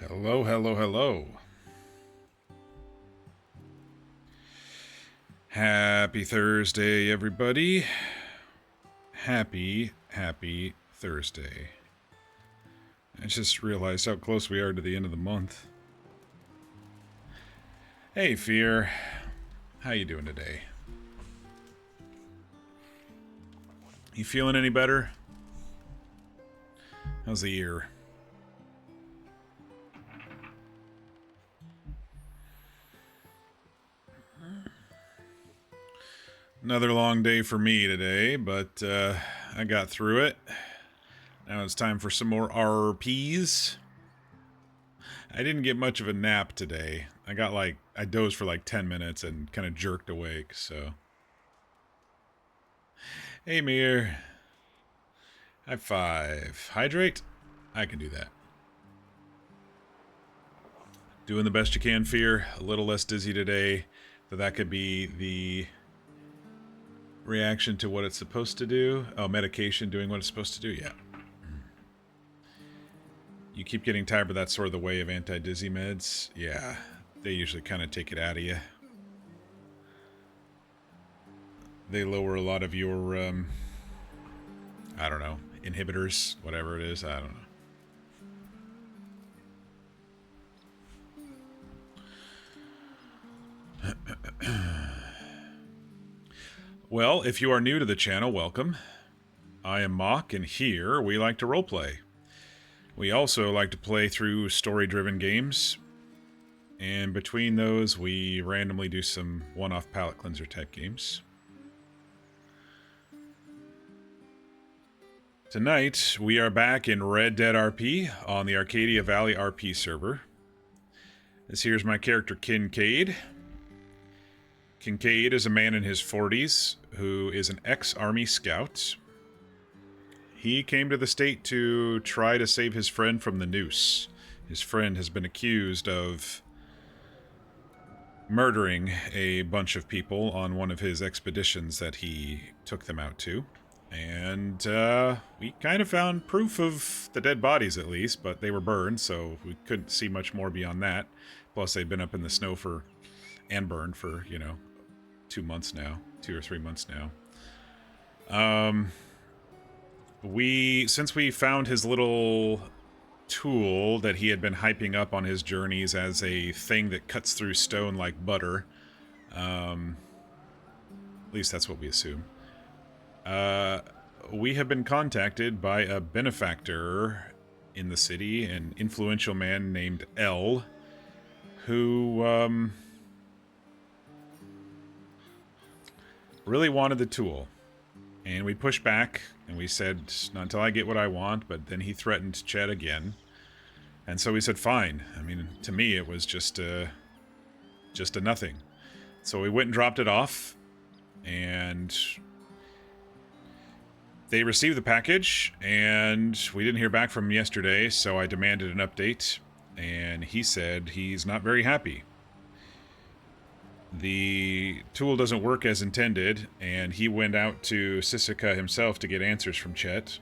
Hello, hello, hello. Happy Thursday, everybody. Happy Thursday. I just realized how close we are to the end of the month. Hey, Fear. How you doing today? You feeling any better? How's the ear? Another long day for me today, but I got through it. Now it's time for some more RPs. I didn't get much of a nap today. I dozed for like 10 minutes and kind of jerked awake, so. Hey, Mir. High five. Hydrate? I can do that. Doing the best you can, Fear. A little less dizzy today. That could be the reaction to what it's supposed to do. Oh, medication doing what it's supposed to do? Yeah. You keep getting tired, but that's sort of the way of anti-dizzy meds. Yeah, they usually kind of take it out of you. They lower a lot of your, I don't know, inhibitors, whatever it is, I don't know. Well, if you are new to the channel, welcome. I am Mock, and here we like to roleplay. We also like to play through story-driven games, and between those, we randomly do some one-off palate cleanser type games. Tonight, we are back in Red Dead RP on the Arcadia Valley RP server. This here's my character, Kincaid. Kincaid is a man in his 40s who is an ex-army scout. He came to the state to try to save his friend from the noose. His friend has been accused of murdering a bunch of people on one of his expeditions that he took them out to. And we kind of found proof of the dead bodies, at least, but they were burned, so we couldn't see much more beyond that. Plus, they'd been up in the snow and burned for, 2 months now. 2 or 3 months now. Since we found his little tool that he had been hyping up on his journeys as a thing that cuts through stone like butter, at least that's what we assume, we have been contacted by a benefactor in the city, an influential man named L, who, really wanted the tool. And we pushed back, and we said, not until I get what I want, but then he threatened Chet again. And so we said, fine. I mean, to me, it was just a nothing. So we went and dropped it off, and they received the package, and we didn't hear back from him yesterday, so I demanded an update, and he said he's not very happy. The tool doesn't work as intended, and he went out to Sisika himself to get answers from Chet.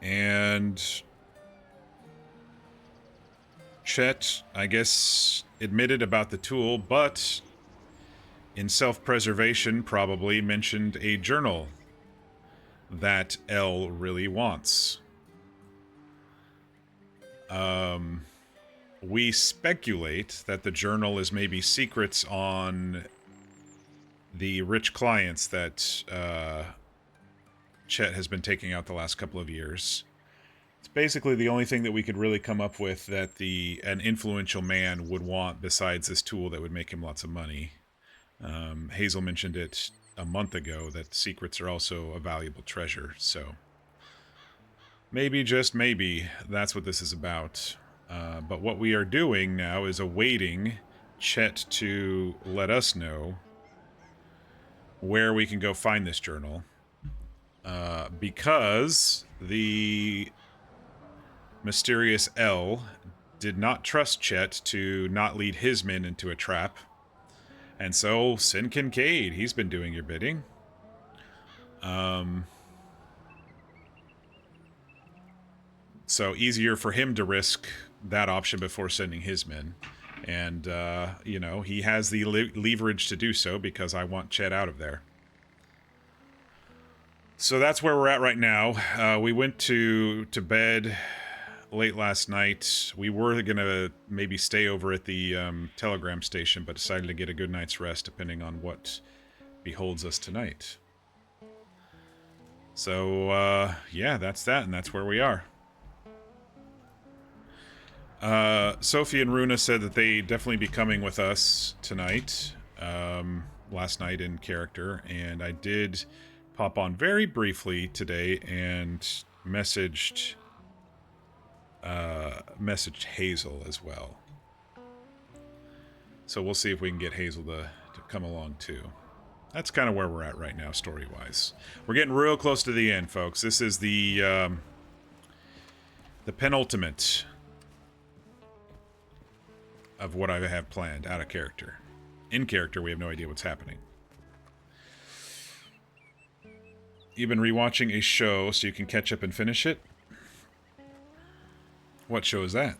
And Chet, I guess, admitted about the tool, but in self-preservation probably mentioned a journal that L really wants. We speculate that the journal is maybe secrets on the rich clients that Chet has been taking out the last couple of years. It's basically the only thing that we could really come up with that an influential man would want besides this tool that would make him lots of money. Hazel mentioned it a month ago that secrets are also a valuable treasure, so maybe, just maybe, that's what this is about. But what we are doing now is awaiting Chet to let us know where we can go find this journal. Because the mysterious L did not trust Chet to not lead his men into a trap. And so, send Kincaid. He's been doing your bidding. So, easier for him to risk that option before sending his men. And, you know, he has the leverage to do so because I want Chet out of there. So that's where we're at right now. We went to bed late last night. We were going to maybe stay over at the telegram station, but decided to get a good night's rest depending on what beholds us tonight. So, yeah, that's that, and that's where we are. Sophie and Runa said that they'd definitely be coming with us tonight, last night in character, and I did pop on very briefly today and messaged Hazel as well. So we'll see if we can get Hazel to come along too. That's kind of where we're at right now, story-wise. We're getting real close to the end, folks. This is the penultimate of what I have planned out of character. In character, we have no idea what's happening. You've been rewatching a show so you can catch up and finish it? What show is that?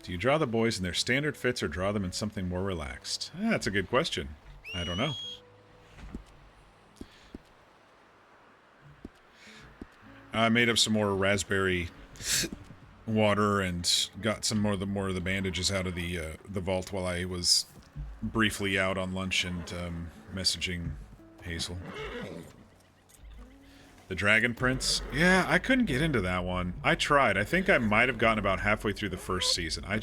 Do you draw the boys in their standard fits or draw them in something more relaxed? That's a good question. I don't know. I made up some more raspberry water and got some more of the bandages out of the vault while I was briefly out on lunch and messaging Hazel. The Dragon Prince? Yeah, I couldn't get into that one. I tried. I think I might have gotten about halfway through the first season. I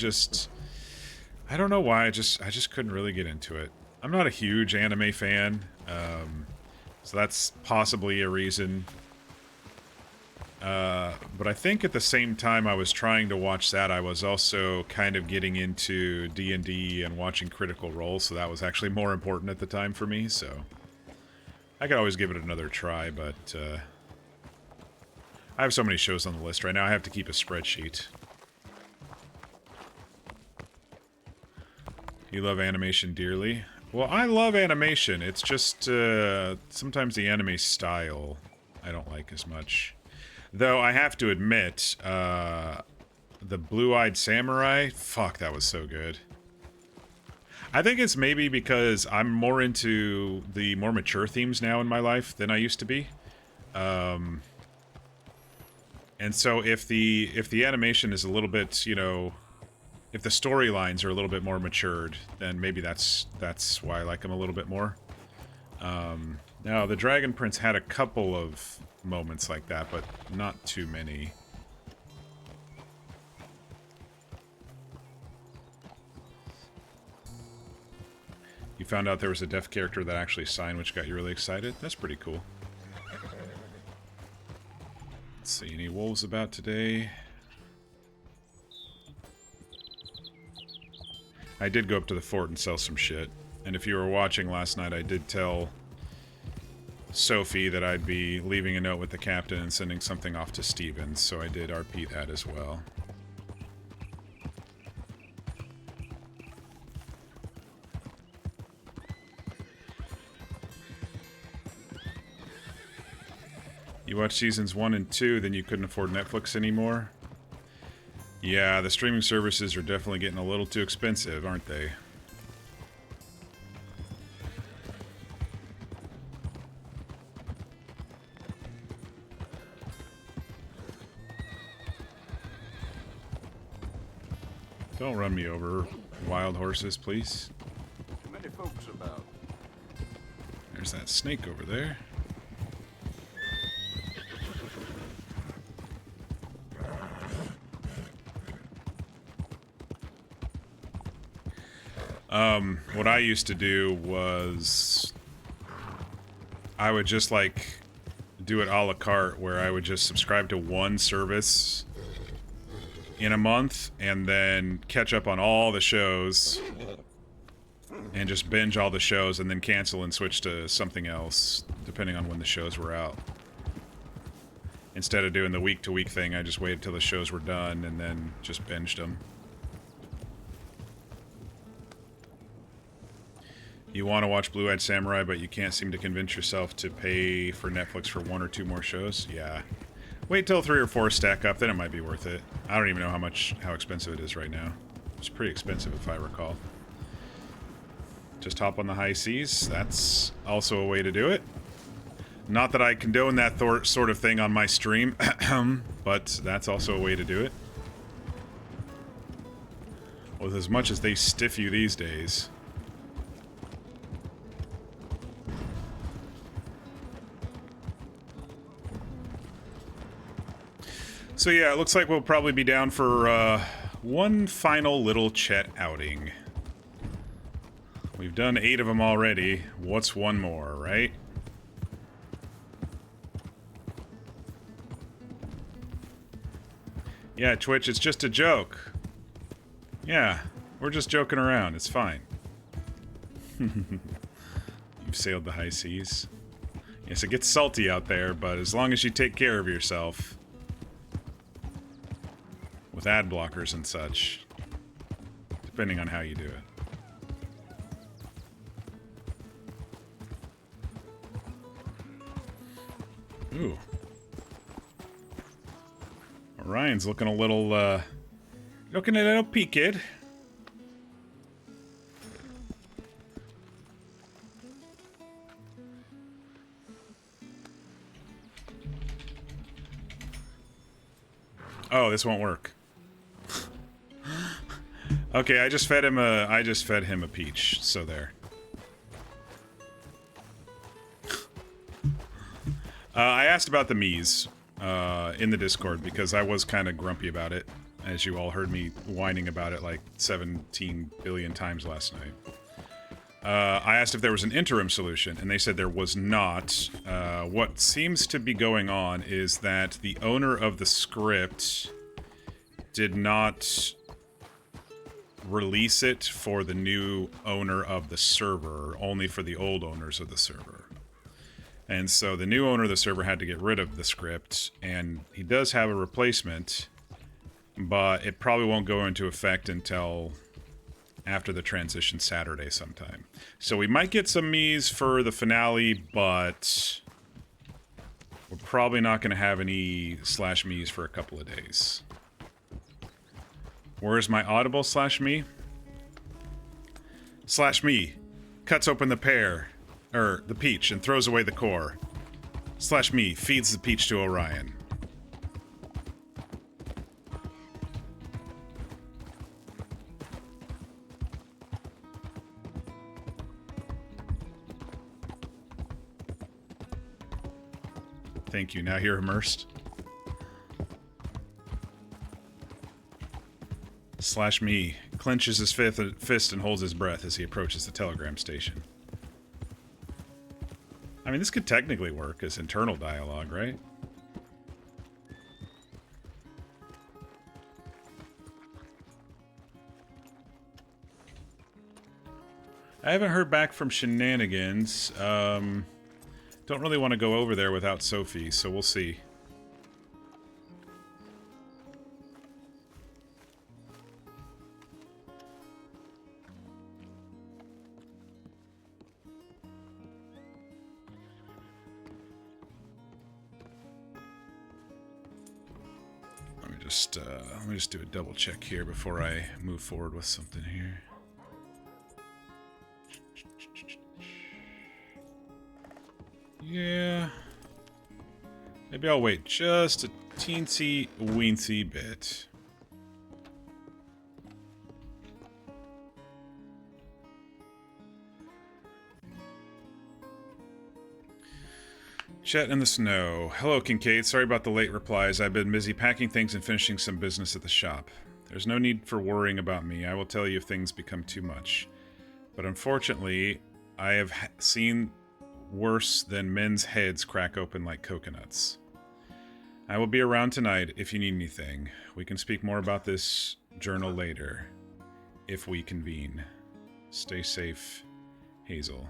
don't know why. I just couldn't really get into it. I'm not a huge anime fan, so that's possibly a reason. But I think at the same time I was trying to watch that, I was also kind of getting into D&D and watching Critical Role, so that was actually more important at the time for me, so I could always give it another try, but I have so many shows on the list right now, I have to keep a spreadsheet. You love animation dearly? Well, I love animation, it's just sometimes the anime style I don't like as much. Though I have to admit, the Blue-Eyed Samurai, fuck, that was so good. I think it's maybe because I'm more into the more mature themes now in my life than I used to be. And so if the animation is a little bit, you know, if the storylines are a little bit more matured, then maybe that's why I like them a little bit more. Now, the Dragon Prince had a couple of moments like that, but not too many. You found out there was a deaf character that actually signed, which got you really excited? That's pretty cool. Let's see, any wolves about today? I did go up to the fort and sell some shit. And if you were watching last night, I did tell Sophie that I'd be leaving a note with the captain and sending something off to Stevens, so I did RP that as well. You watch seasons 1 and 2, then you couldn't afford Netflix anymore? Yeah, the streaming services are definitely getting a little too expensive, aren't they? Don't run me over, wild horses, please. Too many folks about. There's that snake over there. What I used to do was I would just like do it a la carte, where I would just subscribe to one service in a month and then catch up on all the shows and just binge all the shows and then cancel and switch to something else depending on when the shows were out. Instead of doing the week-to-week thing, I just waited till the shows were done and then just binged them. You want to watch Blue-Eyed Samurai, but you can't seem to convince yourself to pay for Netflix for 1 or 2 more shows? Yeah. Wait till 3 or 4 stack up, then it might be worth it. I don't even know how expensive it is right now. It's pretty expensive if I recall. Just hop on the high seas. That's also a way to do it. Not that I condone that sort of thing on my stream, but that's also a way to do it. With as much as they stiff you these days. So yeah, it looks like we'll probably be down for one final little Chet outing. We've done 8 of them already. What's one more, right? Yeah, Twitch, it's just a joke. Yeah, we're just joking around. It's fine. You've sailed the high seas. Yes, it gets salty out there, but as long as you take care of yourself... with ad blockers and such, depending on how you do it. Ooh. Orion's looking a little, looking a little peaked. Oh, this won't work. Okay, I just fed him a peach, so there. I asked about the Miis in the Discord because I was kind of grumpy about it, as you all heard me whining about it like 17 billion times last night. I asked if there was an interim solution, and they said there was not. What seems to be going on is that the owner of the script did not release it for the new owner of the server, only for the old owners of the server. And so the new owner of the server had to get rid of the script, and he does have a replacement, but it probably won't go into effect until after the transition Saturday sometime. So we might get some Miis for the finale, but we're probably not going to have any /Miis for a couple of days. Where's my audible /me? /me cuts open the pear, the peach, and throws away the core. /me feeds the peach to Orion. Thank you. Now you're immersed. /me clenches his fist and holds his breath as he approaches the telegram station. I mean, this could technically work as internal dialogue, right? I haven't heard back from Shenanigans. Don't really want to go over there without Sophie, so we'll see. Let me just do a double check here before I move forward with something here. Yeah. Maybe I'll wait just a teensy weensy bit. Chet in the snow. Hello, Kincaid. Sorry about the late replies. I've been busy packing things and finishing some business at the shop. There's no need for worrying about me. I will tell you if things become too much. But unfortunately, I have seen worse than men's heads crack open like coconuts. I will be around tonight if you need anything. We can speak more about this journal later, if we convene. Stay safe, Hazel.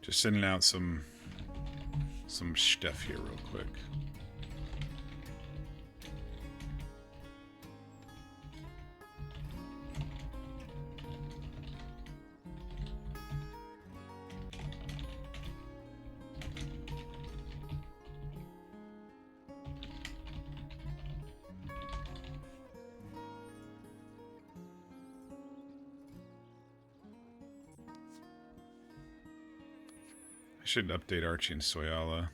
Just sending out some stuff here real quick. I should update Archie and Soyala.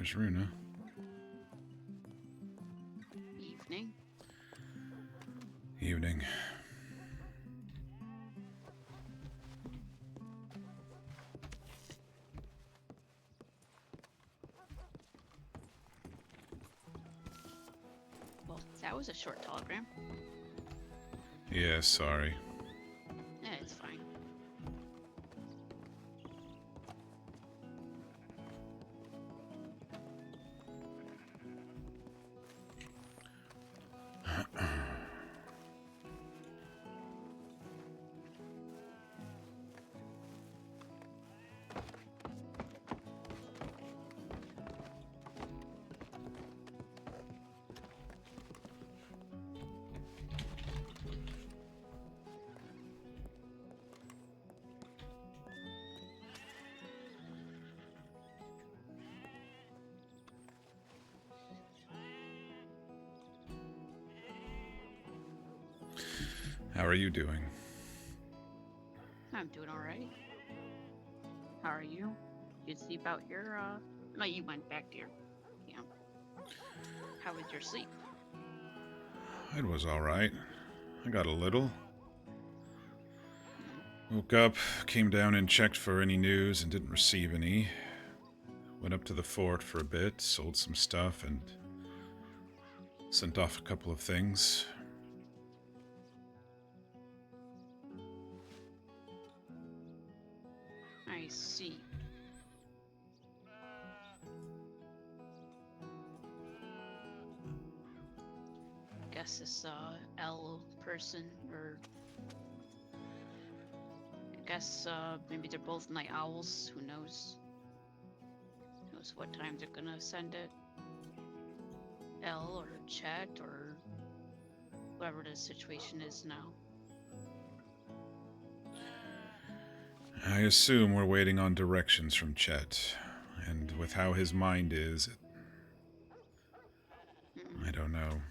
there's Runa. Evening. Evening. Well, that was a short telegram. Yeah, sorry. Yeah, it's fine. How are you doing? I'm doing alright. How are you? You sleep out here, No, you went back to your camp. How was your sleep? It was alright. I got a little. Hmm. Woke up, came down and checked for any news and didn't receive any. Went up to the fort for a bit, sold some stuff, and sent off a couple of things. I see. Guess this, L person, or... I guess, maybe they're both night owls. Who knows? Who knows what time they're gonna send it? L or Chet or whatever the situation is now. I assume we're waiting on directions from Chet. And with how his mind is, I don't know.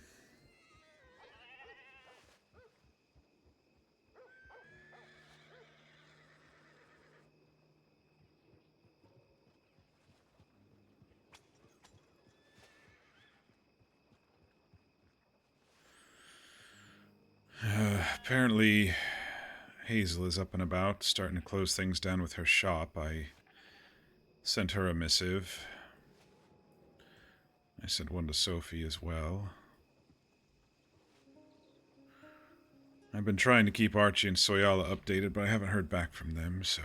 Apparently, Hazel is up and about, starting to close things down with her shop. I sent her a missive. I sent one to Sophie as well. I've been trying to keep Archie and Soyala updated, but I haven't heard back from them, so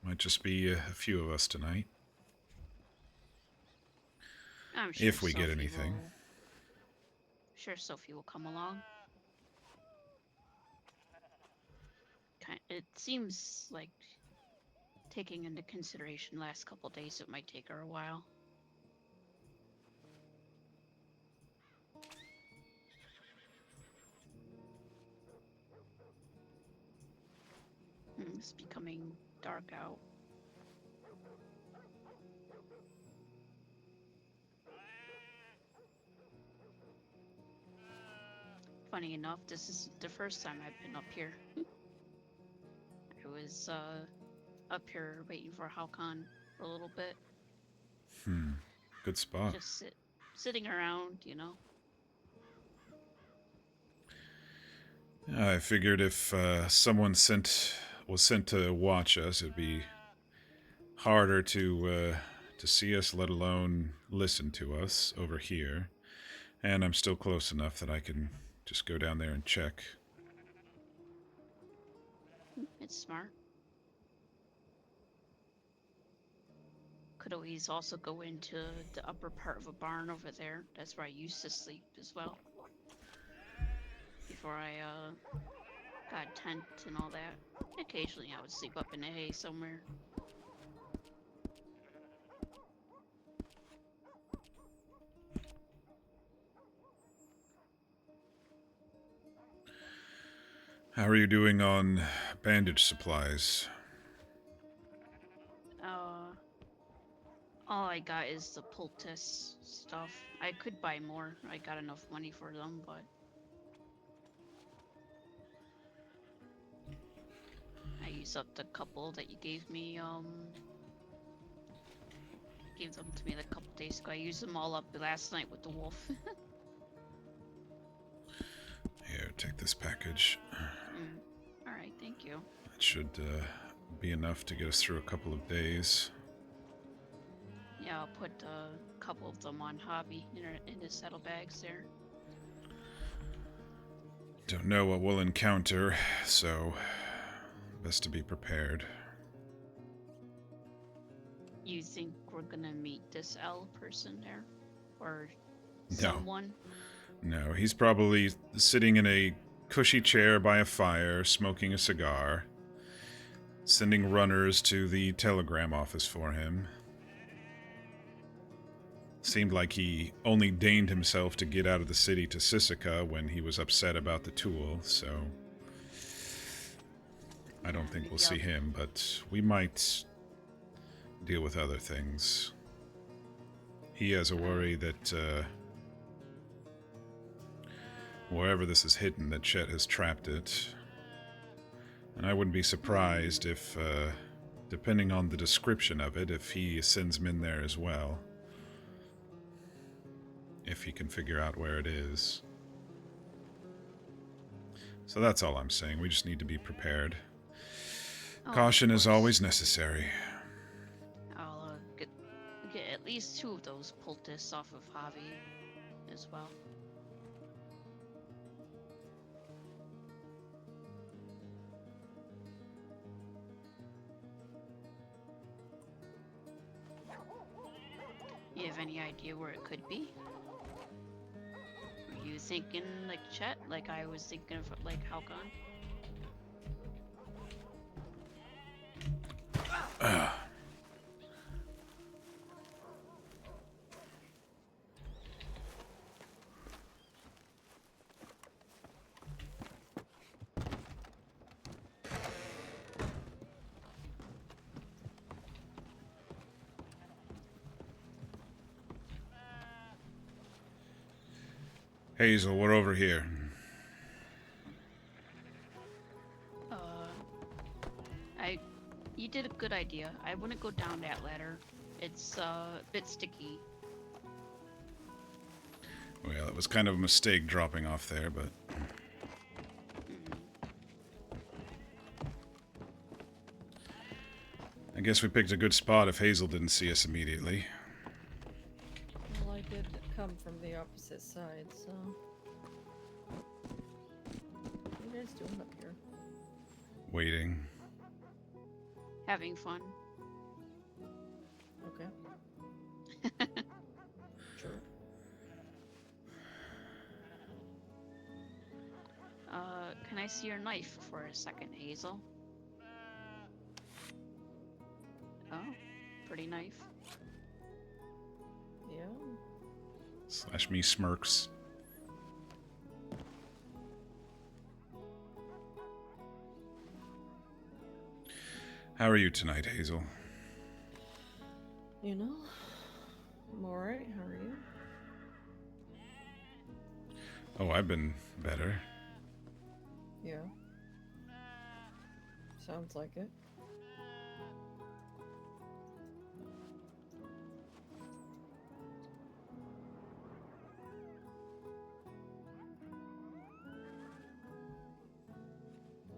might just be a few of us tonight. I'm sure If we get Sophie anything. Sure Sophie will come along. It seems like, taking into consideration last couple days, it might take her a while. It's becoming dark out. Funny enough, this is the first time I've been up here. I was up here waiting for Halcon for a little bit. Good spot. Just sitting around, you know. I figured if someone was sent to watch us, it'd be harder to see us, let alone listen to us over here. And I'm still close enough that I can just go down there and check. It's smart. Could always also go into the upper part of a barn over there. That's where I used to sleep as well. Before I got a tent and all that. Occasionally I would sleep up in the hay somewhere. How are you doing on bandage supplies? All I got is the poultice stuff. I could buy more. I got enough money for them, but I used up the couple that you gave me gave them to me like a couple days ago. I used them all up last night with the wolf. Here, take this package. Alright, thank you. That should be enough to get us through a couple of days. Yeah, I'll put a couple of them on Hobby in his saddlebags there. Don't know what we'll encounter, so best to be prepared. You think we're gonna meet this L person there? Or No. someone? No, he's probably sitting in a cushy chair by a fire, smoking a cigar, sending runners to the telegram office for him. Seemed like he only deigned himself to get out of the city to Sisika when he was upset about the tool, so I don't think we'll see him, but we might deal with other things. He has a worry that wherever this is hidden, that Chet has trapped it. And I wouldn't be surprised if, depending on the description of it, if he sends men there as well. If he can figure out where it is. So that's all I'm saying. We just need to be prepared. Caution is always necessary. I'll get at least 2 of those poultices off of Hobby as well. You have any idea where it could be? Were you thinking like Chet, like I was thinking of like Halcon? Hazel, we're over here. You did a good idea. I wouldn't go down that ladder. It's a bit sticky. Well, it was kind of a mistake dropping off there, but... I guess we picked a good spot if Hazel didn't see us immediately. Well, I did come from the opposite side, so... What are you guys doing up here? Waiting. Having fun. Okay. Sure. Can I see your knife for a second, Hazel? Oh, pretty knife. Yeah. Slash me smirks. How are you tonight, Hazel? You know, I'm alright. How are you? Oh, I've been better. Yeah. Sounds like it.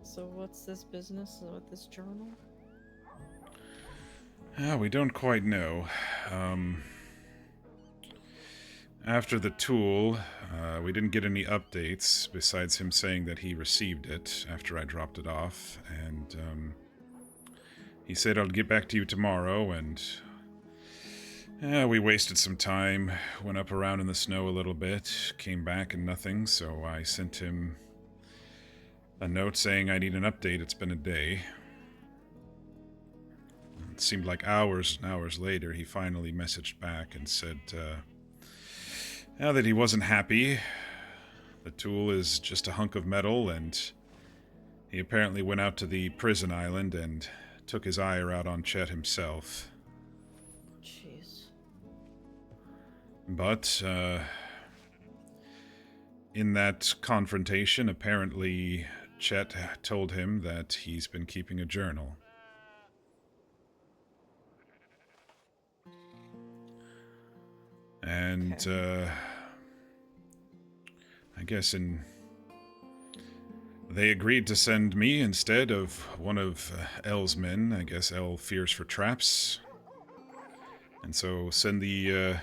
So what's this business with this journal? We don't quite know. After the tool, we didn't get any updates besides him saying that he received it after I dropped it off, and he said I'll get back to you tomorrow, and we wasted some time, went up around in the snow a little bit, came back and nothing, so I sent him a note saying I need an update. It's been a day. It seemed like hours and hours later he finally messaged back and said that he wasn't happy. The tool is just a hunk of metal, and he apparently went out to the prison island and took his ire out on Chet himself. Jeez. But in that confrontation, apparently Chet told him that he's been keeping a journal. And, Okay. I guess they agreed to send me instead of one of L's men. I guess L fears for traps. And so send the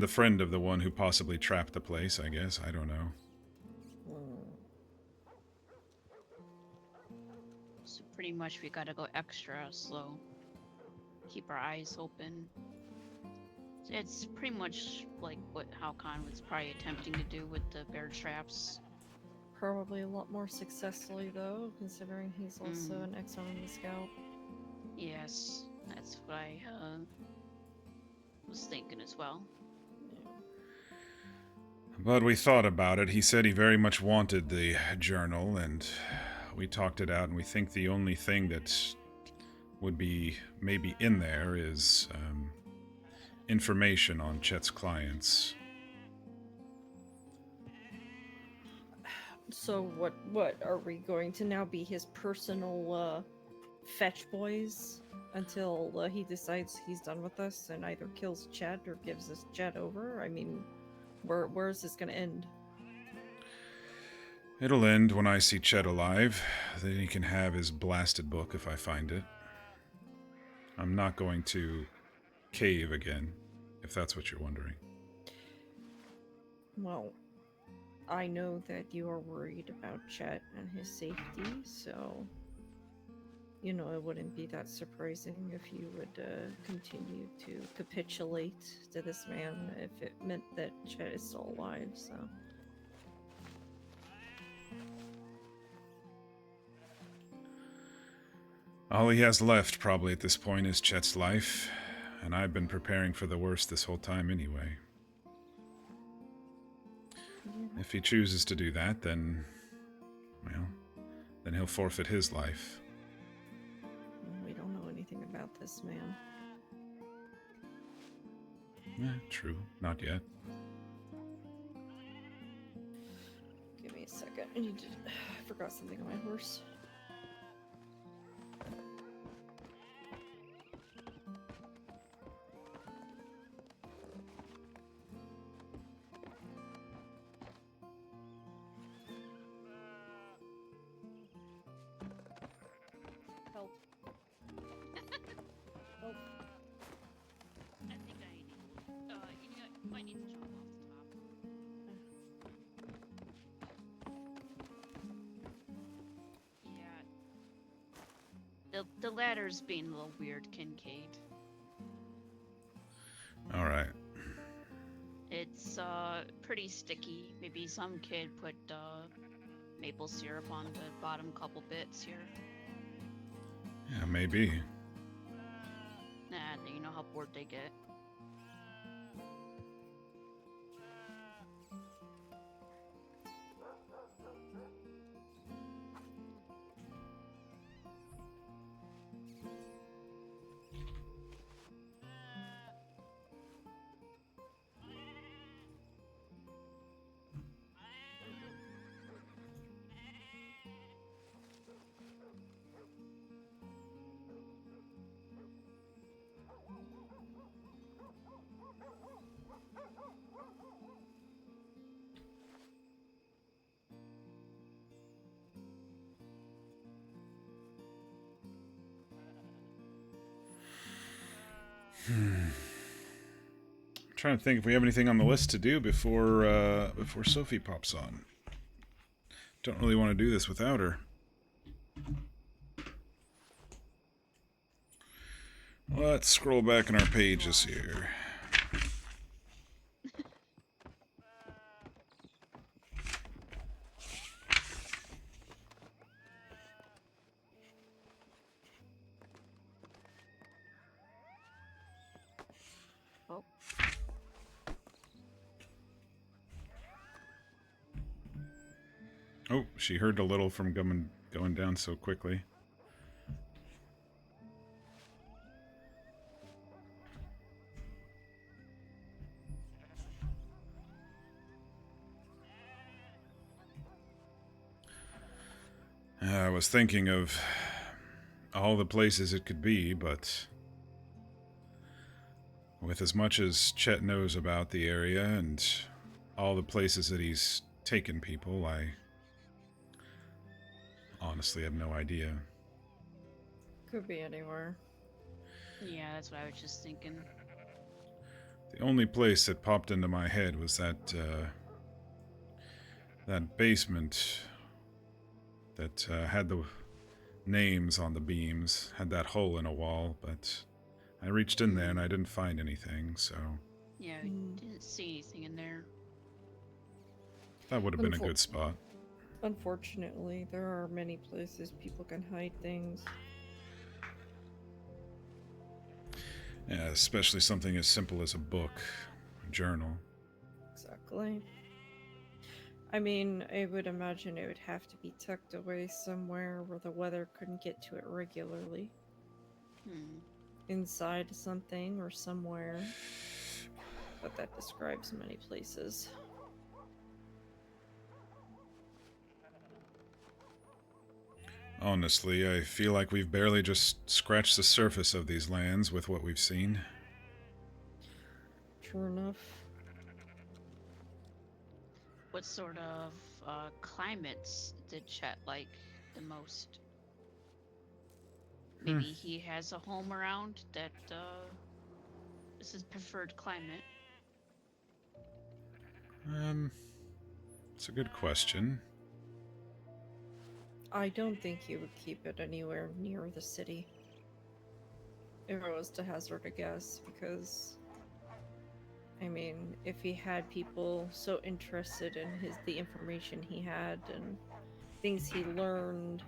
friend of the one who possibly trapped the place, I guess. I don't know. Hmm. So pretty much we gotta go extra slow. Keep our eyes open. It's pretty much like what Halcon was probably attempting to do with the bear traps. Probably a lot more successfully, though, considering he's also an ex-army scout. Yes, that's what I was thinking as well. Yeah. But we thought about it. He said he very much wanted the journal, and we talked it out, and we think the only thing that would be maybe in there is information on Chet's clients. So what are we going to now be his personal fetch boys until he decides he's done with us and either kills Chet or gives us Chet over? I mean, where is this gonna end? It'll end when I see Chet alive. Then he can have his blasted book if I find it. I'm not going to cave again, if that's what you're wondering. Well, I know that you are worried about Chet and his safety, so you know it wouldn't be that surprising if you would continue to capitulate to this man if it meant that Chet is still alive. So. All he has left, probably at this point, is Chet's life, and I've been preparing for the worst this whole time anyway. Yeah. If he chooses to do that, then, well, then he'll forfeit his life. We don't know anything about this man. True. Not yet. Give me a second. I need to. I forgot something on my horse. Help. Help. I think I need, you might need to jump off the top. Yeah. The ladder's being a little weird, Kincaid. Alright. It's pretty sticky. Maybe some kid put maple syrup on the bottom couple bits here. Yeah, maybe. Nah, you know how bored they get. I'm trying to think if we have anything on the list to do before Sophie pops on. Don't really want to do this without her. Let's scroll back in our pages here. Oh. Oh, she heard a little from going down so quickly. I was thinking of all the places it could be, but With as much as Chet knows about the area and all the places that he's taken people, I honestly have no idea. Could be anywhere. Yeah, that's what I was just thinking. The only place that popped into my head was that basement that had the names on the beams, had that hole in a wall, but I reached in there and I didn't find anything, so Yeah, we didn't see anything in there. that would have been a good spot. Unfortunately, there are many places people can hide things. Yeah, especially something as simple as a book, a journal. Exactly. I mean, I would imagine it would have to be tucked away somewhere where the weather couldn't get to it regularly. Inside something or somewhere. But that describes many places. Honestly, I feel like we've barely just scratched the surface of these lands with what we've seen. True enough. What sort of climates did Chet like the most? Maybe he has a home around that is his preferred climate. It's a good question. I don't think he would keep it anywhere near the city. If I was to hazard a guess, because I mean, if he had people so interested in the information he had and things he learned,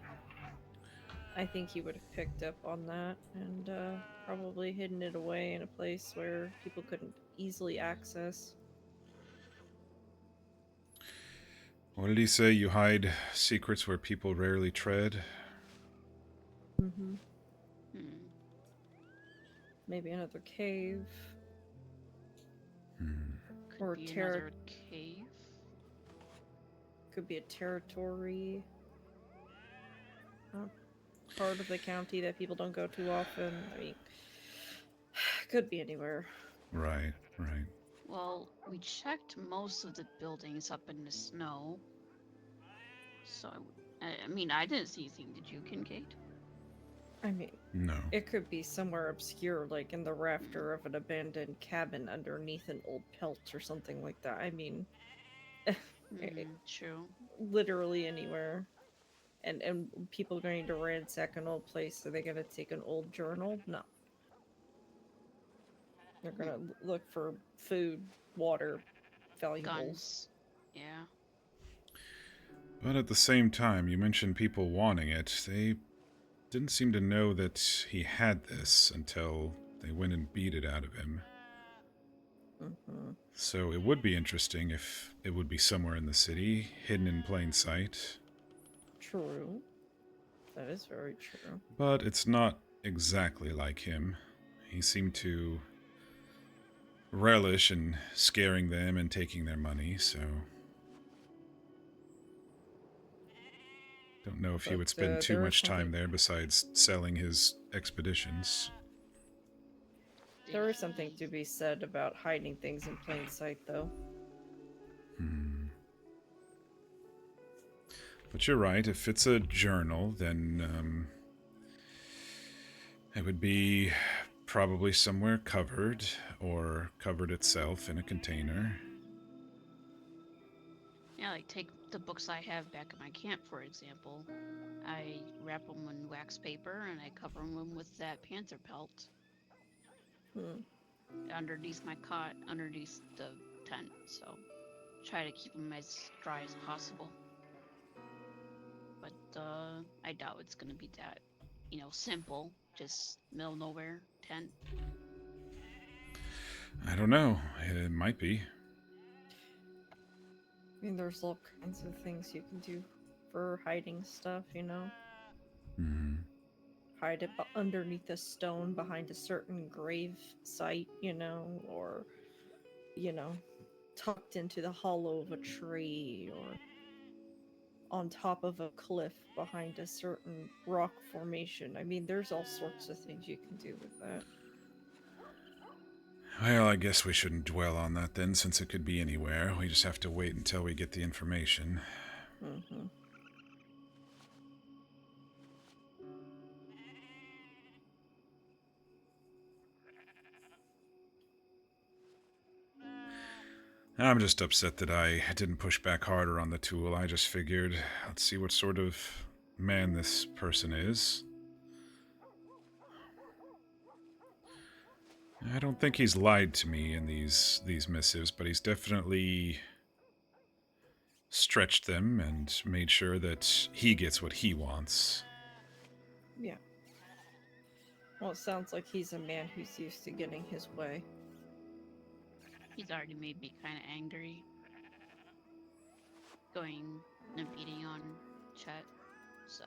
I think he would have picked up on that and probably hidden it away in a place where people couldn't easily access. What did he say? You hide secrets where people rarely tread? Mm-hmm. Maybe another cave. Could Or be another cave. Could be a territory. Part of the county that people don't go too often. I mean, could be anywhere. Right, right. Well, we checked most of the buildings up in the snow. So, I mean, I didn't see anything. Did you, Kincaid? I mean, No. it could be somewhere obscure, like in the rafter of an abandoned cabin underneath an old pelt or something like that. I mean, True. Literally anywhere. And people going to ransack an old place, are they going to take an old journal? No. They're going to look for food, water, valuables. Guns. Yeah. But at the same time, you mentioned people wanting it. They didn't seem to know that he had this until they went and beat it out of him. So it would be interesting if it would be somewhere in the city, hidden in plain sight. True. That is very true. But it's not exactly like him. He seemed to relish in scaring them and taking their money, so don't know if he would spend too much time there besides selling his expeditions. There is something to be said about hiding things in plain sight, though. But you're right, if it's a journal, then it would be probably somewhere covered, or covered itself in a container. Yeah, like take the books I have back at my camp, for example. I wrap them in wax paper and I cover them with that panther pelt. Underneath my cot, underneath the tent, so try to keep them as dry as possible. But I doubt it's gonna be that, simple, just middle of nowhere tent. I don't know, it might be. I mean, there's all kinds of things you can do for hiding stuff, Hide it underneath a stone behind a certain grave site, or, tucked into the hollow of a tree, or on top of a cliff behind a certain rock formation. I mean, there's all sorts of things you can do with that. Well, I guess we shouldn't dwell on that then, since it could be anywhere. We just have to wait until we get the information. Mm-hmm. I'm just upset that I didn't push back harder on the tool. I just figured, let's see what sort of man this person is. I don't think he's lied to me in these missives, but he's definitely stretched them and made sure that he gets what he wants. Yeah. Well, it sounds like he's a man who's used to getting his way. He's already made me kind of angry. Going and beating on Chet, so.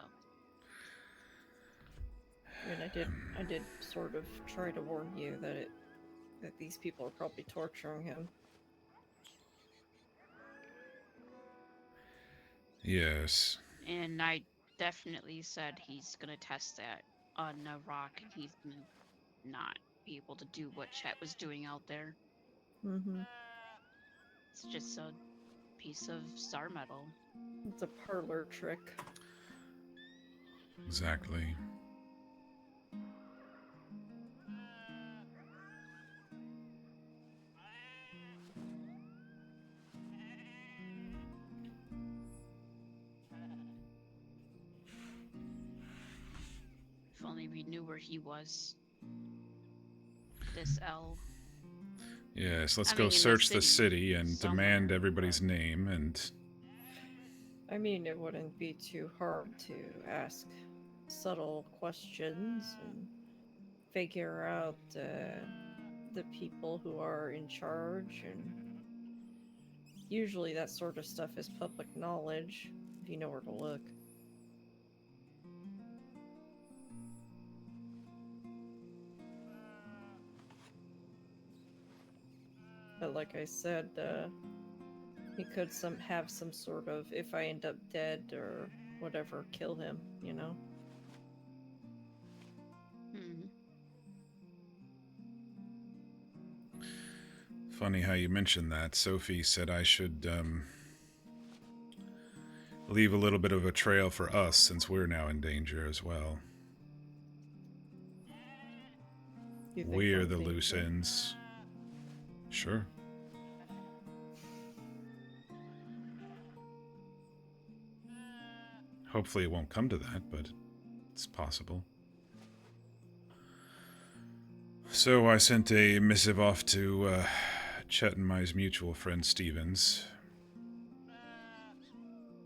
I mean, I did sort of try to warn you that these people are probably torturing him. Yes. And I definitely said he's gonna test that on a rock, and he's gonna not be able to do what Chet was doing out there. Mm-hmm. It's just a piece of star metal. It's a parlor trick. Exactly. If only we knew where he was. This L. Yes, let's I go mean, in the search the city city and somewhere. demand everybody's name and... I mean, it wouldn't be too hard to ask subtle questions and figure out the people who are in charge, and usually that sort of stuff is public knowledge if you know where to look. But like I said, he could have some sort of, if I end up dead or whatever, kill him, you know? Hmm. Funny how you mentioned that. Sophie said I should, leave a little bit of a trail for us, since we're now in danger as well. You think We're we're in the loose danger? ends. Sure. Hopefully it won't come to that, but it's possible. So I sent a missive off to Chet and my mutual friend Stevens.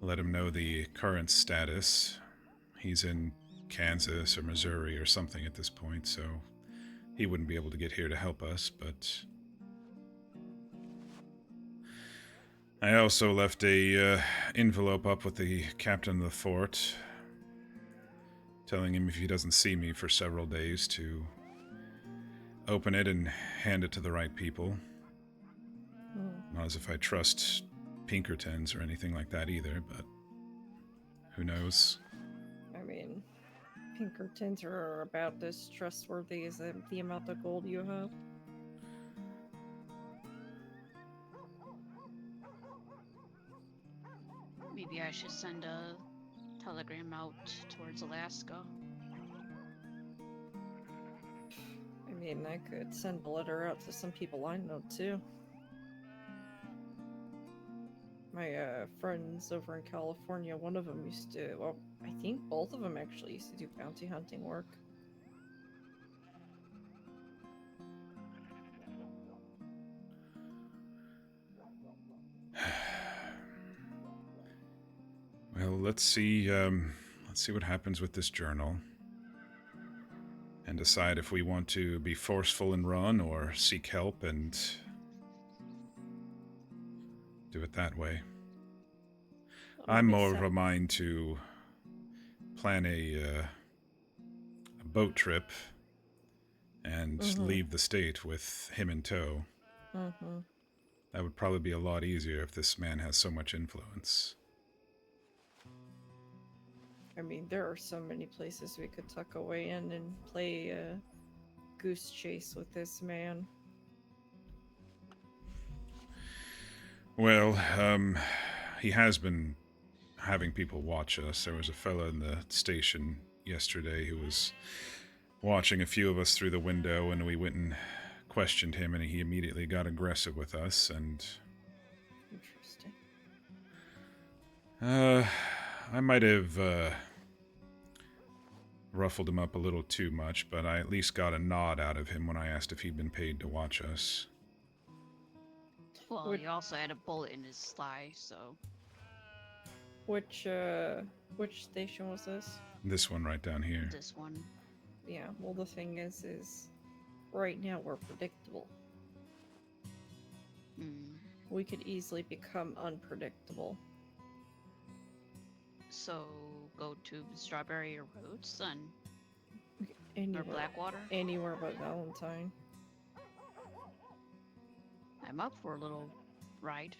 Let him know the current status. He's in Kansas or Missouri or something at this point, so he wouldn't be able to get here to help us, but... I also left a envelope up with the captain of the fort, telling him if he doesn't see me for several days to open it and hand it to the right people. Not as if I trust Pinkertons or anything like that either, but who knows? I mean, Pinkertons are about as trustworthy as the amount of gold you have. Maybe I should send a telegram out towards Alaska. I mean, I could send a letter out to some people I know too. My friends over in California, one of them used to, well, I think both of them actually used to do bounty hunting work. Well, let's see what happens with this journal. And decide if we want to be forceful and run or seek help and do it that way. I'm more of a mind to plan a boat trip and leave the state with him in tow. That would probably be a lot easier if this man has so much influence. I mean, there are so many places we could tuck away in and play goose chase with this man. Well, he has been having people watch us. There was a fella in the station yesterday who was watching a few of us through the window, and we went and questioned him, and he immediately got aggressive with us, and Interesting. I might have ruffled him up a little too much, but I at least got a nod out of him when I asked if he'd been paid to watch us. Well, Would- he also had a bullet in his thigh, so Which station was this? This one right down here. this one. Yeah, well the thing is right now we're predictable. Hmm. We could easily become unpredictable. So go to Strawberry Roads then, or Anywhere, Blackwater. anywhere but Valentine. I'm up for a little ride.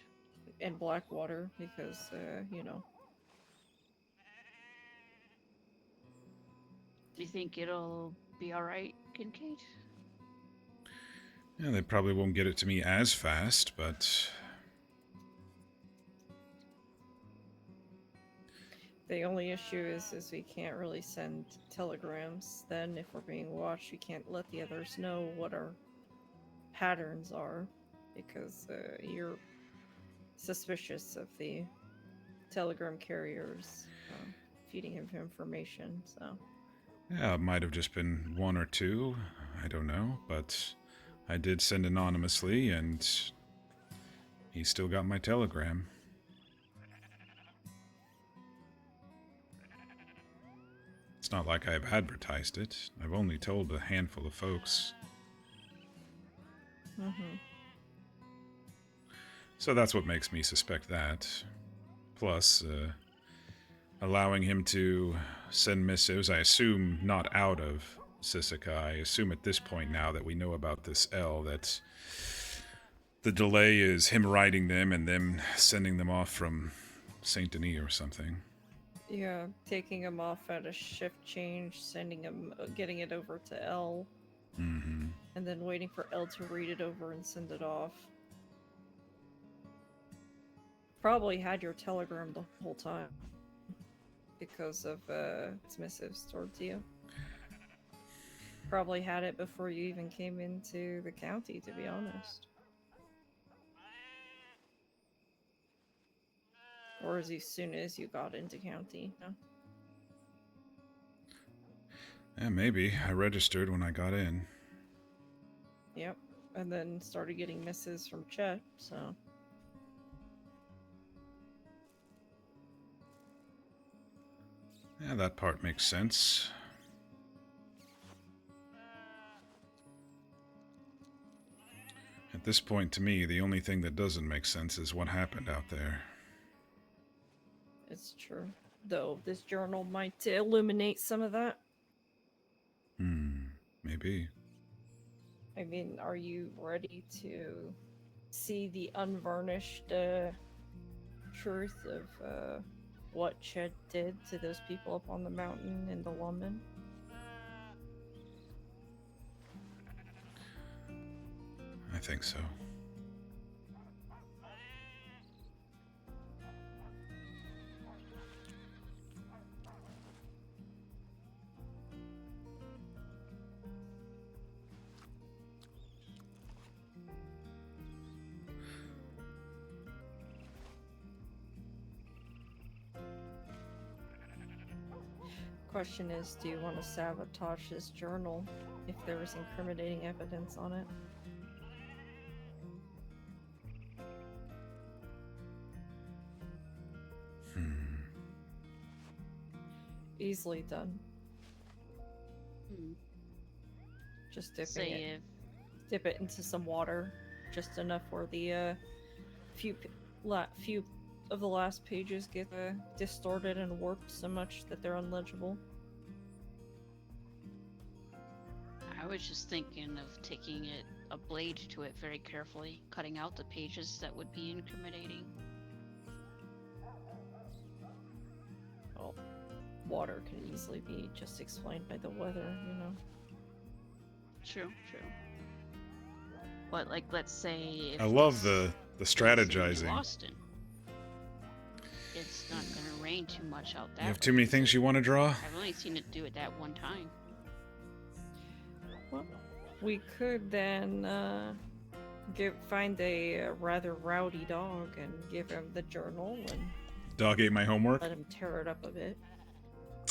And Blackwater, because, you know. Do you think it'll be alright, Kincaid? Yeah, they probably won't get it to me as fast, but The only issue is we can't really send telegrams. Then, if we're being watched, we can't let the others know what our patterns are, because you're suspicious of the telegram carriers feeding him information. So, yeah, it might have just been one or two. I don't know, but I did send anonymously, and he still got my telegram. It's not like I've advertised it. I've only told a handful of folks. So that's what makes me suspect that. Plus, allowing him to send missives, I assume not out of Sisika. I assume at this point now that we know about this L, that the delay is him writing them and them sending them off from Saint Denis or something. yeah, taking him off at a shift change, sending him, getting it over to L, Mm-hmm. and then waiting for L to read it over and send it off. Probably had your telegram the whole time because of its missives towards you. Probably had it before you even came into the county, to be honest. Or as soon as you got into county, no? Yeah, maybe. I registered when I got in. Yep. And then started getting misses from Chet, so... Yeah, that part makes sense. At this point, to me, the only thing that doesn't make sense is what happened out there. It's true. Though this journal might illuminate some of that. Maybe. I mean, are you ready to see the unvarnished truth of what Chet did to those people up on the mountain in the London? I think so. Question is, do you want to sabotage this journal if there was incriminating evidence on it? Easily done. Hmm. Just dipping Say it. if Dip it into some water, just enough where the few of the last pages get distorted and warped so much that they're unlegible. I was just thinking of taking a blade to it very carefully, cutting out the pages that would be incriminating. Well, water can easily be just explained by the weather, you know. True, true. But like, let's say if I love it's- the The city in strategizing. Boston. It's not gonna rain too much out there. You have too many things you want to draw? I've only seen it do it that one time. Well, we could then find a rather rowdy dog and give him the journal and Dog ate my homework? let him tear it up a bit.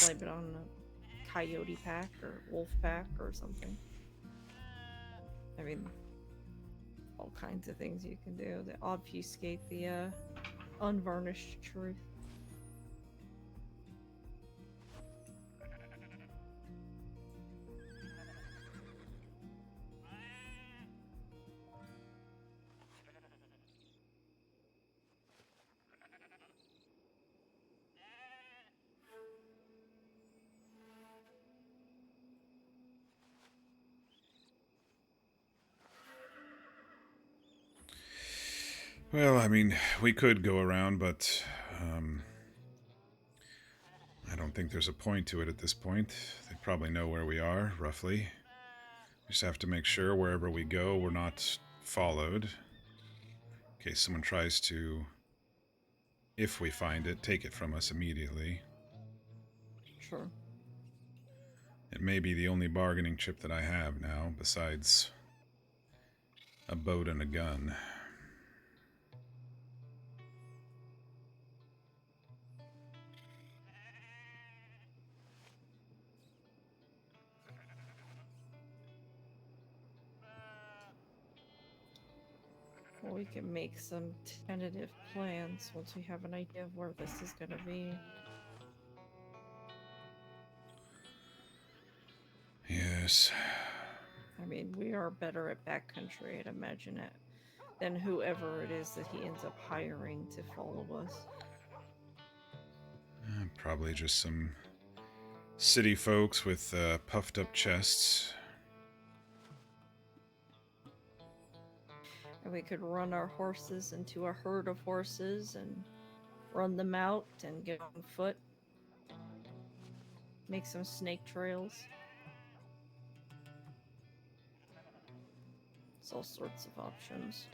Blame it on a coyote pack or wolf pack or something. I mean, all kinds of things you can do that obfuscate the unvarnished truth. Well, I mean, we could go around, but I don't think there's a point to it at this point. They probably know where we are, roughly. We just have to make sure wherever we go, we're not followed. In case someone tries to, if we find it, take it from us immediately. Sure. It may be the only bargaining chip that I have now, besides a boat and a gun. Well, we can make some tentative plans once we have an idea of where this is going to be. Yes. I mean, we are better at backcountry, I'd imagine it, than whoever it is that he ends up hiring to follow us. Probably just some city folks with puffed up chests. And we could run our horses into a herd of horses and run them out and get on foot. Make some snake trails. It's all sorts of options.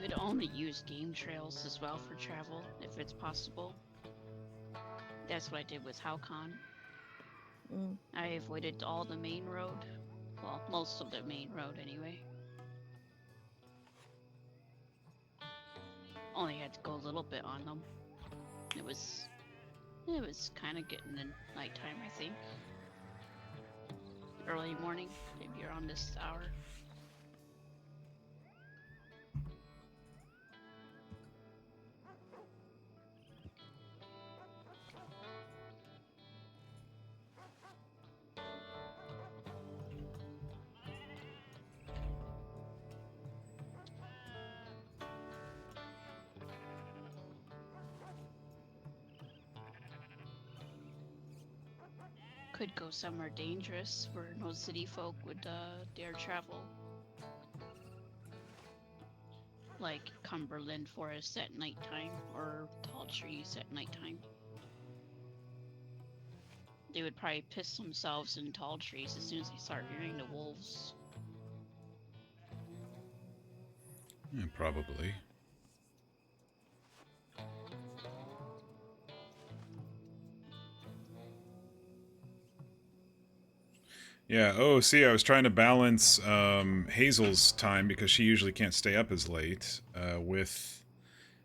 We could only use game trails as well for travel, if it's possible. That's what I did with Halcon. I avoided all the main road. Well, most of the main road anyway. Only had to go a little bit on them. It was kind of getting in nighttime, I think. Early morning, maybe around this hour. Could go somewhere dangerous where no city folk would dare travel. Like Cumberland Forest at nighttime or tall trees at nighttime. They would probably piss themselves in tall trees as soon as they start hearing the wolves. Yeah, probably. Yeah, oh, see, I was trying to balance Hazel's time because she usually can't stay up as late with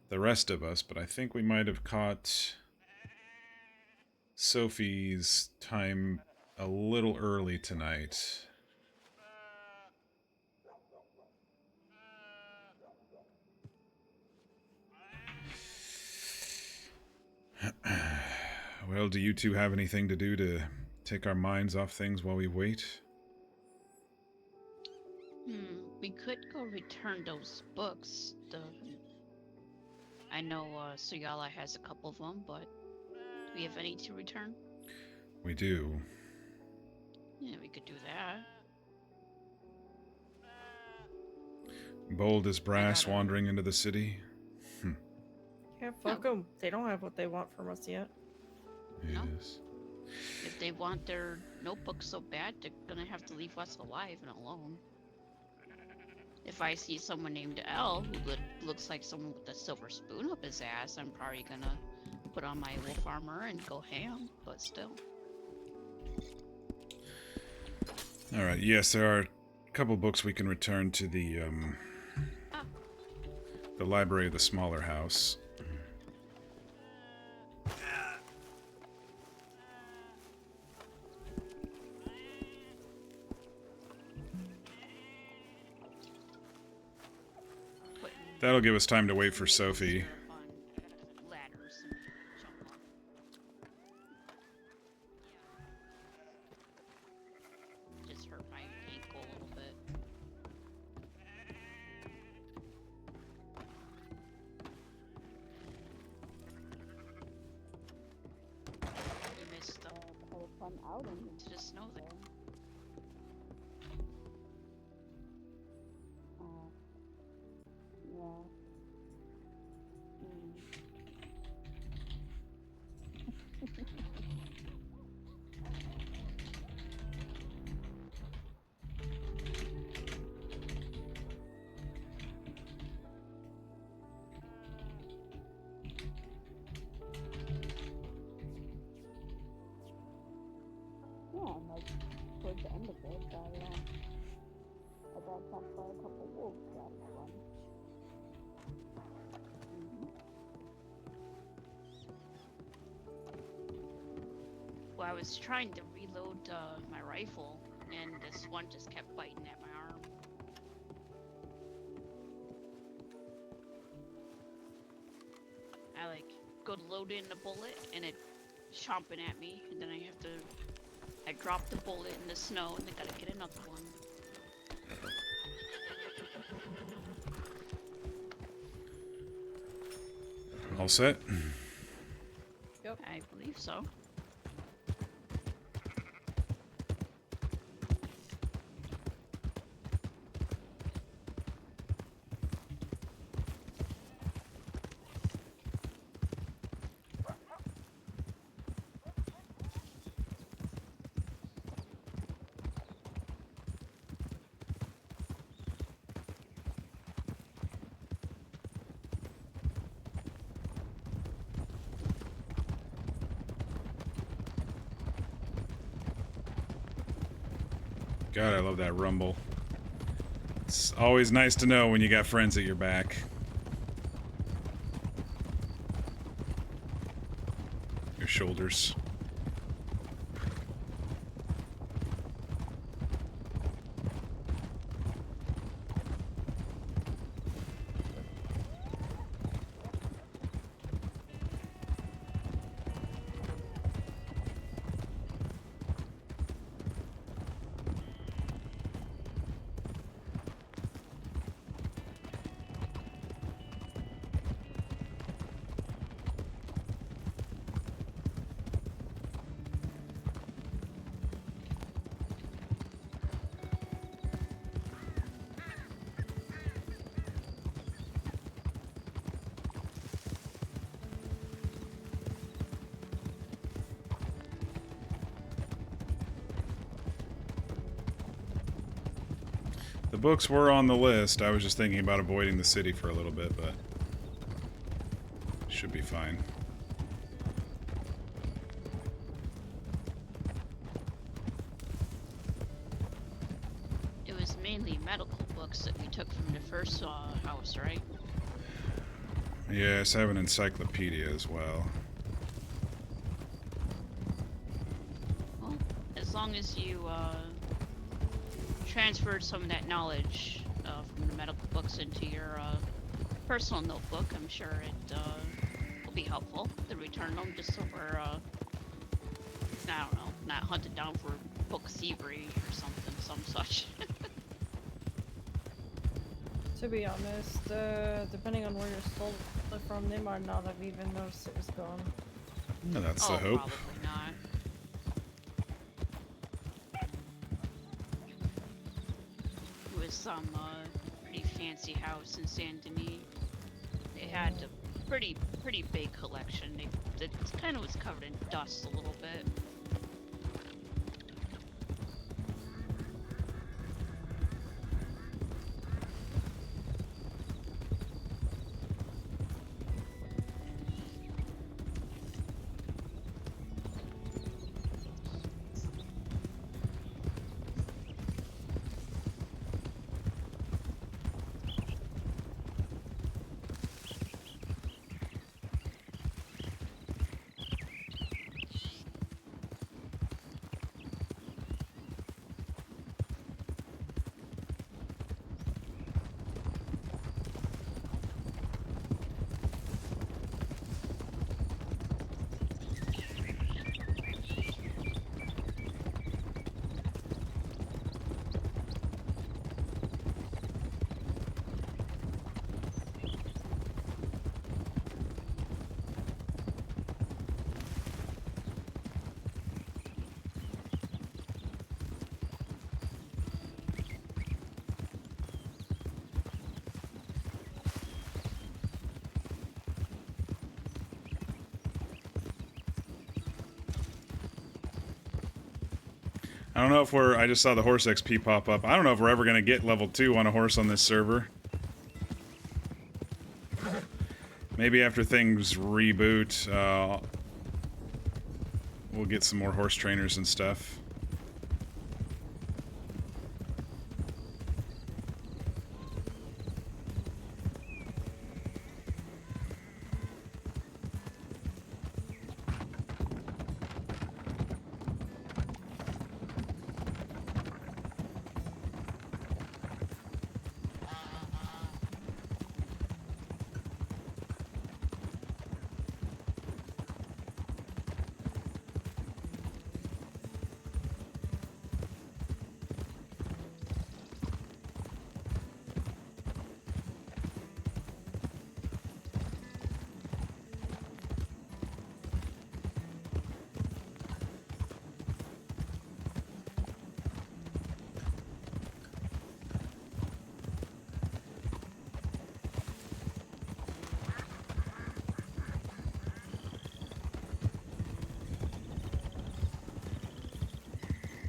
the rest of us, but I think we might have caught Sophie's time a little early tonight. Well, do you two have anything to do to take our minds off things while we wait? We could go return those books. I know Suyala has a couple of them, but do we have any to return? We do. Yeah, we could do that. Bold as brass gotta- wandering into the city. Yeah, fuck them. They don't have what they want from us yet. No. Yes. If they want their notebooks so bad, they're gonna have to leave us alive and alone. If I see someone named L who looks like someone with a silver spoon up his ass, I'm probably gonna put on my wolf armor and go ham, but still. Alright, yes, there are a couple books we can return to the library of the smaller house. That'll give us time to wait for Sophie. On ladders and jump up. Just hurt my ankle a little bit. You missed a fun outing into the snow there. Yeah. Yeah, and like towards the end of it, I got attacked by a couple wolves. That was fun. Well, I was trying to reload my rifle, and this one just kept biting at my arm. I like go to load in the bullet, and it chomping at me, and then I drop the bullet in the snow, and I gotta get another one. All set? Yep. I believe so. God, I love that rumble. It's always nice to know when you got friends at your back. Your shoulders. The books were on the list. I was just thinking about avoiding the city for a little bit, but should be fine. It was mainly medical books that we took from the first house, right? Yes, I have an encyclopedia as well. Well, as long as you transferred some of that knowledge from the medical books into your personal notebook, I'm sure it will be helpful to return them just so we're, I don't know, not hunted down for book thievery or something, some such. To be honest, depending on where your from they might not have even noticed it was gone. No, that's Oh, the hope. probably not. It was some pretty fancy house in Saint Denis. They had a pretty big collection. It kind of was covered in dust a little bit. I don't know if we're... I just saw the horse XP pop up. I don't know if we're ever going to get level 2 on a horse on this server. Maybe after things reboot, we'll get some more horse trainers and stuff.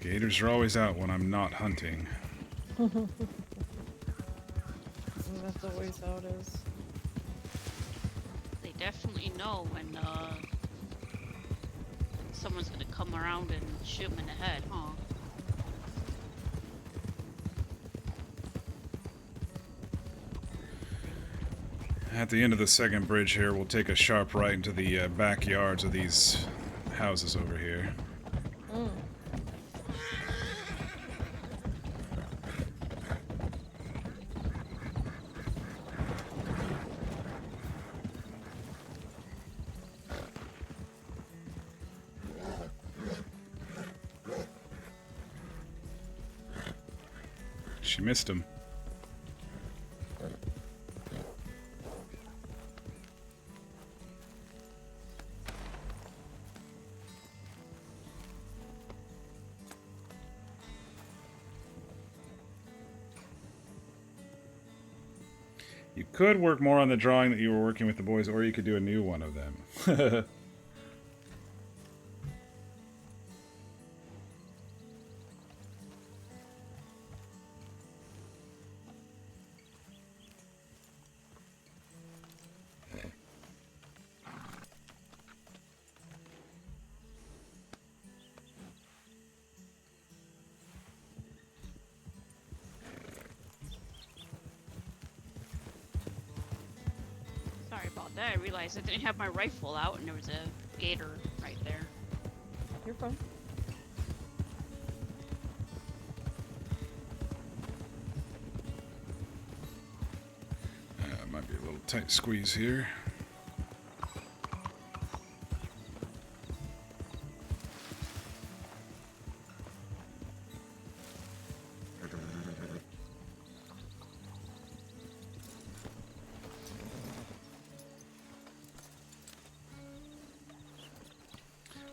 Gators are always out when I'm not hunting. That's always how it is. They definitely know when someone's gonna come around and shoot them in the head, huh? At the end of the second bridge here, we'll take a sharp right into the backyards of these houses over here. Mm. She missed him. You could work more on the drawing that you were working with the boys, or you could do a new one of them. Sorry about that. I realized I didn't have my rifle out and there was a gator right there. You're fine. Might be a little tight squeeze here.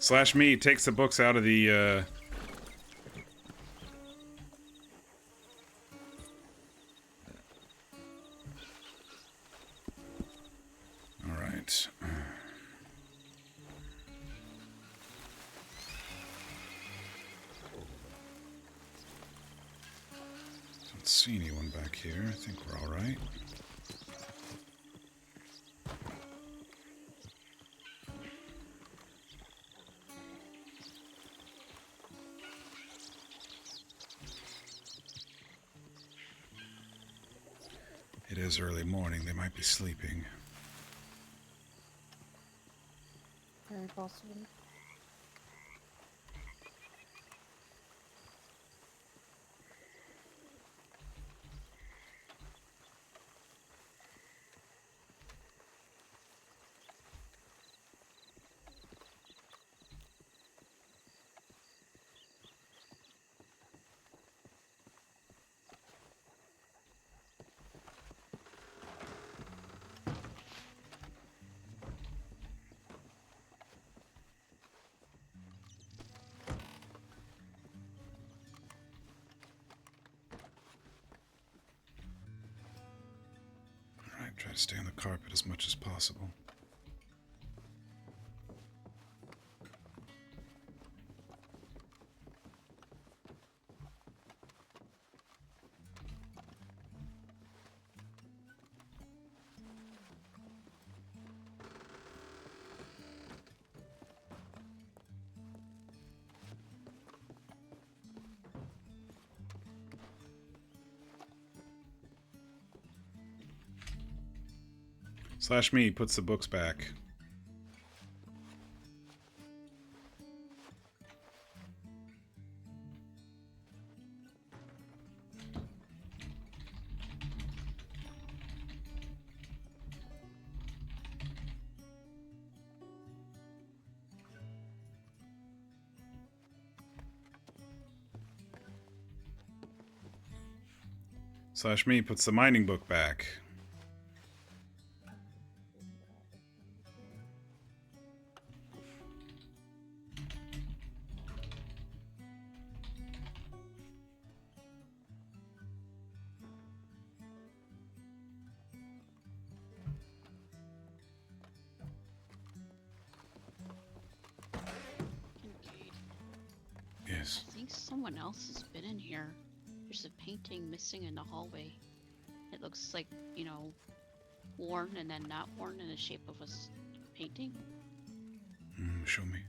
Slash me takes the books out of the, Alright. Don't see anyone back here. I think we're alright. It is early morning. They might be sleeping. Very possible. Try to stay on the carpet as much as possible. Slash me puts the books back. Slash me puts the mining book back. Kincaid. Yes. I think someone else has been in here. There's a painting missing in the hallway. It looks like, you know, worn and then not worn in the shape of a painting. Show me.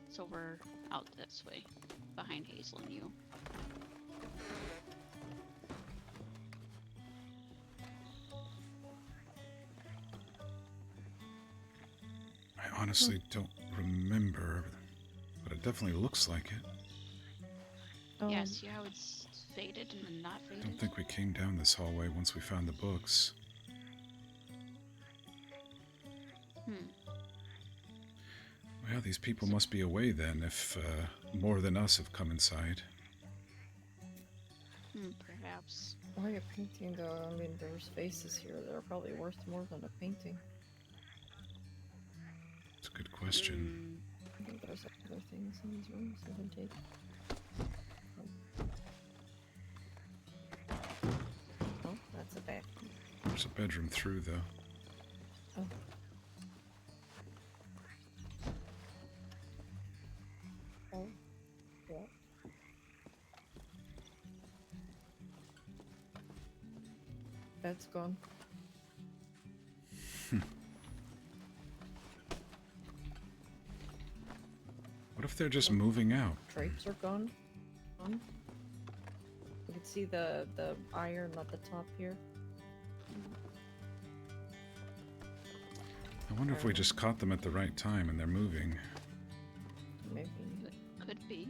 So we're out this way, behind Hazel and you. I honestly don't remember, but it definitely looks like it. Yeah, see how it's faded and then not I faded? don't think we came down this hallway once we found the books. Well, these people must be away then, if more than us have come inside. Perhaps. Why a painting though? I mean, there's faces here that are probably worth more than a painting. It's a good question. I think there's other things in these rooms that have been taken. Oh, that's a back. There's a bedroom through, though. Oh. Oh. Yeah. Bed's gone. What if they're just moving out? Drapes are gone. You can see the iron at the top here. I wonder if we just caught them at the right time and they're moving. Maybe. Could be.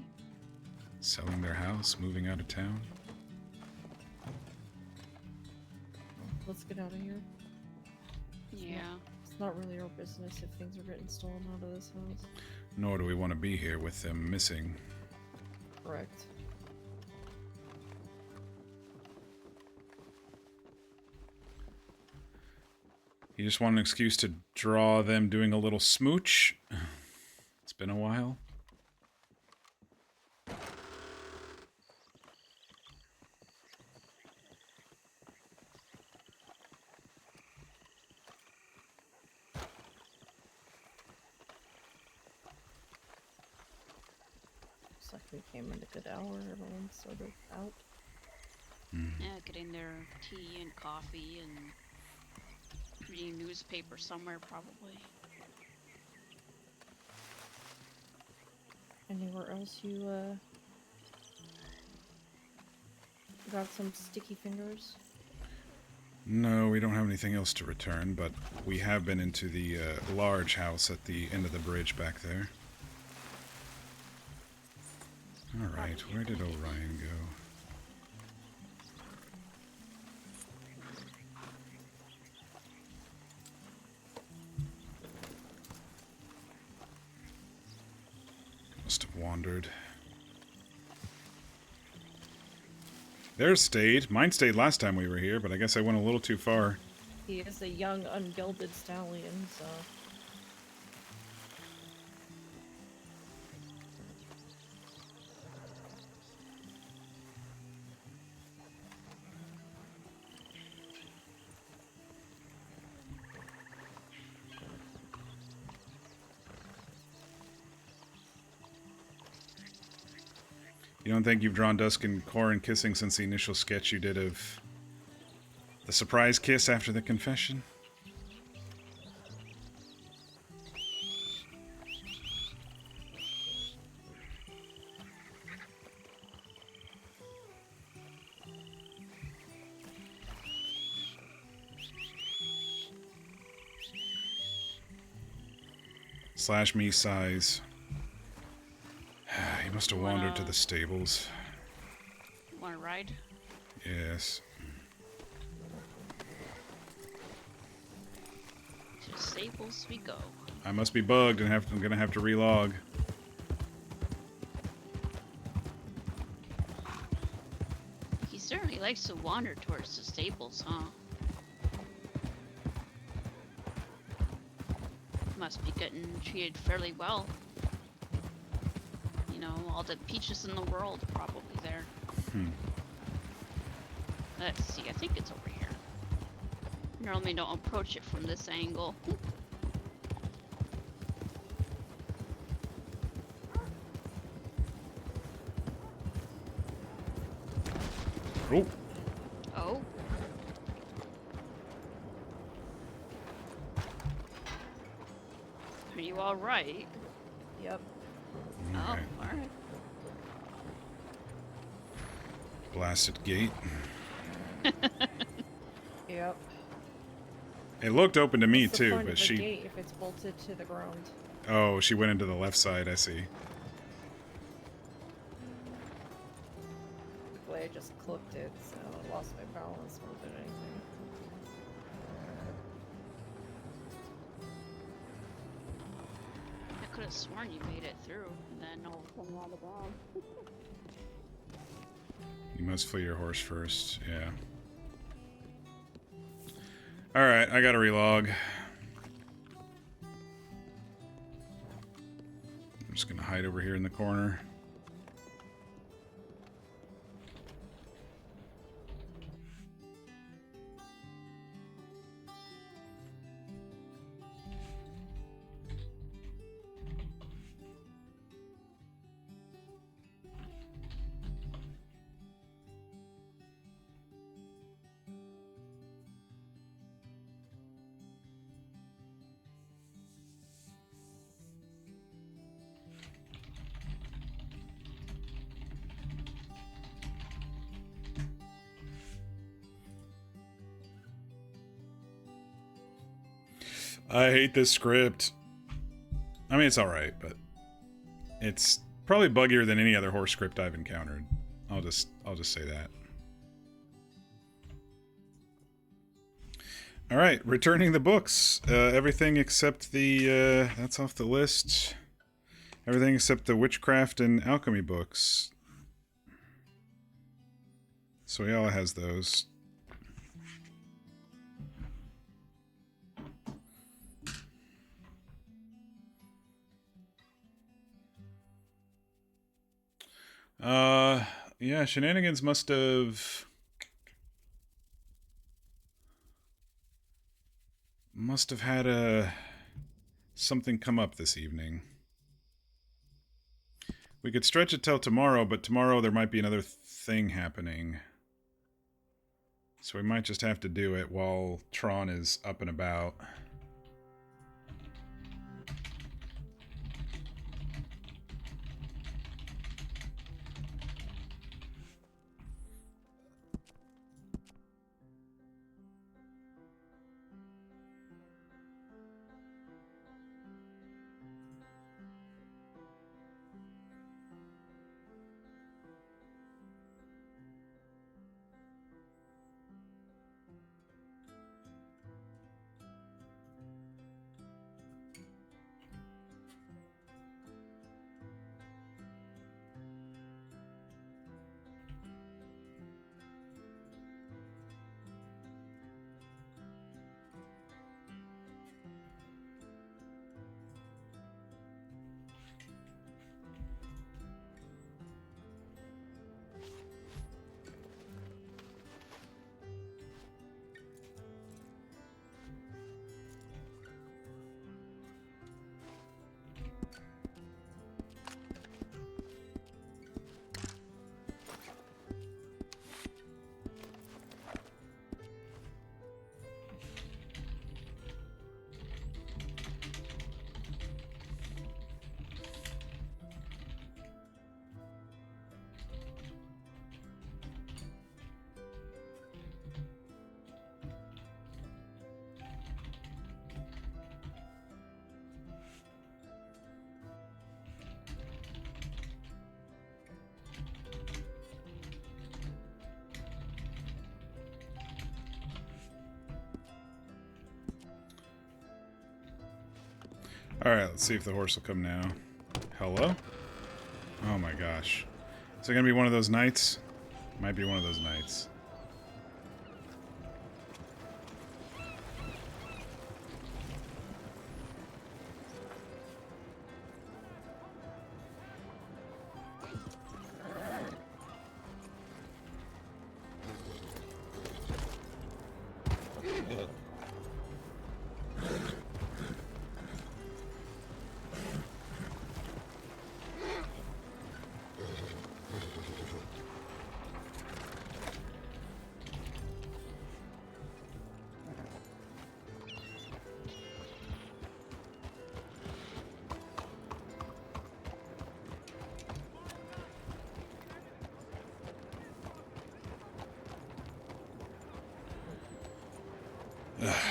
Selling their house, moving out of town. Let's get out of here. Yeah. It's not really our business if things are getting stolen out of this house. Nor do we want to be here with them missing. Correct. You just want an excuse to draw them doing a little smooch? been a while. Looks like we came in a good hour. Everyone's sort of out. Yeah, getting their tea and coffee and reading newspaper somewhere probably. Anywhere else you got some sticky fingers? No, we don't have anything else to return, but we have been into the large house at the end of the bridge back there. Alright, where did Orion go? Must have wandered. Theirs stayed. Mine stayed last time we were here, but I guess I went a little too far. He is a young, ungelded stallion, so... You don't think you've drawn Dusk and Corin kissing since the initial sketch you did of the surprise kiss after the confession? Slash me size. He must have wandered to the stables. Wanna ride? Yes. To the stables we go. I must be bugged and I'm gonna have to relog. He certainly likes to wander towards the stables, huh? Must be getting treated fairly well. You know, all the peaches in the world are probably there. Let's see, I think it's over here. Normally don't approach it from this angle. Oh, Oh. Are you alright? Yep. alright. Oh, alright. Blasted gate. Yep. It looked open to me What's the too, point but of the she... gate if it's bolted to the ground? Oh, she went into the left side, I see. Luckily I just clipped it, so I lost my balance more than anything. I could have sworn you made it through, and then all of a sudden out of bounds. You must flee your horse first, yeah. Alright, I gotta relog. I'm just gonna hide over here in the corner. I hate this script. I mean, it's alright, but it's probably buggier than any other horse script I've encountered. I'll just say that. Alright, returning the books. Everything except the, that's off the list. Everything except the witchcraft and alchemy books. So Ayala has those. Yeah, shenanigans must have had something come up this evening. We could stretch it till tomorrow, but tomorrow there might be another thing happening. So we might just have to do it while Tron is up and about. Alright, let's see if the horse will come now. Hello? Oh my gosh. Is it gonna be one of those nights? Might be one of those nights.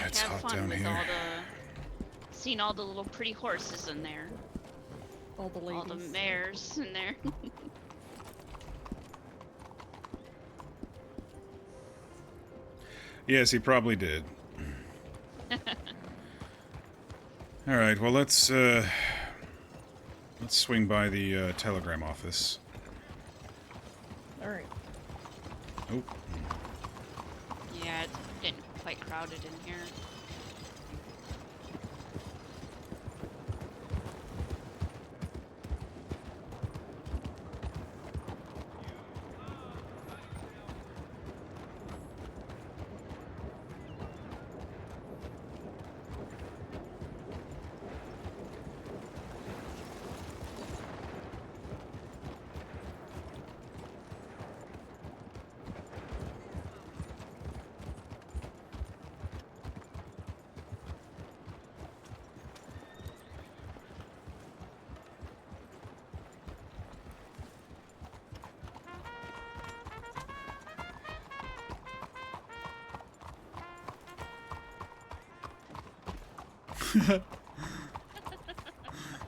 It's Had hot fun down with here. seen all the little pretty horses in there. All the ladies. All the mares in there. Yes, he probably did. Alright, well let's swing by the telegram office. Alright. Oh. Yeah, it's getting quite crowded in here.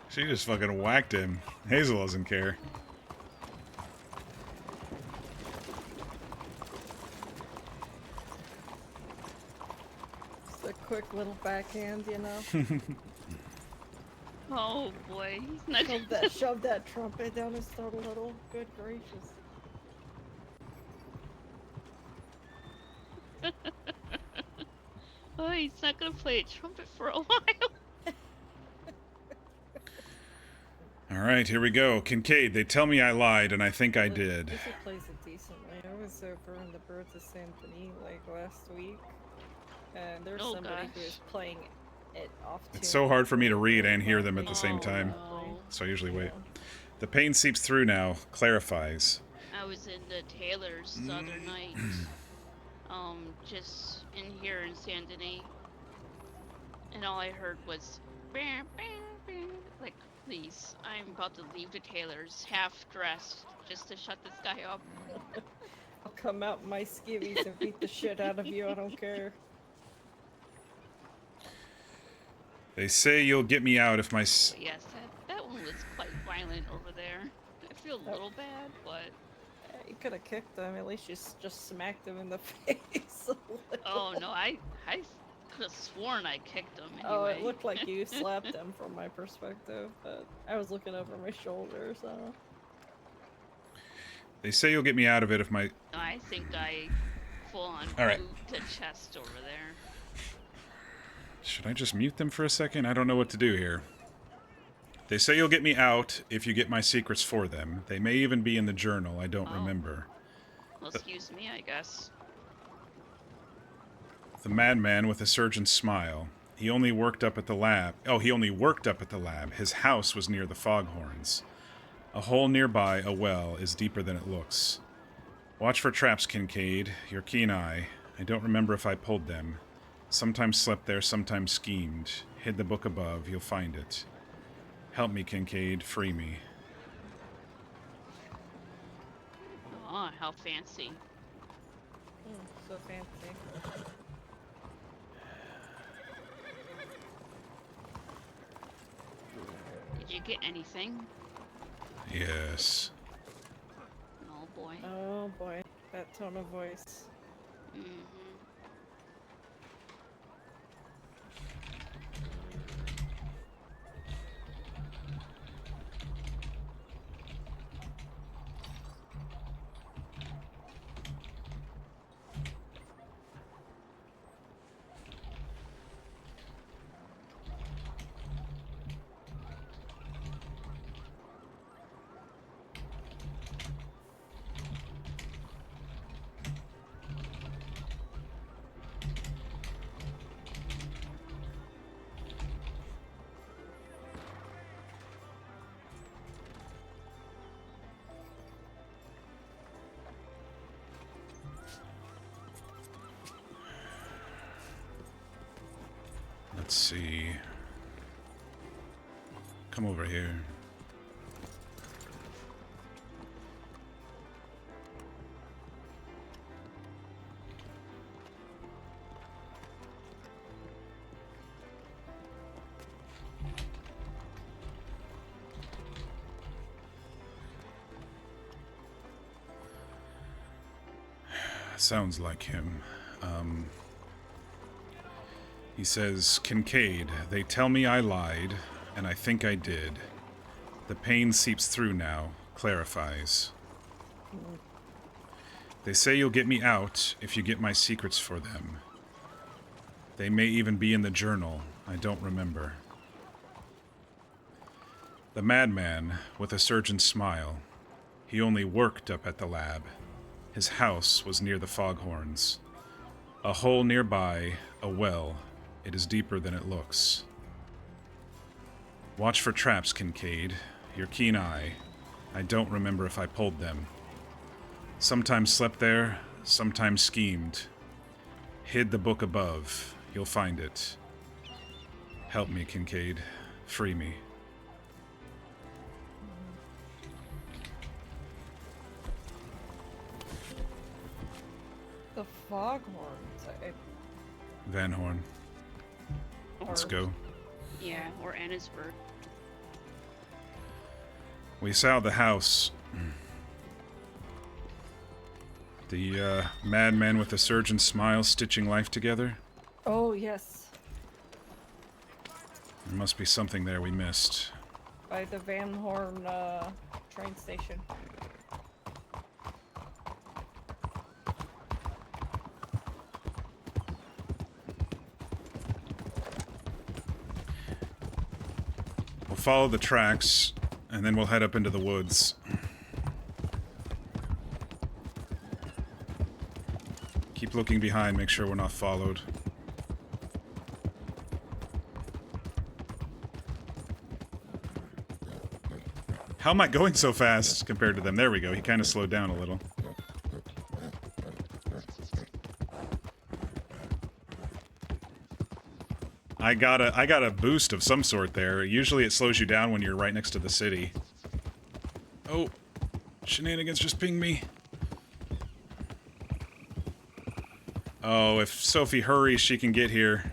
She just fucking whacked him. Hazel doesn't care. Just a quick little backhand, you know? Oh boy, he's not Shove that trumpet down his throat a little. Good gracious. Oh, he's not gonna play a trumpet for a while. Alright, here we go. Kincaid, they tell me I lied, and I think I did. This plays it decently. I was over in the Birds of Symphony like last week, and there's somebody who is playing it off. It's so hard for me to read and hear them at the same time, so I usually wait. The pain seeps through now, clarifies. I was in the Taylor's the other night, just in here in Saint Denis, and all I heard was, bam, bam, bam. Like, please, I'm about to leave the Taylor's, half dressed, just to shut this guy up. I'll come out in my skivvies and beat the shit out of you, I don't care. They say you'll get me out if my But yes, that one was quite violent over there. I feel a little bad, but... You could have kicked him, at least you just smacked him in the face a little. Oh no, I could have sworn I kicked him anyway. Oh, it looked like you slapped him from my perspective, but I was looking over my shoulder, so... They say you'll get me out of it if my... I think I full-on Alright. boot the chest over there. Should I just mute them for a second? I don't know what to do here. They say you'll get me out if you get my secrets for them. They may even be in the journal. I don't remember. Well, excuse me, I guess. The madman with a surgeon's smile. He only worked up at the lab. Oh, he only worked up at the lab. His house was near the foghorns. A hole nearby, a well, is deeper than it looks. Watch for traps, Kincaid. Your keen eye. I don't remember if I pulled them. Sometimes slept there, sometimes schemed. Hid the book above. You'll find it. Help me, Kincaid. Free me. Oh, how fancy. So fancy. Did you get anything? Yes. Oh boy. Oh boy, that tone of voice. Mm-hmm. Let's see. Come over here. Sounds like him. He says, Kincaid, they tell me I lied, and I think I did. The pain seeps through now, clarifies. They say you'll get me out if you get my secrets for them. They may even be in the journal. I don't remember. The madman, with a surgeon's smile. He only worked up at the lab. His house was near the foghorns. A hole nearby, a well. It is deeper than it looks. Watch for traps, Kincaid. Your keen eye. I don't remember if I pulled them. Sometimes slept there, sometimes schemed. Hid the book above. You'll find it. Help me, Kincaid. Free me. The foghorns. Van Horn. Let's go. Yeah, or Annisburg. We saw the house. The madman with the surgeon's smile stitching life together. Oh, yes. There must be something there we missed. By the Van Horn train station. We'll follow the tracks and then we'll head up into the woods. Keep looking behind, make sure we're not followed. How am I going so fast compared to them? There we go, he kind of slowed down a little. I got a boost of some sort there. Usually it slows you down when you're right next to the city. Oh, shenanigans just pinged me. Oh, if Sophie hurries, she can get here.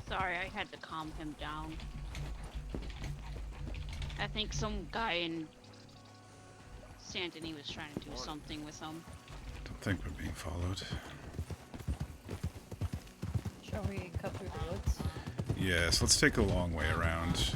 Sorry, I had to calm him down. I think some guy in Santony was trying to do something with him. Don't think we're being followed. Shall we cut through the woods? Yes, let's take a long way around.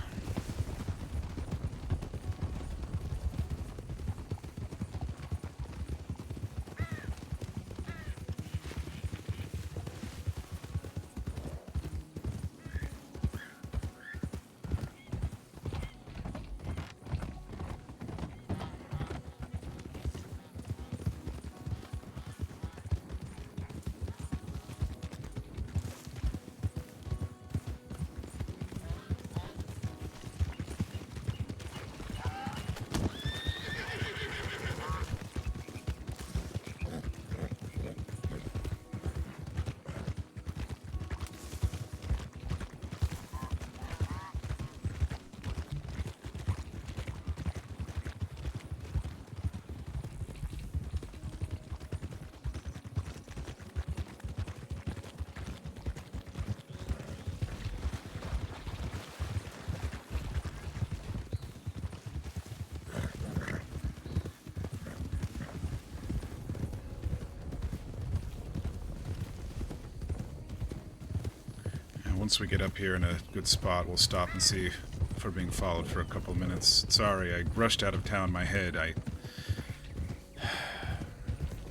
Once we get up here in a good spot, we'll stop and see if we're being followed for a couple minutes. Sorry, I rushed out of town. My head,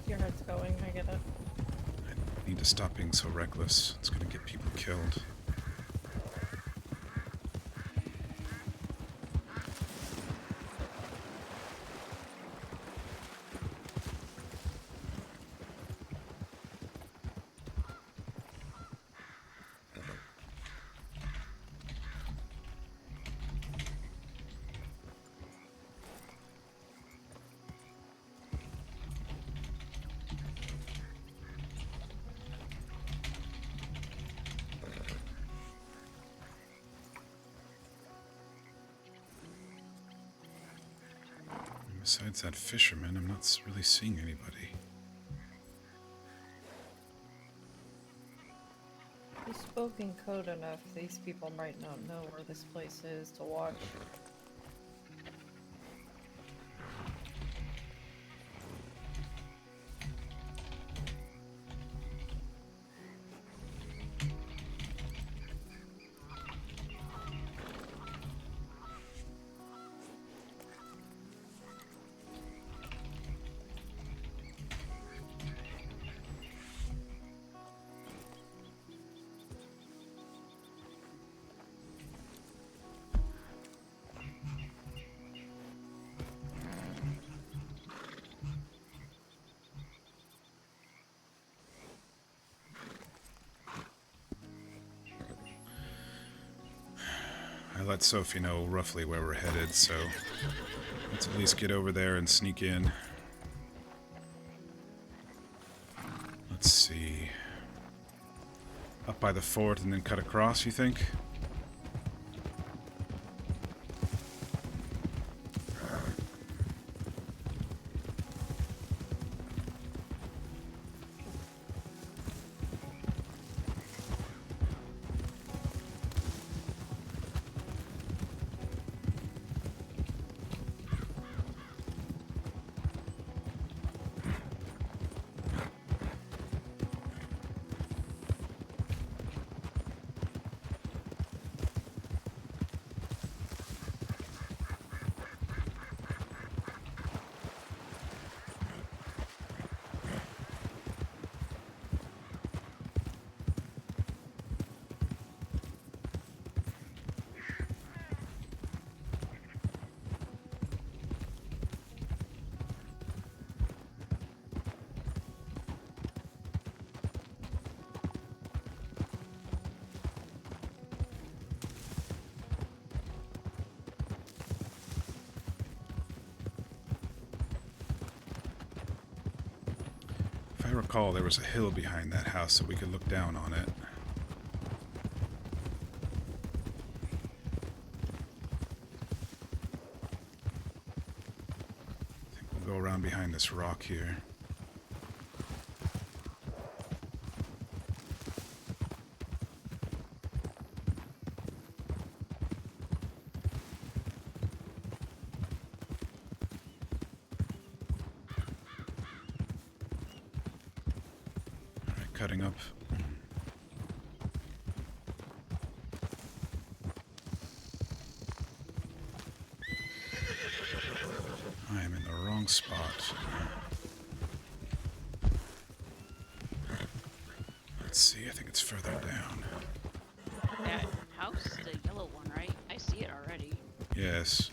Your heart's going, I get it. I need to stop being so reckless. It's gonna get people killed. Besides that fisherman, I'm not really seeing anybody. If you spoke in code enough, these people might not know where this place is to watch. I let Sophie know roughly where we're headed, so let's at least get over there and sneak in. Let's see. Up by the fort and then cut across, you think? I recall there was a hill behind that house so we could look down on it. I think we'll go around behind this rock here. Cutting up. I am in the wrong spot. Let's see, I think it's further down. That house, the yellow one, right? I see it already. Yes.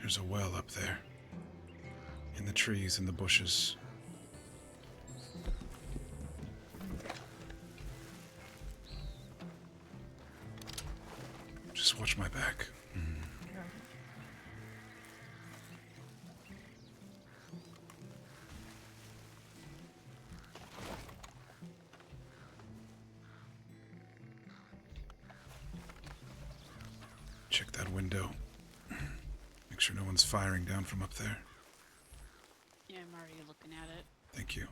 There's a well up there. In the trees and the bushes. Just watch my back. Check that window. Make sure no one's firing down from up there. Yeah, I'm already looking at it. Thank you.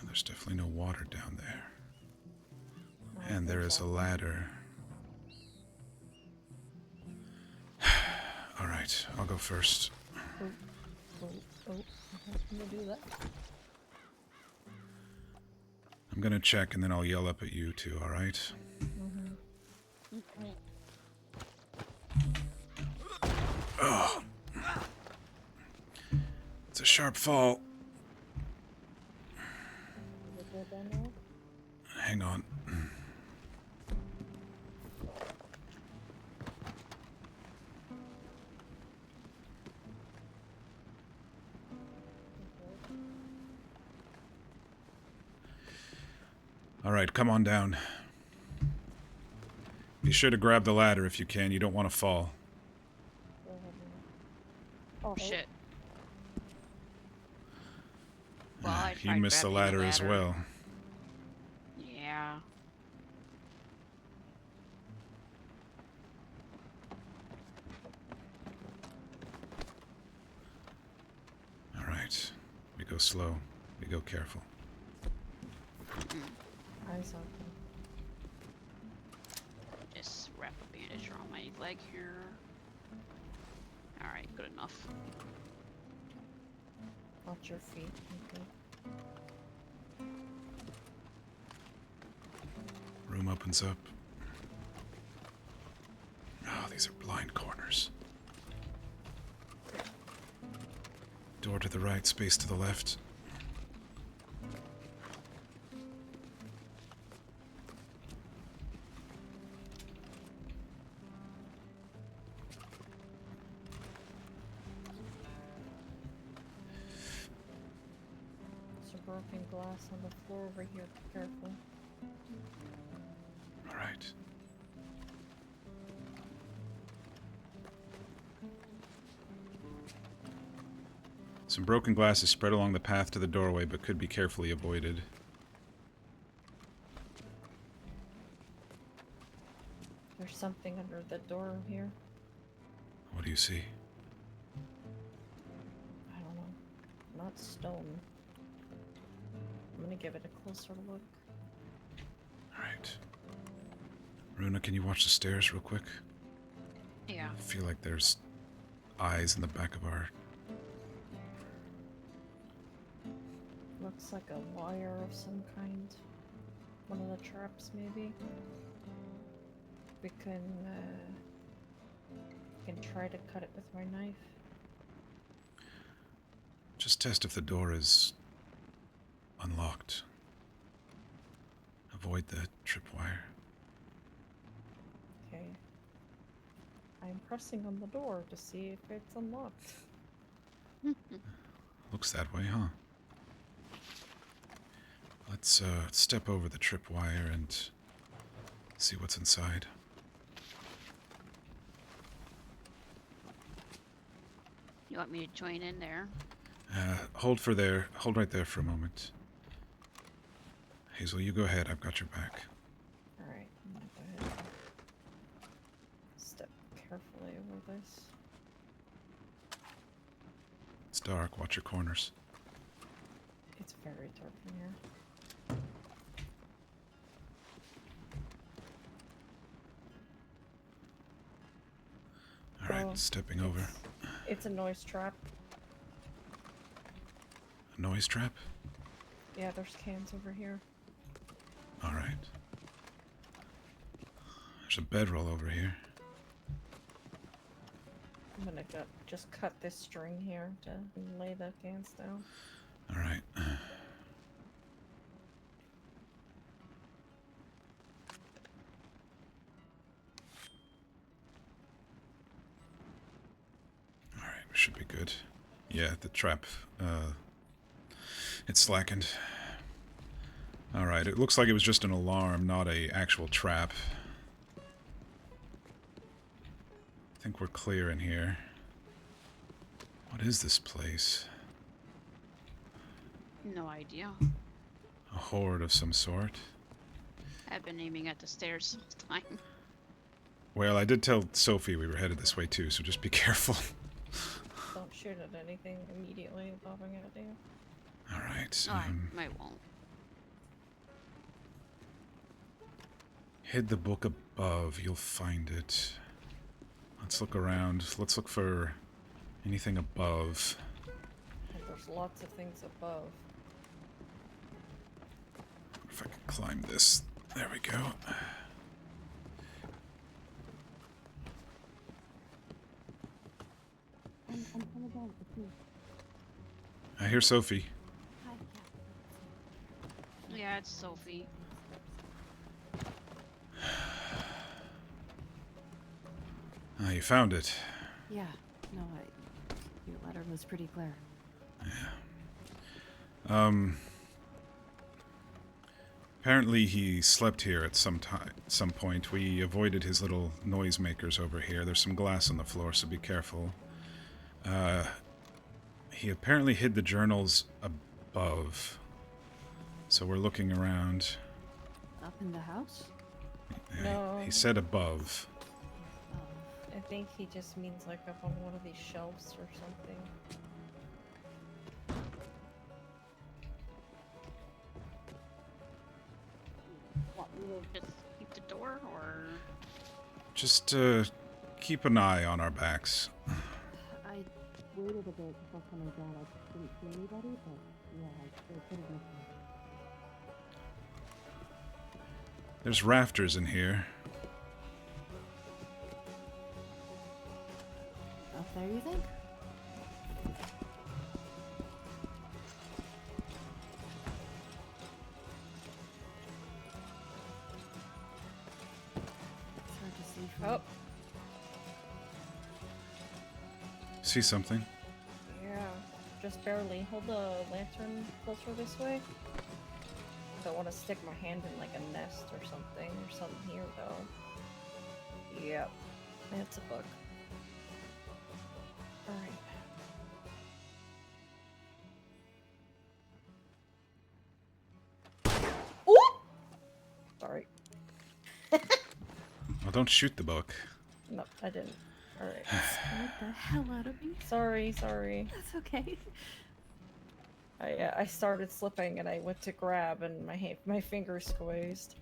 There's definitely no water down there. And there is a ladder. Alright, I'll go first. I'm gonna do that. I'm gonna check and then I'll yell up at you two, alright? Oh. It's a sharp fall. Hang on. All right, come on down. Be sure to grab the ladder if you can. You don't want to fall. Oh shit. Well, I You tried missed the grabbing ladder as well. Yeah. All right. We go slow. We go careful. Eyes open. bandage around my leg here. Alright, good enough. Watch your feet. Okay. Room opens up. Oh, these are blind corners. Door to the right, space to the left. There's a broken glass on the floor over here. Be careful. All right. Some broken glass is spread along the path to the doorway, but could be carefully avoided. There's something under the door here. What do you see? I don't know. Not stone. I'm gonna give it a closer look. All right. Runa, can you watch the stairs real quick? Yeah. I feel like there's eyes in the back of our... Looks like a wire of some kind. One of the traps, maybe. We can try to cut it with my knife. Just test if the door is unlocked. Avoid the tripwire. Okay. I'm pressing on the door to see if it's unlocked. Looks that way, huh? Let's step over the tripwire and see what's inside. You want me to join in there? Hold right there for a moment. Hazel, you go ahead. I've got your back. Alright, I'm gonna go ahead and step carefully over this. It's dark. Watch your corners. It's very dark in here. All right, Oh, stepping over. It's a noise trap. A noise trap? Yeah, there's cans over here. All right. There's a bedroll over here. I'm gonna just cut this string here to lay the cans down. All right. All right, we should be good. Yeah, the trap, it's slackened. All right, it looks like it was just an alarm, not a actual trap. I think we're clear in here. What is this place? No idea. A horde of some sort? I've been aiming at the stairs all the time. Well, I did tell Sophie we were headed this way too, so just be careful. Don't shoot at anything immediately popping at you. Alright, I won't. hid the book above, you'll find it. Let's look around. Let's look for anything above. And there's lots of things above. If I can climb this. There we go. I hear Sophie. Yeah, it's Sophie. Ah, you found it. Yeah, no, your letter was pretty clear. Apparently he slept here at some point. We avoided his little noisemakers over here. There's some glass on the floor, so be careful. He apparently hid the journals above. So we're looking around. Up in the house? No. He said above. I think he just means like up on one of these shelves or something. What, we'll just keep the door, or... Just keep an eye on our backs. I waited a bit before coming down. I didn't see anybody, but yeah, I could have missed me. There's rafters in here. Up there, you think? It's hard to see from. Oh, See something? yeah. Just barely. Hold the lantern closer this way. Don't want to stick my hand in like a nest or something here though. Yep. It's a book. Alright. Ooh! Sorry. Well, don't shoot the book. No, I didn't. Alright. Scared the hell out of me. Sorry. That's okay. I started slipping and I went to grab and my finger squeezed.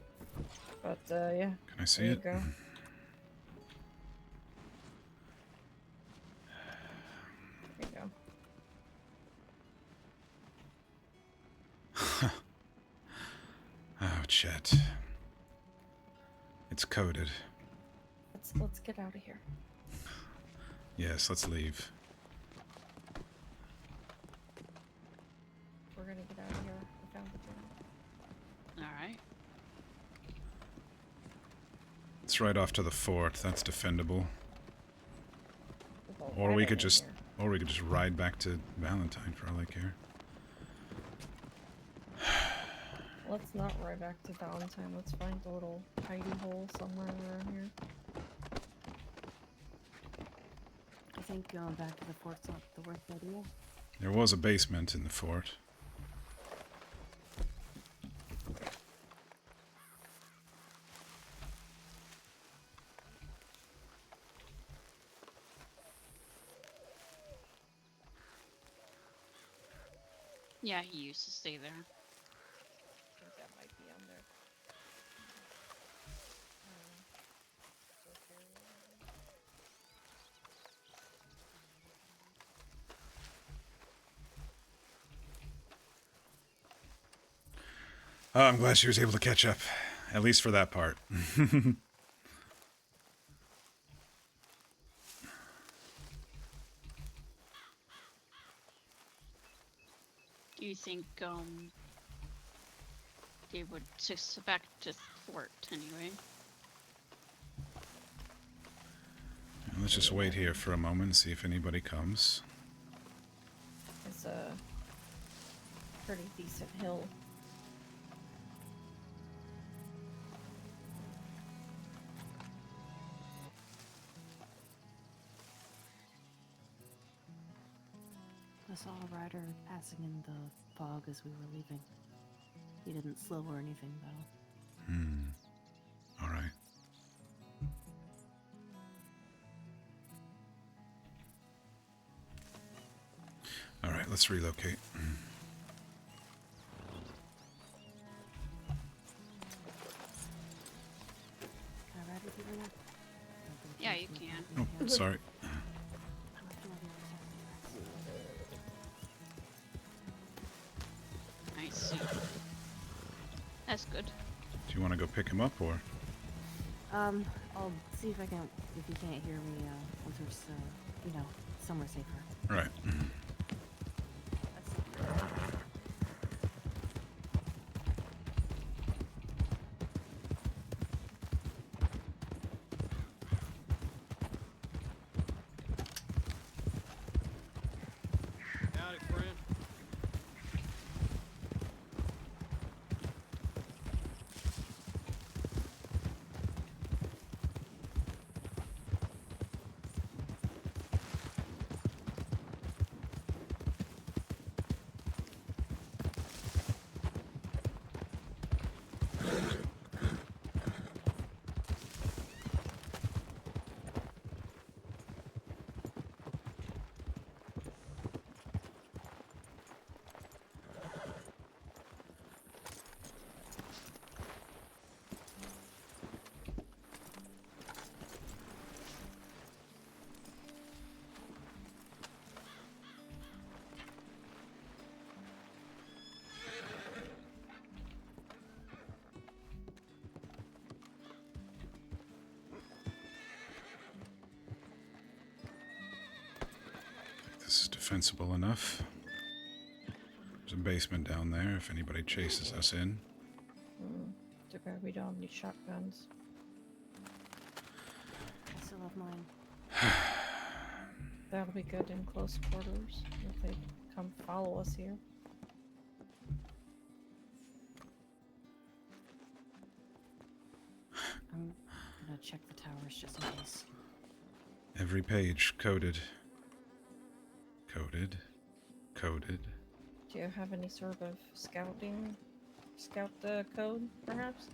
But yeah. Can I see There it? you go. There you go. Oh, Chet. It's coded. Let's get out of here. Yes, let's leave. We're gonna get out of here. We found the door. Alright. It's right off to the fort. That's defendable. There's a Or lot we of could it just, here. ride back to Valentine for all I care. Let's not ride back to Valentine. Let's find a little hidey hole somewhere around here. I think going back to the fort's not the worst idea. There was a basement in the fort. Yeah, he used to stay there. I think that might be on there. Oh, I'm glad she was able to catch up. At least for that part. Do you think they would suspect to fort anyway? Let's just wait here for a moment and see if anybody comes. It's a pretty decent hill. I saw a rider passing in the fog as we were leaving. He didn't slow or anything, though. All right. All right, let's relocate. Can I ride with you, Lena? Yeah, you can. Oh, sorry. I see. That's good. Do you want to go pick him up, or? I'll see if I can, if you can't hear me, once we're, somewhere safer. Right. Howdy, friend. this is defensible enough. There's a basement down there if anybody chases us in. Too bad we don't have any shotguns. I still have mine. That'll be good in close quarters if they come follow us here. I'm gonna check the towers just in case. Every page coded. Coded. Coded. Do you have any sort of scout code, perhaps?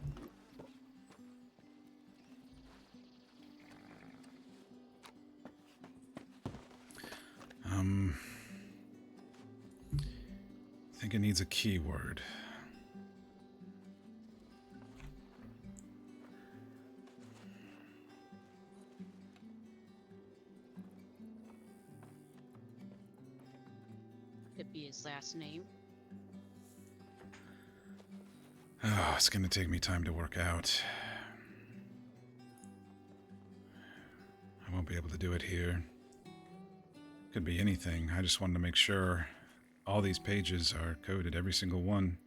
I think it needs a keyword. Could be his last name. Oh, it's gonna take me time to work out. I won't be able to do it here. Could be anything. I just wanted to make sure all these pages are coded, every single one.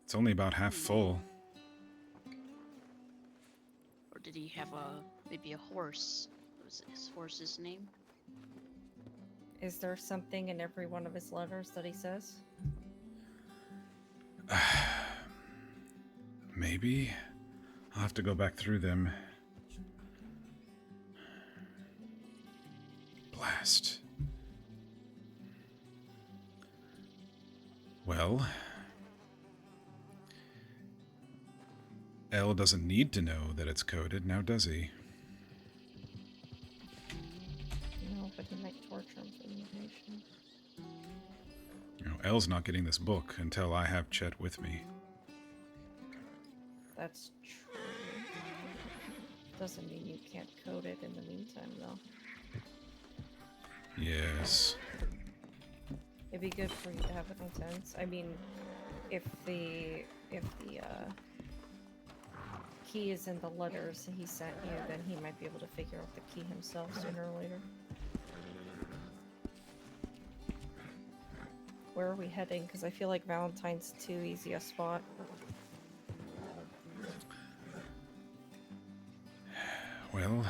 It's only about half full. Or did he have maybe a horse? What was his horse's name? Is there something in every one of his letters that he says? Maybe. I'll have to go back through them. Blast. Well, L doesn't need to know that it's coded, now does he? No, but he might torture him for the information. You know, L's not getting this book until I have Chet with me. That's true. Doesn't mean you can't code it in the meantime, though. Yes. It'd be good for you to have it on tense. I mean, if the key is in the letters he sent you, then he might be able to figure out the key himself sooner or later. Where are we heading? Because I feel like Valentine's too easy a spot. Well,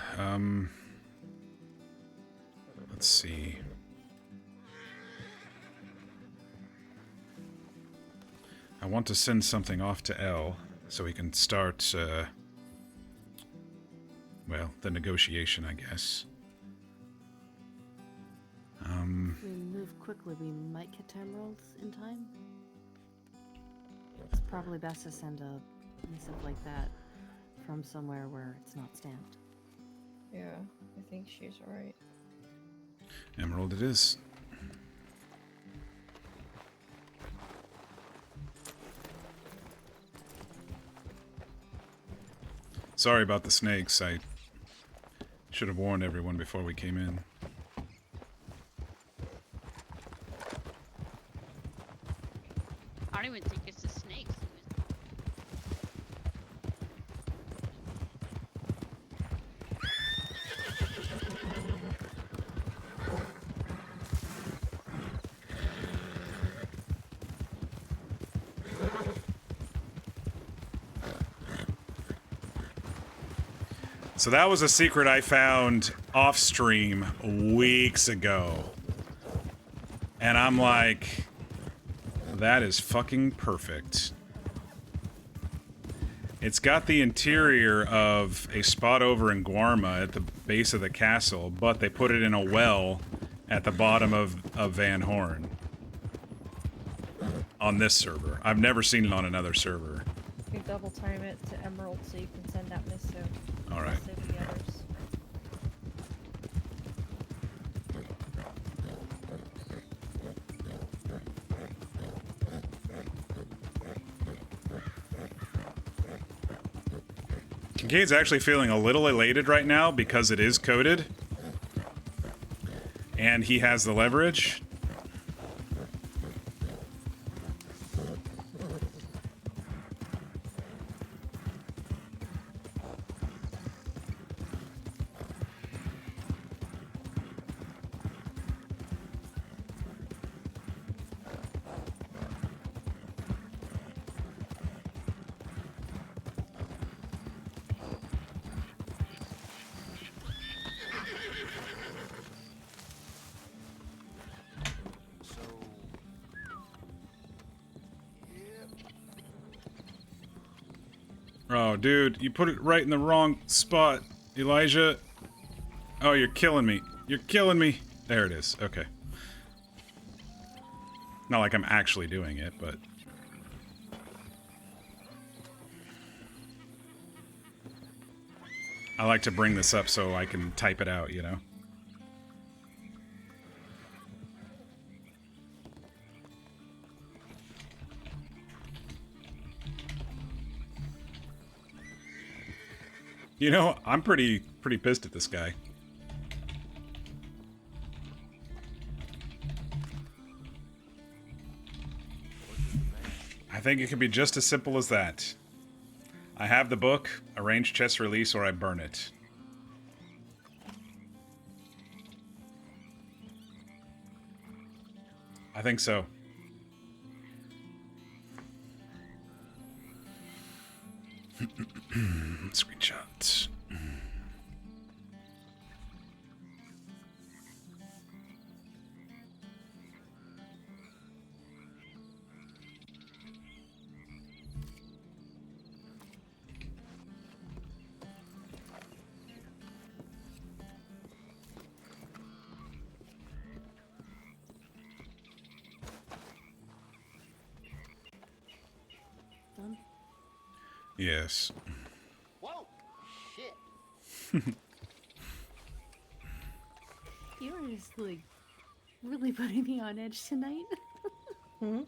let's see. I want to send something off to L so we can start, well, the negotiation, I guess. If we move quickly, we might get to Emerald in time. It's probably best to send a missive like that from somewhere where it's not stamped. Yeah, I think she's right. Emerald it is. Sorry about the snakes. I should have warned everyone before we came in. I don't even think it's the snakes. So that was a secret I found off stream weeks ago. And I'm like, that is fucking perfect. It's got the interior of a spot over in Guarma at the base of the castle, but they put it in a well at the bottom of Van Horn. On this server. I've never seen it on another server. You double time it to Emerald so you can send that missive. Alright. Missive to the others. Kincaid's actually feeling a little elated right now because it is coded. And he has the leverage. Oh, dude, you put it right in the wrong spot, Elijah. Oh, you're killing me. You're killing me. There it is. Okay. Not like I'm actually doing it, but... I like to bring this up so I can type it out, you know? You know, I'm pretty pissed at this guy. I think it could be just as simple as that. I have the book, arrange chess release, or I burn it. I think so. Screenshots. Done? Yes. Whoa! Shit! You were just like really putting me on edge tonight. Hmm?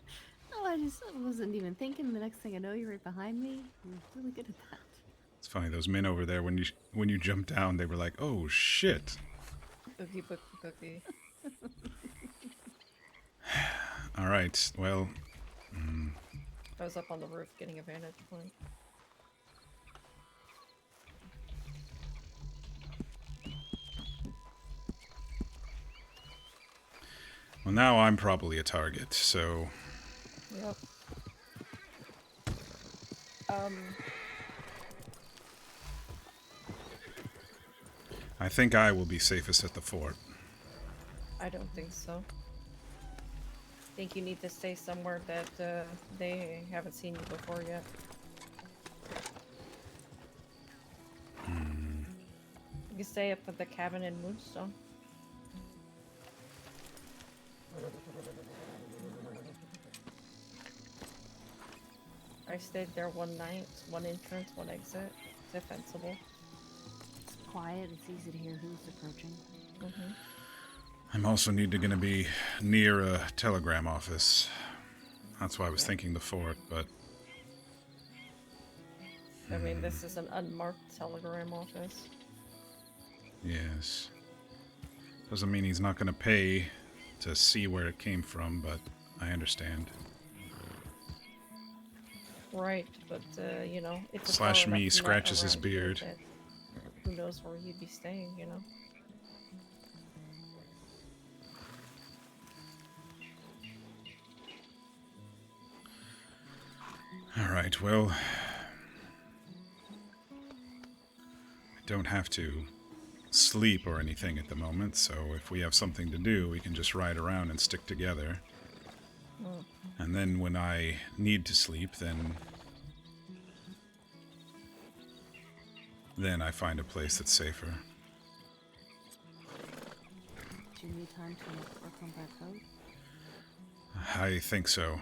Oh, I wasn't even thinking. The next thing I know, you're right behind me. You're really good at that. It's funny, those men over there, when you jumped down, they were like, oh shit. Cookie, cookie, cookie. Alright, well... I was up on the roof getting a vantage point. Well, now I'm probably a target, so... Yep. I think I will be safest at the fort. I don't think so. I think you need to stay somewhere that they haven't seen you before yet. You can stay up at the cabin in Moonstone. I stayed there one night, one entrance, one exit. It's defensible. It's quiet. It's easy to hear who's approaching. Mm-hmm. I'm also gonna be near a telegram office. That's why I was thinking the fort, but... I mean, this is an unmarked telegram office. Yes. Doesn't mean he's not gonna pay to see where it came from, but I understand. Right, but you know, it's a Slash far me enough net scratches his around here beard. that who knows where he'd be staying, you know? Alright, well... I don't have to sleep or anything at the moment, so if we have something to do, we can just ride around and stick together. Mm. And then when I need to sleep, then I find a place that's safer. Do you need time to work on that code? I think so.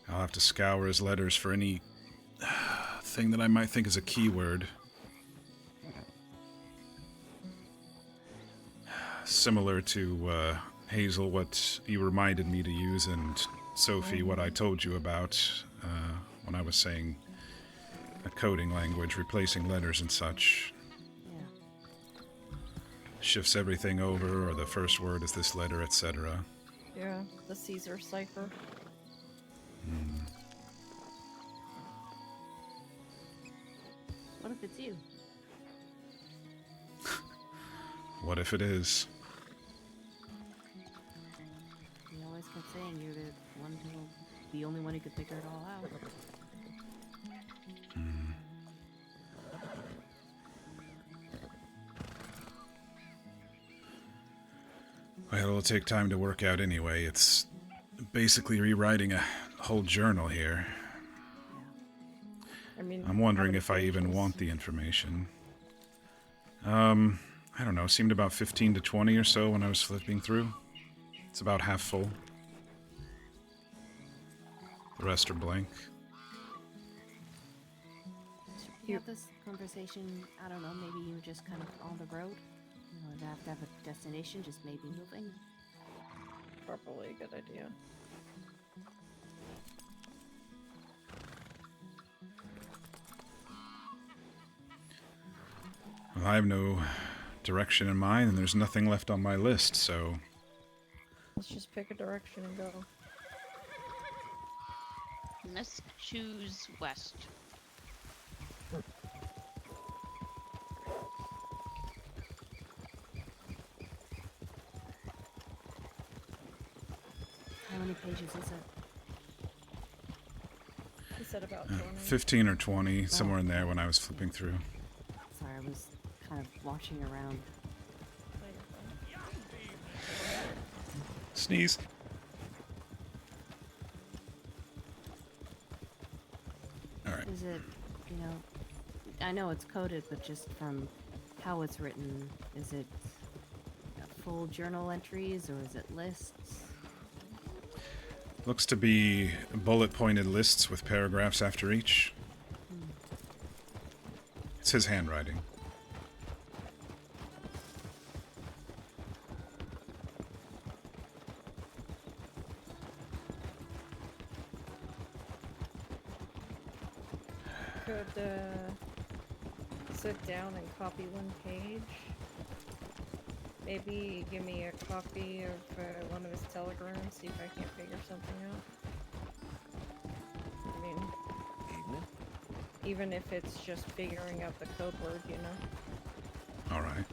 I'll have to scour his letters for any thing that I might think is a keyword. Similar to Hazel, what you reminded me to use, and Sophie, what I told you about when I was saying a coding language, replacing letters and such. Yeah. Shifts everything over, or the first word is this letter, etc. Yeah, the Caesar cipher. What if it's you? What if it is? You always kept saying you're the only one who could figure it all out. Well, it'll take time to work out anyway. It's basically rewriting a whole journal here. I mean, I'm how wondering many if I even pages? want the information. I don't know, seemed about 15 to 20 or so when I was flipping through. It's about half full. The rest are blank. Should we have this conversation, I don't know, maybe you just kind of on the road? You know, you have to have a destination, just maybe moving. Probably a good idea. Well, I have no direction in mind, and there's nothing left on my list, so... Let's just pick a direction and go. Let's choose west. How many pages is it? He said about 20. 15 or 20, somewhere in there when I was flipping through. Sorry, I was kind of watching around. Sneeze. Alright. Is it, you know, I know it's coded, but just from how it's written, is it full journal entries or is it lists? Looks to be bullet-pointed lists with paragraphs after each. It's his handwriting. Could sit down and copy one page. Maybe give me a copy of one of his telegrams, see if I can't figure something out. I mean, even if it's just figuring out the code word, you know? Alright.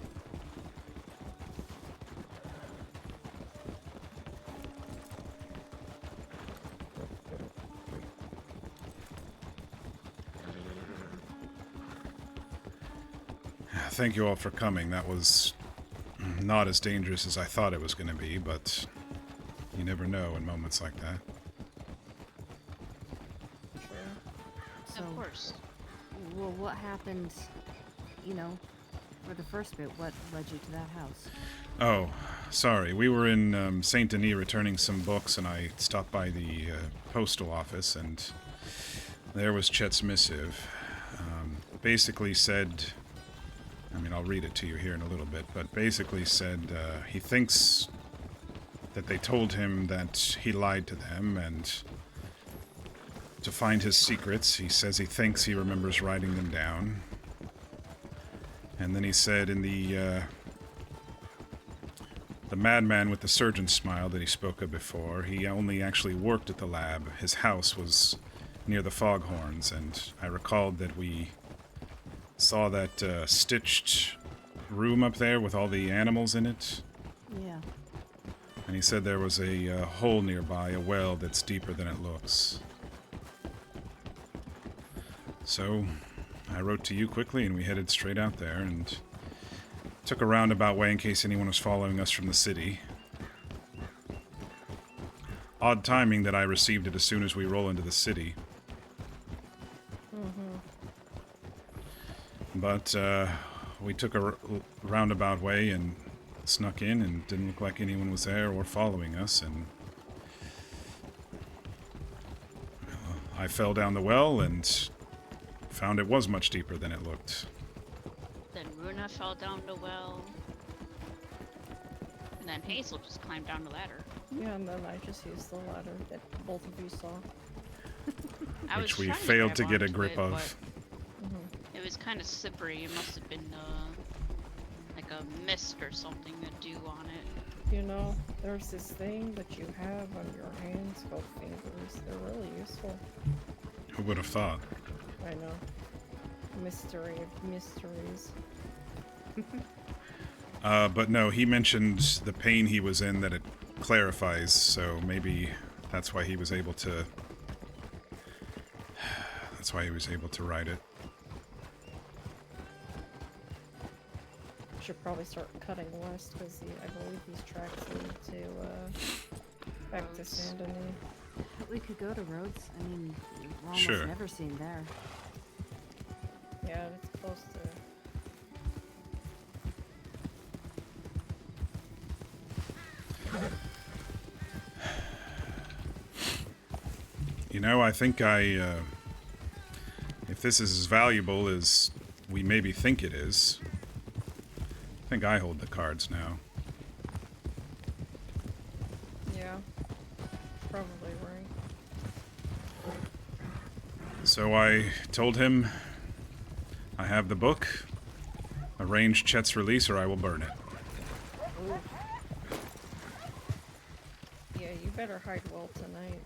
Thank you all for coming. That was not as dangerous as I thought it was going to be, but you never know in moments like that. Sure. So, Of course. well, what happened, you know, for the first bit? What led you to that house? Oh, sorry. We were in Saint Denis returning some books, and I stopped by the postal office, and there was Chet's missive. Basically said... I mean, I'll read it to you here in a little bit, but basically said he thinks that they told him that he lied to them, and to find his secrets, he says he thinks he remembers writing them down. And then he said in the madman with the surgeon's smile that he spoke of before, he only actually worked at the lab. His house was near the foghorns, and I recalled that we saw that stitched room up there with all the animals in it. Yeah. And he said there was a hole nearby, a well that's deeper than it looks. So I wrote to you quickly, and we headed straight out there, and took a roundabout way in case anyone was following us from the city. Odd timing that I received it as soon as we roll into the city. But we took a roundabout way and snuck in, and didn't look like anyone was there or following us, and I fell down the well and found it was much deeper than it looked. Then Runa fell down the well. And then Hazel just climbed down the ladder. Yeah, and then I just used the ladder that both of you saw. I was Which we trying to failed to grab get a onto grip it, of. but it was kind of slippery. It must have been like a mist or something to do on it. You know, there's this thing that you have on your hands called fingers. They're really useful. Who would have thought? I know. Mystery of mysteries. But no, he mentioned the pain he was in, that it clarifies, so maybe that's why he was able to... That's why he was able to write it. Should probably start cutting west because I believe these tracks lead to back to Saint Denis. We could go to Rhodes. I mean, we're almost Sure. never seen there. Yeah, it's close to. You know, I think if this is as valuable as we maybe think it is, I think I hold the cards now. Yeah. Probably right. So I told him I have the book. Arrange Chet's release or I will burn it. Ooh. Yeah, you better hide well tonight.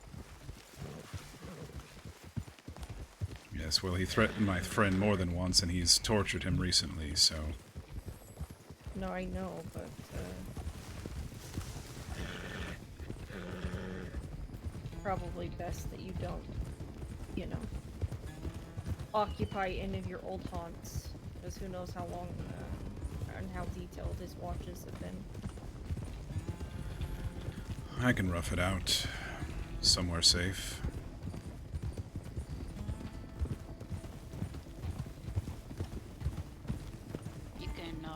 Yes, well, he threatened my friend more than once, and he's tortured him recently, so... No, I know, but probably best that you don't, you know, occupy any of your old haunts, because who knows how long and how detailed his watches have been. I can rough it out. Somewhere safe. You can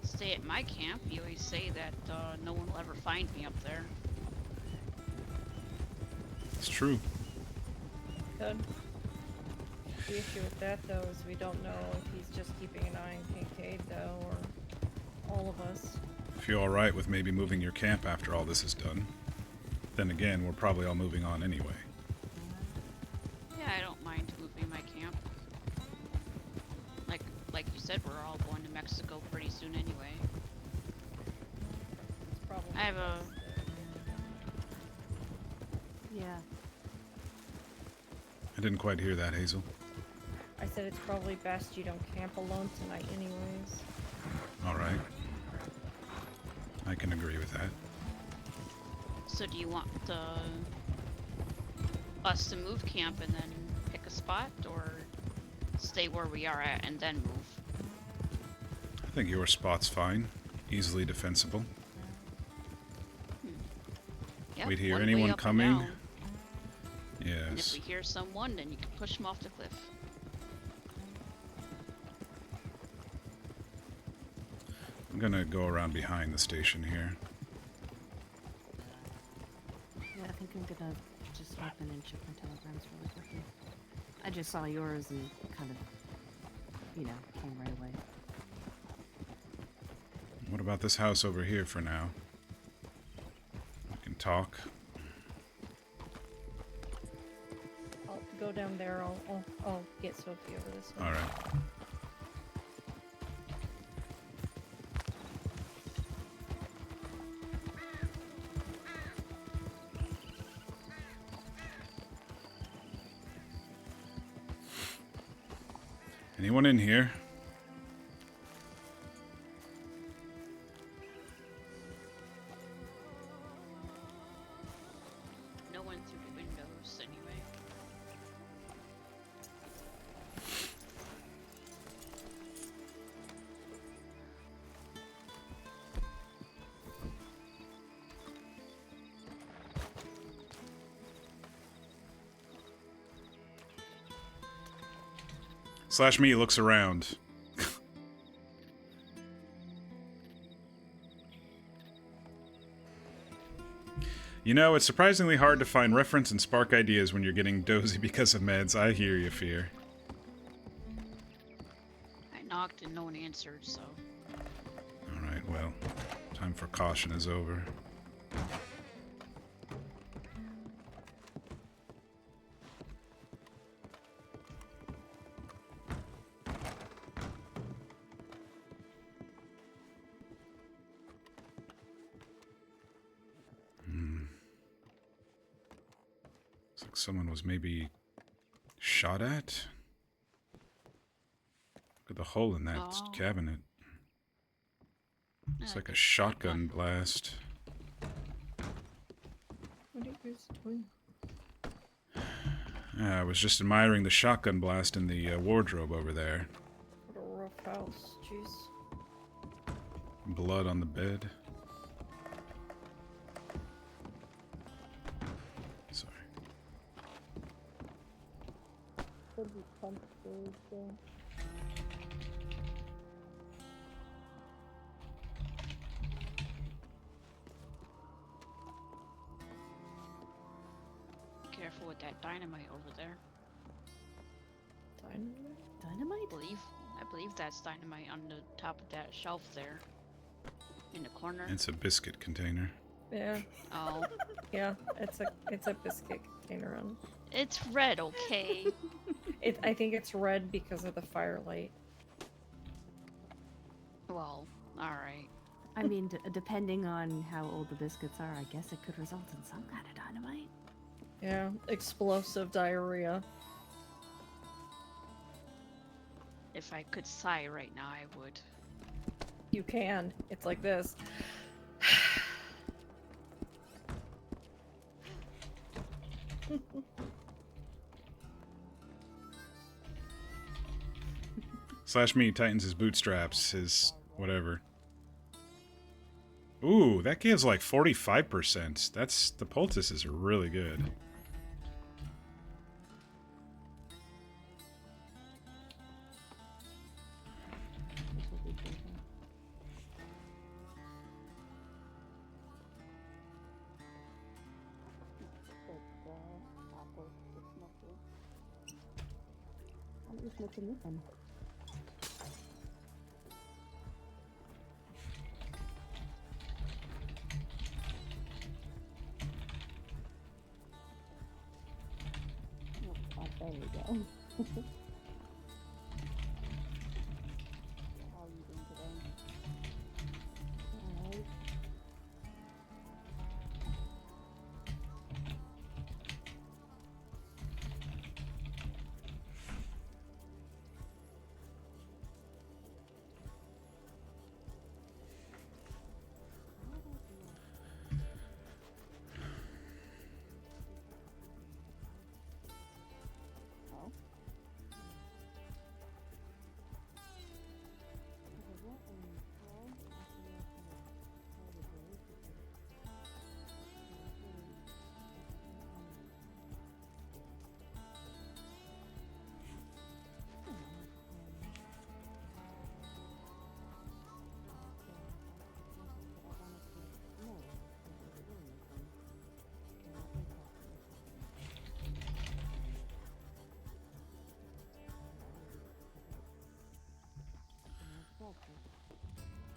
stay at my camp. You always say that no one will ever find me up there. It's true. Good. The issue with that, though, is we don't know if he's just keeping an eye on Kincaid, though, or all of us. If you're alright with maybe moving your camp after all this is done, then again, we're probably all moving on anyway. Yeah, I don't mind moving my camp. Like you said, we're all going to Mexico pretty soon anyway. It's probably I have a best Yeah. I didn't quite hear that, Hazel. I said it's probably best you don't camp alone tonight anyways. Alright. I can agree with that. So do you want us to move camp and then pick a spot, or stay where we are at and then move? I think your spot's fine. Easily defensible. Yep, We'd hear one way anyone up and coming. down. And if Yes. we hear someone, then you can push them off the cliff. I'm gonna go around behind the station here. Yeah, I think I'm gonna just hop in and check my telegrams really quickly. I just saw yours and kind of, you know, came right away. What about this house over here for now? We can talk. I'll go down there. I'll get Sophie over this way. Alright. Anyone in here? No one through the windows, anyway. Slash me looks around. You know, it's surprisingly hard to find reference and spark ideas when you're getting dozy because of meds. I hear you, Fear. I knocked and no one answered, so... Alright, well, time for caution is over. Looks like someone was maybe shot at. Look at the hole in that Oh. cabinet. It's Yeah, like a good. shotgun blast. What are you guys doing? I was just admiring the shotgun blast in the wardrobe over there. What a rough house. Jeez. Blood on the bed. Sorry. Could be comfortable, so. with that dynamite over there. Dynamite? I believe that's dynamite on the top of that shelf there. In the corner. It's a biscuit container. Yeah, Oh. yeah. It's a biscuit container on. It's red, okay? I think it's red because of the firelight. Well, alright. I mean, depending on how old the biscuits are, I guess it could result in some kind of dynamite. Yeah, explosive diarrhea. If I could sigh right now, I would. You can. It's like this. Slash me tightens his bootstraps, his whatever. Ooh, that gives like 45%. That's, the poultices are really good. There we go. How are you doing today? Alright.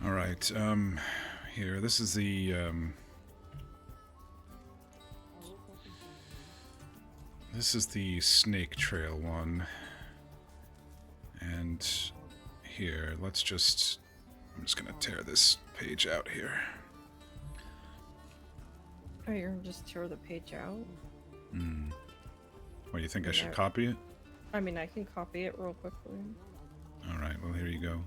All right, here, this is the, this is the snake trail one. And here, let's just, I'm just gonna tear this page out here. Oh, you're gonna just tear the page out? What, do you think I should Yeah. copy it? I mean, I can copy it real quickly. All right, well, here you go.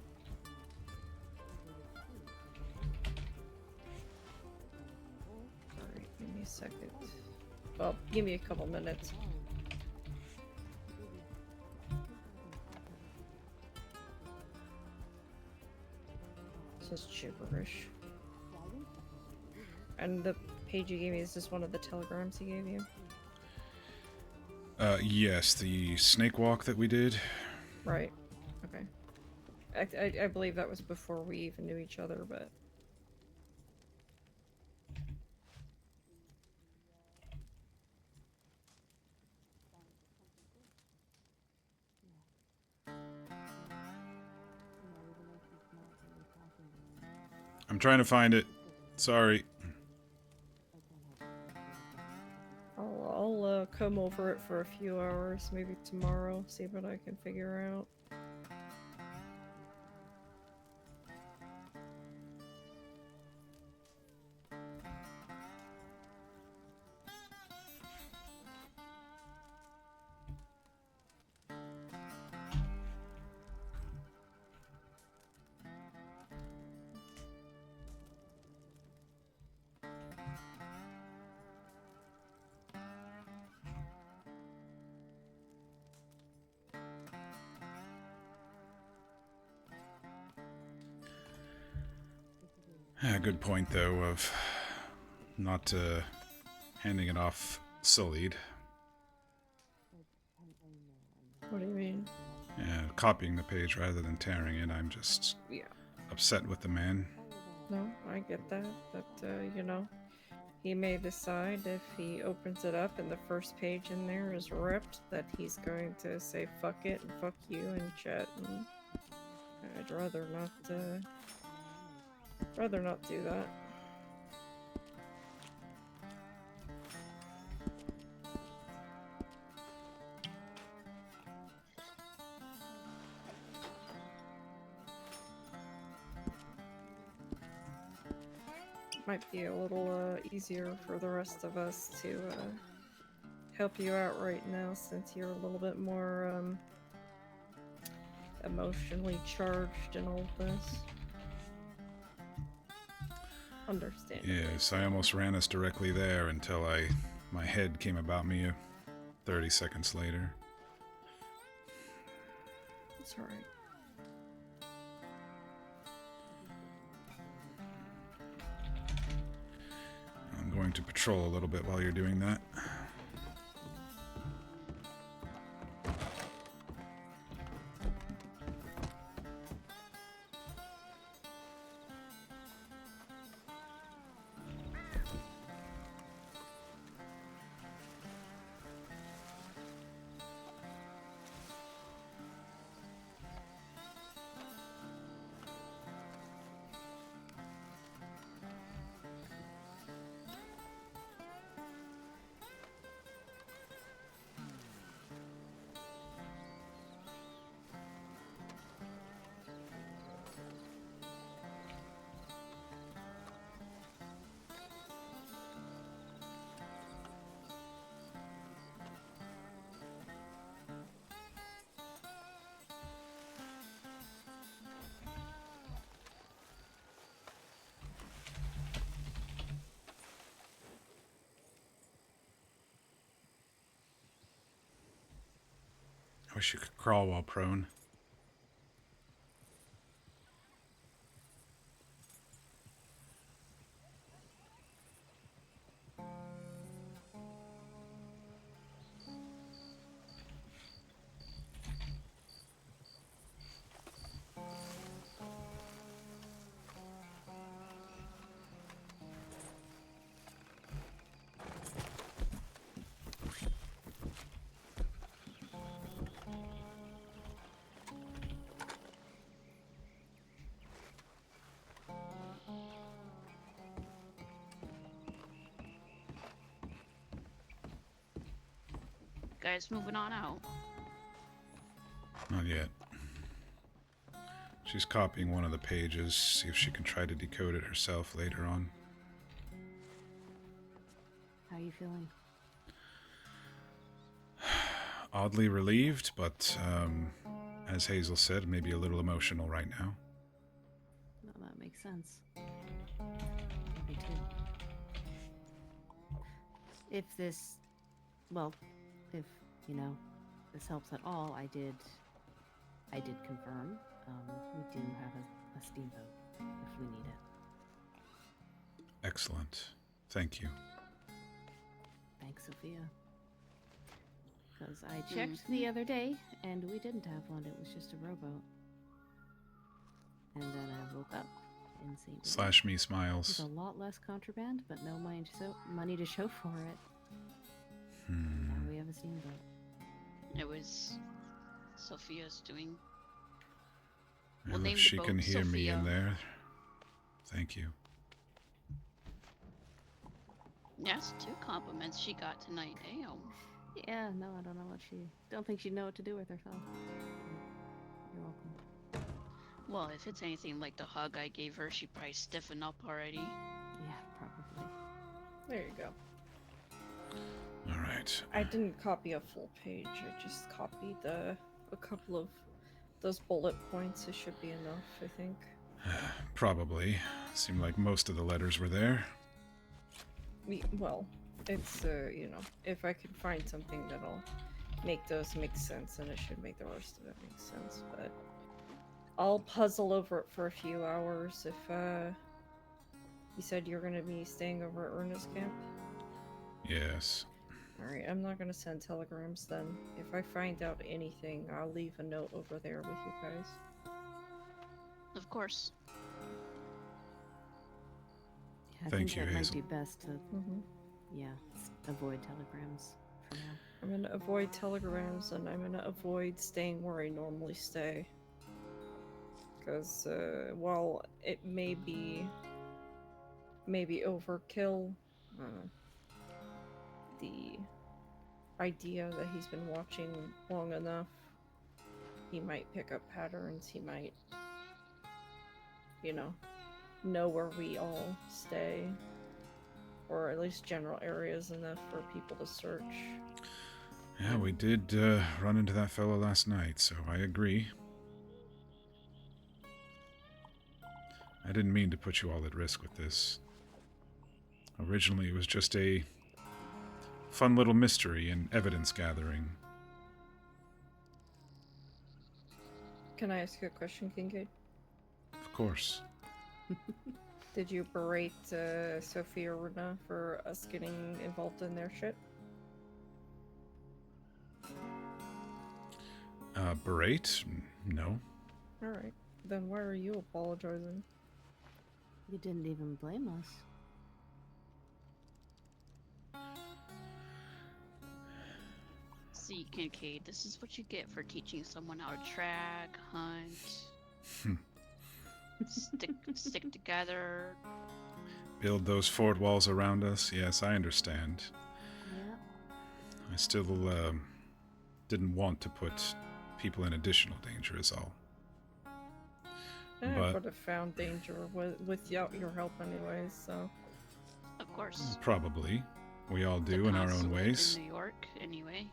Alright, give me a second. Well, give me a couple minutes. It's just gibberish. And the page you gave me, is this one of the telegrams he gave you? Yes, the snake walk that we did. Right. Okay. I believe that was before we even knew each other, but... I'm trying to find it. Sorry. I'll come over it for a few hours, maybe tomorrow, see what I can figure out. Yeah, good point, though, of not handing it off sullied. What do you mean? Yeah, copying the page rather than tearing it. I'm just Yeah. upset with the man. No, I get that, but, you know, he may decide if he opens it up and the first page in there is ripped that he's going to say fuck it and fuck you in chat, and I'd rather not do that. Might be a little easier for the rest of us to help you out right now, since you're a little bit more emotionally charged in all this. Understand. Yes, I almost ran us directly there until my head came about me 30 seconds later. It's alright. I'm going to patrol a little bit while you're doing that. I wish you could crawl while prone. Guys, moving on out. Not yet. She's copying one of the pages, see if she can try to decode it herself later on. How are you feeling? Oddly relieved, but as Hazel said, maybe a little emotional right now. No, that makes sense. Me too. If this, well, if, you know, this helps at all, I did confirm. We do have a steamboat if we need it. Excellent. Thank you. Thanks, Sophia. Because I checked the other day, and we didn't have one. It was just a rowboat. And then I woke up in St. Louis. Slash me With smiles. a lot less contraband, but no money to show for it. Hmm. Now we have a steamboat. It was Sophia's doing. Well, name if the she boat can hear me in Sophia. there, thank you. Yes, 2 compliments she got tonight. Damn. Yeah, no, I don't know what don't think she'd know what to do with herself. You're welcome. Well, if it's anything like the hug I gave her, she'd probably stiffen up already. Yeah, probably. There you go. All right. I didn't copy a full page. I just copied a couple of those bullet points. It should be enough, I think. Probably. Seemed like most of the letters were there. Well, it's you know, if I could find something that'll make those make sense, then it should make the rest of it make sense. But I'll puzzle over it for a few hours. If you said you're gonna be staying over at Ernest Camp. Yes. Alright, I'm not gonna send telegrams then. If I find out anything, I'll leave a note over there with you guys. Of course. I Thank think you, that might Hazel. be best to, Mm-hmm. avoid telegrams for now. I'm gonna avoid telegrams, and I'm gonna avoid staying where I normally stay. Because while it may be maybe overkill, the idea that he's been watching long enough, he might pick up patterns. He might, know where we all stay, or at least general areas enough for people to search. Yeah, we did run into that fellow last night, so I agree. I didn't mean to put you all at risk with this. Originally, it was just a fun little mystery and evidence gathering. Can I ask you a question, Kincaid? Of course. Did you berate Sophie or Runa for us getting involved in their shit? Berate? No. Alright. Then why are you apologizing? You didn't even blame us. See, Kincaid, this is what you get for teaching someone how to track, hunt, stick together. Build those fort walls around us? Yes, I understand. Yeah. I still didn't want to put people in additional danger is all. I But- would have found danger without your help anyways, so... Of course. Probably. We all The do in our own consulate ways. In New York, anyway.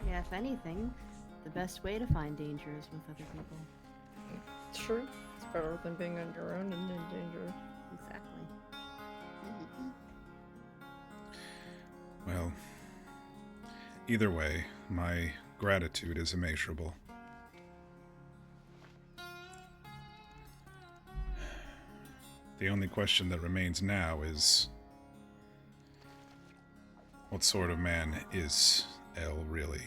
Yeah, if anything, the best way to find danger is with other people. Sure. It's better than being on your own and in danger. Exactly. Mhm. Well, either way, my gratitude is immeasurable. The only question that remains now is, what sort of man is El really?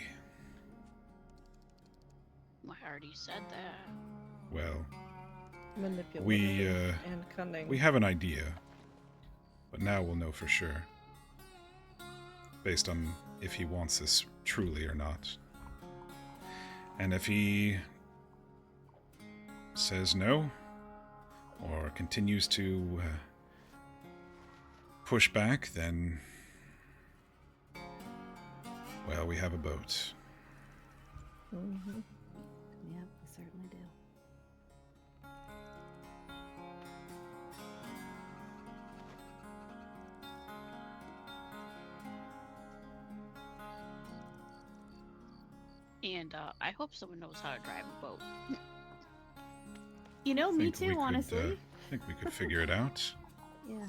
I already said that. Well, Manipulative and cunning. we have an idea, but now we'll know for sure, based on if he wants this truly or not. And if he says no, or continues to push back, then, well, we have a boat. Mm-hmm. Yeah, we certainly do. And I hope someone knows how to drive a boat. You know, me Think we too, could, honestly. I think we could figure it out. Yeah.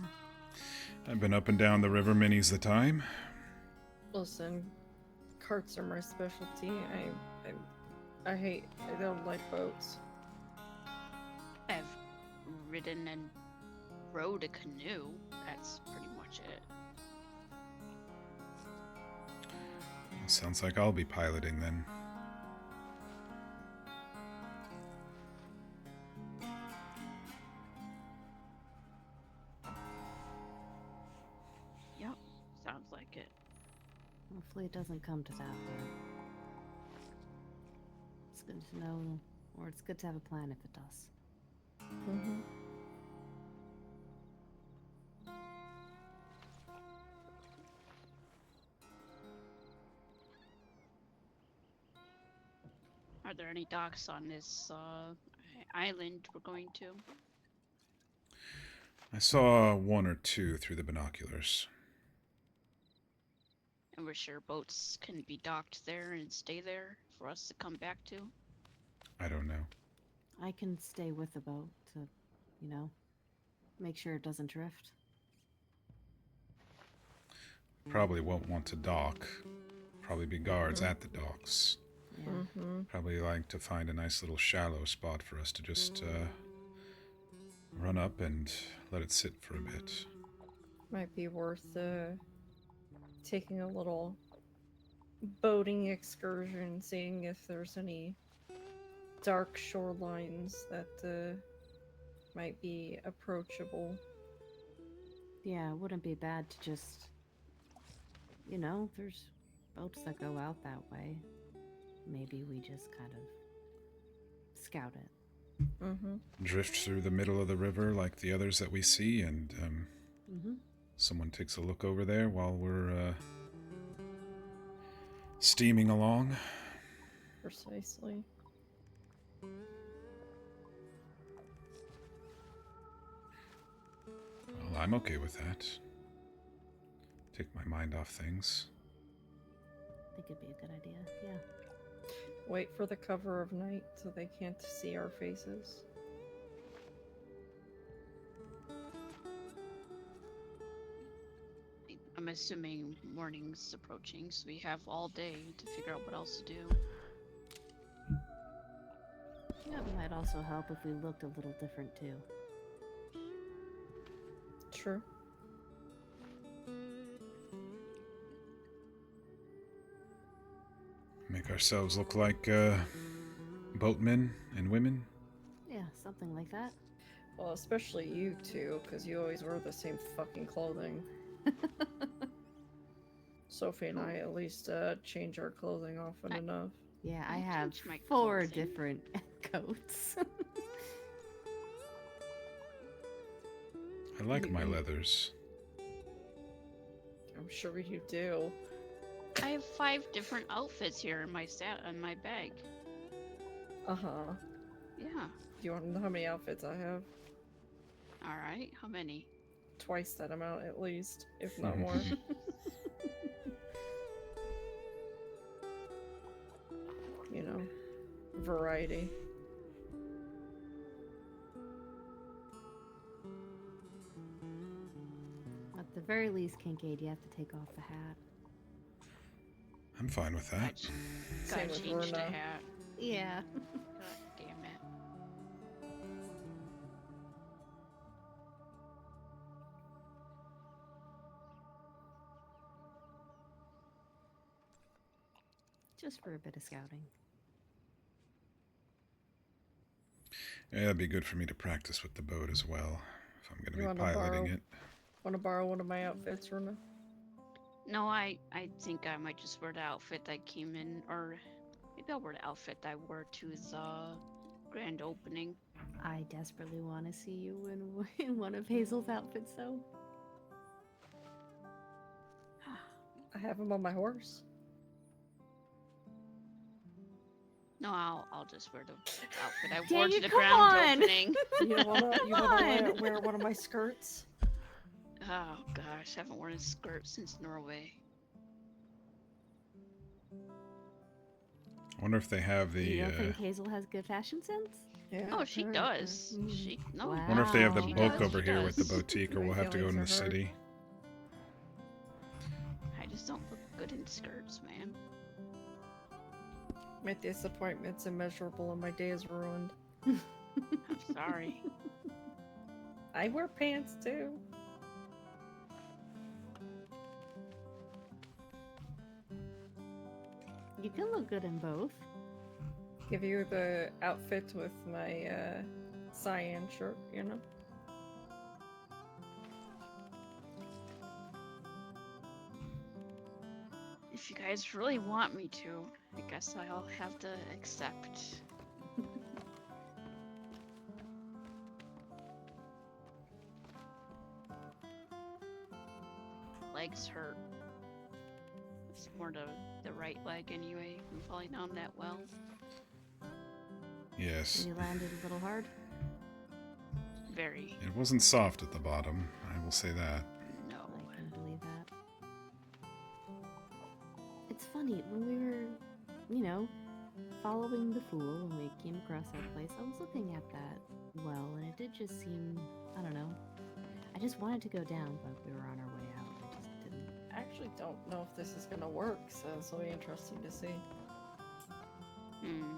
I've been up and down the river many's the time. Listen, carts are my specialty. I don't like boats. I've ridden and rowed a canoe. That's pretty much it. Sounds like I'll be piloting then. Yep, sounds like it. Hopefully it doesn't come to that, but it's good to know, or it's good to have a plan if it does. Mm-hmm. Are there any docks on this island we're going to? I saw one or two through the binoculars. And we're sure boats can be docked there and stay there for us to come back to? I don't know. I can stay with the boat to, make sure it doesn't drift. Probably won't want to dock. Probably be guards at the docks. Yeah. Mm-hmm. Probably like to find a nice little shallow spot for us to just run up and let it sit for a bit. Might be worth taking a little boating excursion, seeing if there's any dark shorelines that might be approachable. Yeah, it wouldn't be bad to just, there's boats that go out that way. Maybe we just kind of scout it. Mm-hmm. Drift through the middle of the river like the others that we see, and Mm-hmm. someone takes a look over there while we're steaming along. Precisely. Well, I'm okay with that. Take my mind off things. I think it'd be a good idea. Yeah. Wait for the cover of night so they can't see our faces. I'm assuming morning's approaching, so we have all day to figure out what else to do. Yeah, it might also help if we looked a little different too. True. Make ourselves look like boatmen and women. Yeah, something like that. Well, especially you two, because you always wear the same fucking clothing. Sophie and I at least change our clothing often enough. Yeah, I I have changed my 4 clothing. different coats. I like my You- leathers. I'm sure you do. I have 5 different outfits here in my bag. Uh-huh. Yeah. Do you want to know how many outfits I have? All right. How many? Twice that amount at least, if not more. You know, variety. At the very least, Kincaid, you have to take off the hat. I'm fine with that. Same Gotta with change the Verna. hat. Yeah. God damn it. Just for a bit of scouting. Yeah, it'd be good for me to practice with the boat as well, if I'm going You to be wanna piloting borrow- it. Want to borrow one of my outfits, Runa? No, I think I might just wear the outfit that came in, or maybe I'll wear the outfit that I wore to the grand opening. I desperately want to see you in one of Hazel's outfits, though. I have him on my horse. No, I'll just wear the outfit I Dang wore to it, the come ground on! opening. You don't wanna Come wear one of my skirts? Oh gosh, I haven't worn a skirt since Norway. I wonder if they have the. You don't think Hazel has good fashion sense? Yeah. Oh, she her- does. her- She no. Wow. Wonder if they have the She book does, over she here with the does. boutique, or My we'll have to go in the feelings are hurt. city. I just don't look good in skirts, man. My disappointment's immeasurable and my day is ruined. I'm sorry. I wear pants too. You can look good in both. Give you the outfit with my cyan shirt, you know? If you guys really want me to, I guess I'll have to accept. Legs hurt. It's more the right leg anyway. I'm falling down that well. Yes. And you landed a little hard. Very. It wasn't soft at the bottom, I will say that. No. I can believe that. It's funny, when we were, following the fool and we came across that place, I was looking at that well, and it did just seem, I don't know. I just wanted to go down, but we were on our way out. I just didn't. I actually don't know if this is gonna work, so it's will be interesting to see. Hmm.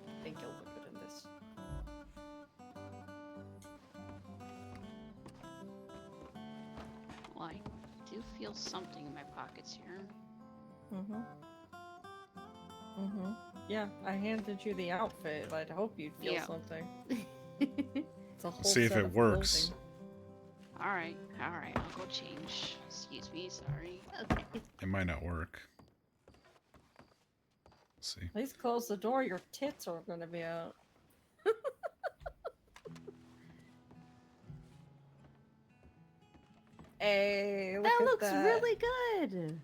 I think you'll look good in this. Well, I do feel something in my pockets here. Mm-hmm. Mm-hmm. Yeah, I handed you the outfit. I'd hope you'd feel Yeah. something. It's a whole See if set it of works. clothing. Alright, alright, I'll go change. Excuse me, sorry. Okay. It might not work. Let's see. Please close the door. Your tits are gonna be out. Hey, look That at looks that. really good.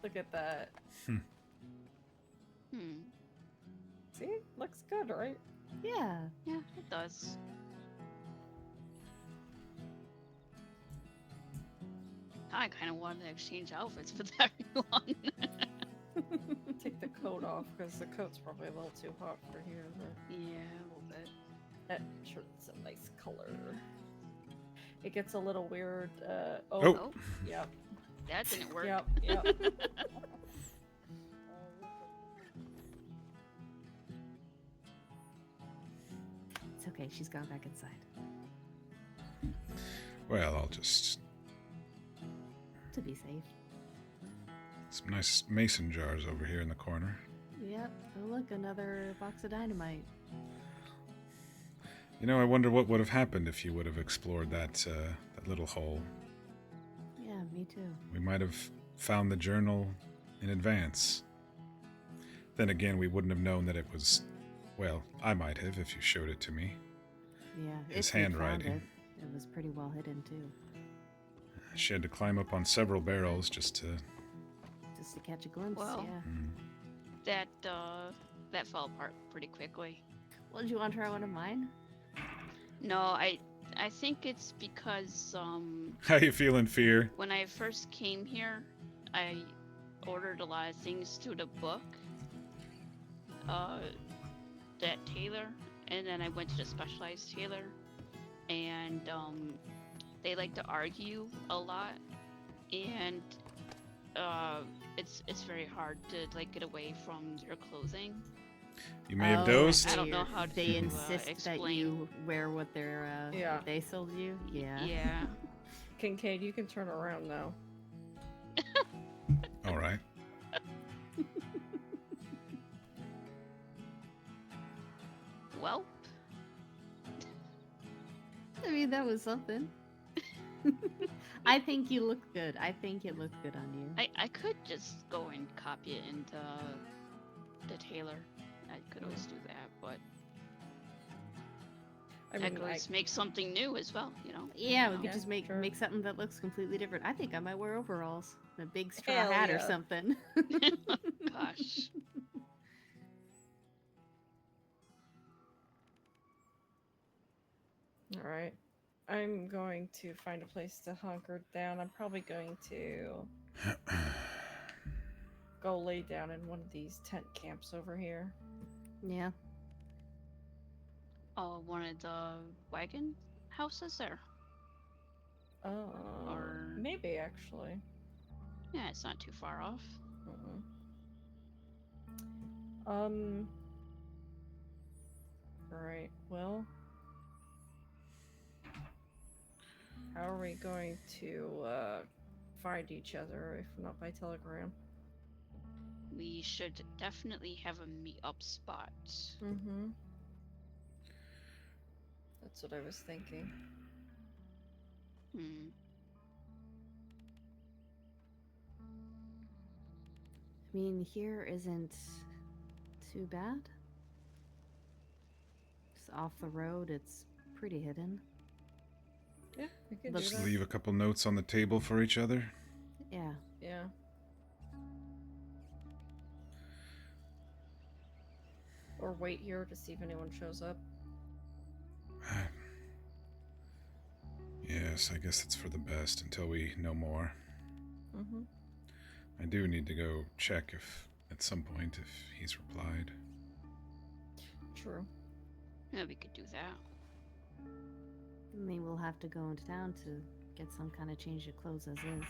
Look at that. Hmm. See? Looks good, right? Yeah. Yeah, it does. I kind of wanted to exchange outfits for that long. Take the coat off because the coat's probably a little too hot for here. But Yeah, a little bit. that shirt's a nice color. It gets a little weird. Oh. Oh, Yep. that didn't work. Yep. Yep. It's okay. She's gone back inside. Well, I'll just... To be safe. Some nice mason jars over here in the corner. Yep. Oh, look, another box of dynamite. You know, I wonder what would have happened if you would have explored that little hole. Yeah, me too. We might have found the journal in advance. Then again, we wouldn't have known that it was... Well, I might have if you showed it to me. Yeah. His if we found handwriting. It was pretty well hidden too. She had to climb up on several barrels just to... Just to catch a glimpse. Well. Yeah. That fell apart pretty quickly. Well, do you want to try one of mine? No, I think it's because How you feeling, Fear? when I first came here, I ordered a lot of things through the book, that tailor, and then I went to the specialized tailor, and they like to argue a lot, and it's very hard to like get away from their clothing. You may have Oh, dozed. I don't know how They to, insist that explain. you wear what they're Yeah. what they sold you. Yeah. Yeah. Kincaid, you can turn around now. All right. Well, I mean, that was something. I think you look good. I think it looked good on you. I could just go and copy it into the tailor. I could always do that, but I could always make something new as well, you know? Yeah, we could Yeah, just make sure. something that looks completely different. I think I might wear overalls, and a big straw Hell hat or yeah. something. Gosh. All right. I'm going to find a place to hunker down. I'm probably going to go lay down in one of these tent camps over here. Yeah. Oh, one of the wagon houses there. Or- Maybe actually. Yeah, it's not too far off. Alright, well. How are we going to find each other if not by telegram? We should definitely have a meet-up spot. Mm-hmm. That's what I was thinking. Hmm. I mean, here isn't too bad. Just off the road, it's pretty hidden. Yeah, we could Looks- do Just that. leave a couple notes on the table for each other. Yeah. Yeah. Or wait here to see if anyone shows up. Yes, I guess it's for the best until we know more. Mm-hmm. I do need to go check if, at some point, if he's replied. True. Yeah, we could do that. I mean, we'll have to go into town to get some kind of change of clothes as is.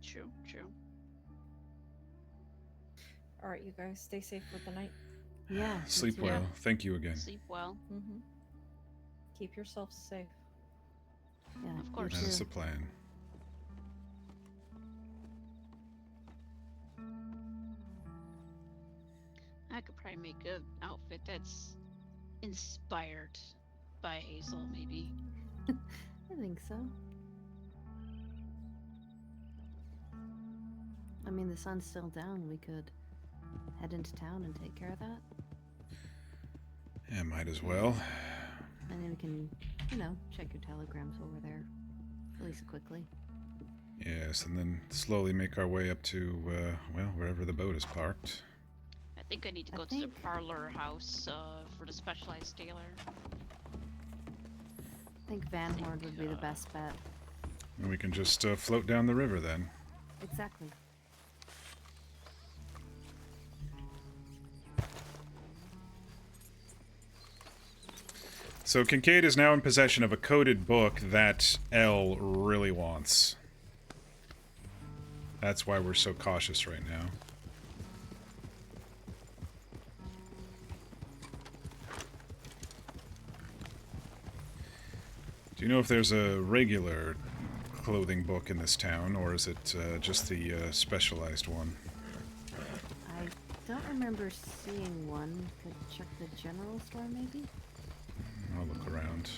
True, true. Alright, you guys, stay safe for the night. Yeah. me Sleep too. well. Thank you again. Sleep well. Mm-hmm. Keep yourselves safe. Yeah, Of you course. That's too. the plan. I could probably make an outfit that's inspired by Hazel, maybe. I think so. I mean, the sun's still down. We could head into town and take care of that. Yeah, might as well. And then we can, check your telegrams over there. At least quickly. Yes, and then slowly make our way up to, well, wherever the boat is parked. I think I need to I go to the think- parlor house for the specialized tailor. I think Van Horn would be the best bet. And we can just float down the river then. Exactly. So Kincaid is now in possession of a coded book that Elle really wants. That's why we're so cautious right now. Do you know if there's a regular clothing book in this town, or is it just the specialized one? I don't remember seeing one. Could check the general store, maybe? I'll look around.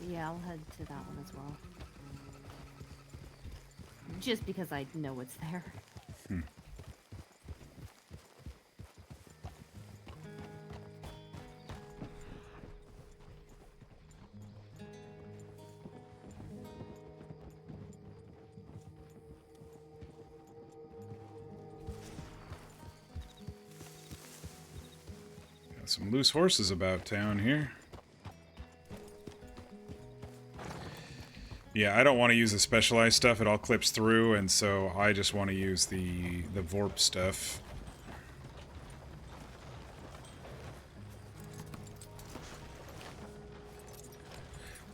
Yeah, I'll head to that one as well. Just because I know it's there. Got some loose horses about town here. Yeah, I don't want to use the specialized stuff. It all clips through, and so I just want to use the VORP stuff.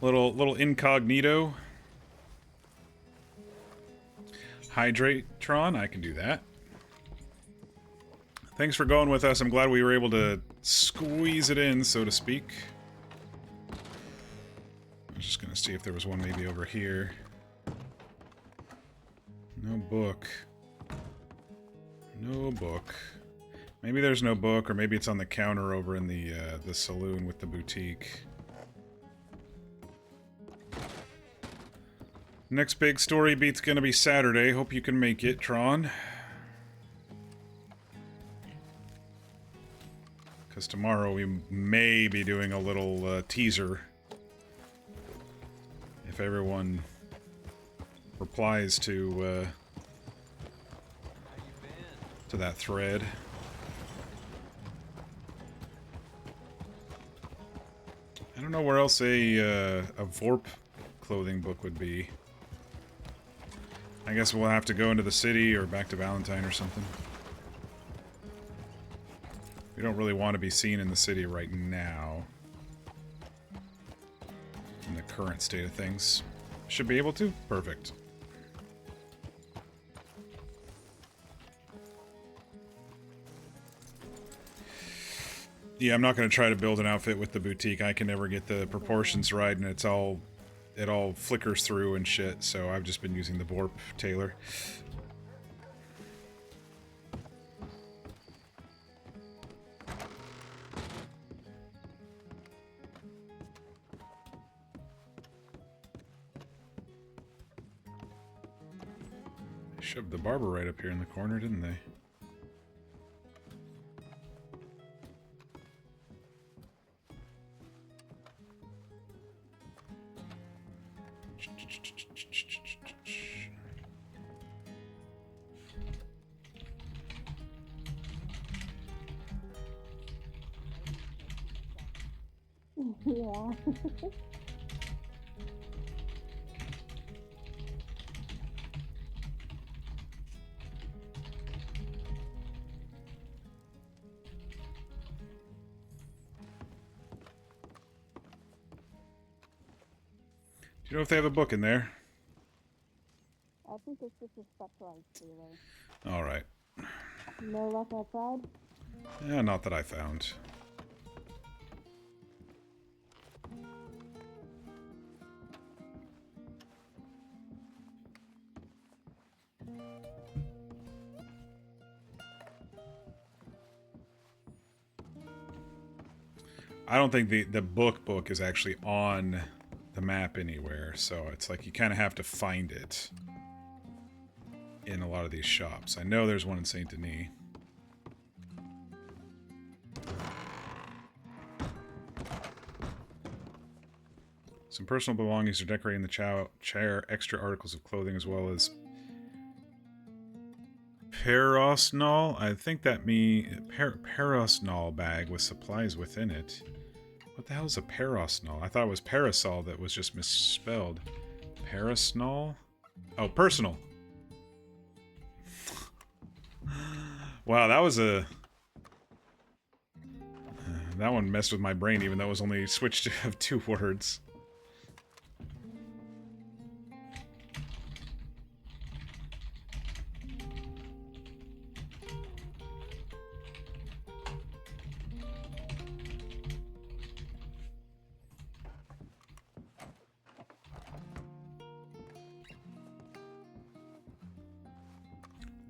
Little incognito. Hydratron, I can do that. Thanks for going with us. I'm glad we were able to squeeze it in, so to speak. I was just gonna see if there was one maybe over here. No book. No book. Maybe there's no book, or maybe it's on the counter over in the saloon with the boutique. Next big story beat's gonna be Saturday. Hope you can make it, Tron. Because tomorrow we may be doing a little teaser. If everyone replies to that thread. I don't know where else a VORP clothing book would be. I guess we'll have to go into the city or back to Valentine or something. We don't really want to be seen in the city right now. In the current state of things. Should be able to? Perfect. Yeah, I'm not going to try to build an outfit with the boutique. I can never get the proportions right, and it all flickers through and shit, so I've just been using the VORP tailor. They shoved the barber right up here in the corner, didn't they? Yeah. Do you know if they have a book in there? I think it's just a specialized tailor. Alright. No luck outside? Yeah, not that I found. I don't think the book is actually on the map anywhere, so it's like you kind of have to find it in a lot of these shops. I know there's one in Saint Denis. Some personal belongings are decorating the chair, extra articles of clothing, as well as Parosnol. I think that Parosnol bag with supplies within it. What the hell is a Parosnol? I thought it was parasol that was just misspelled. Parasnol? Oh, personal. Wow, that was a... that one messed with my brain, even though it was only switched to have 2 words.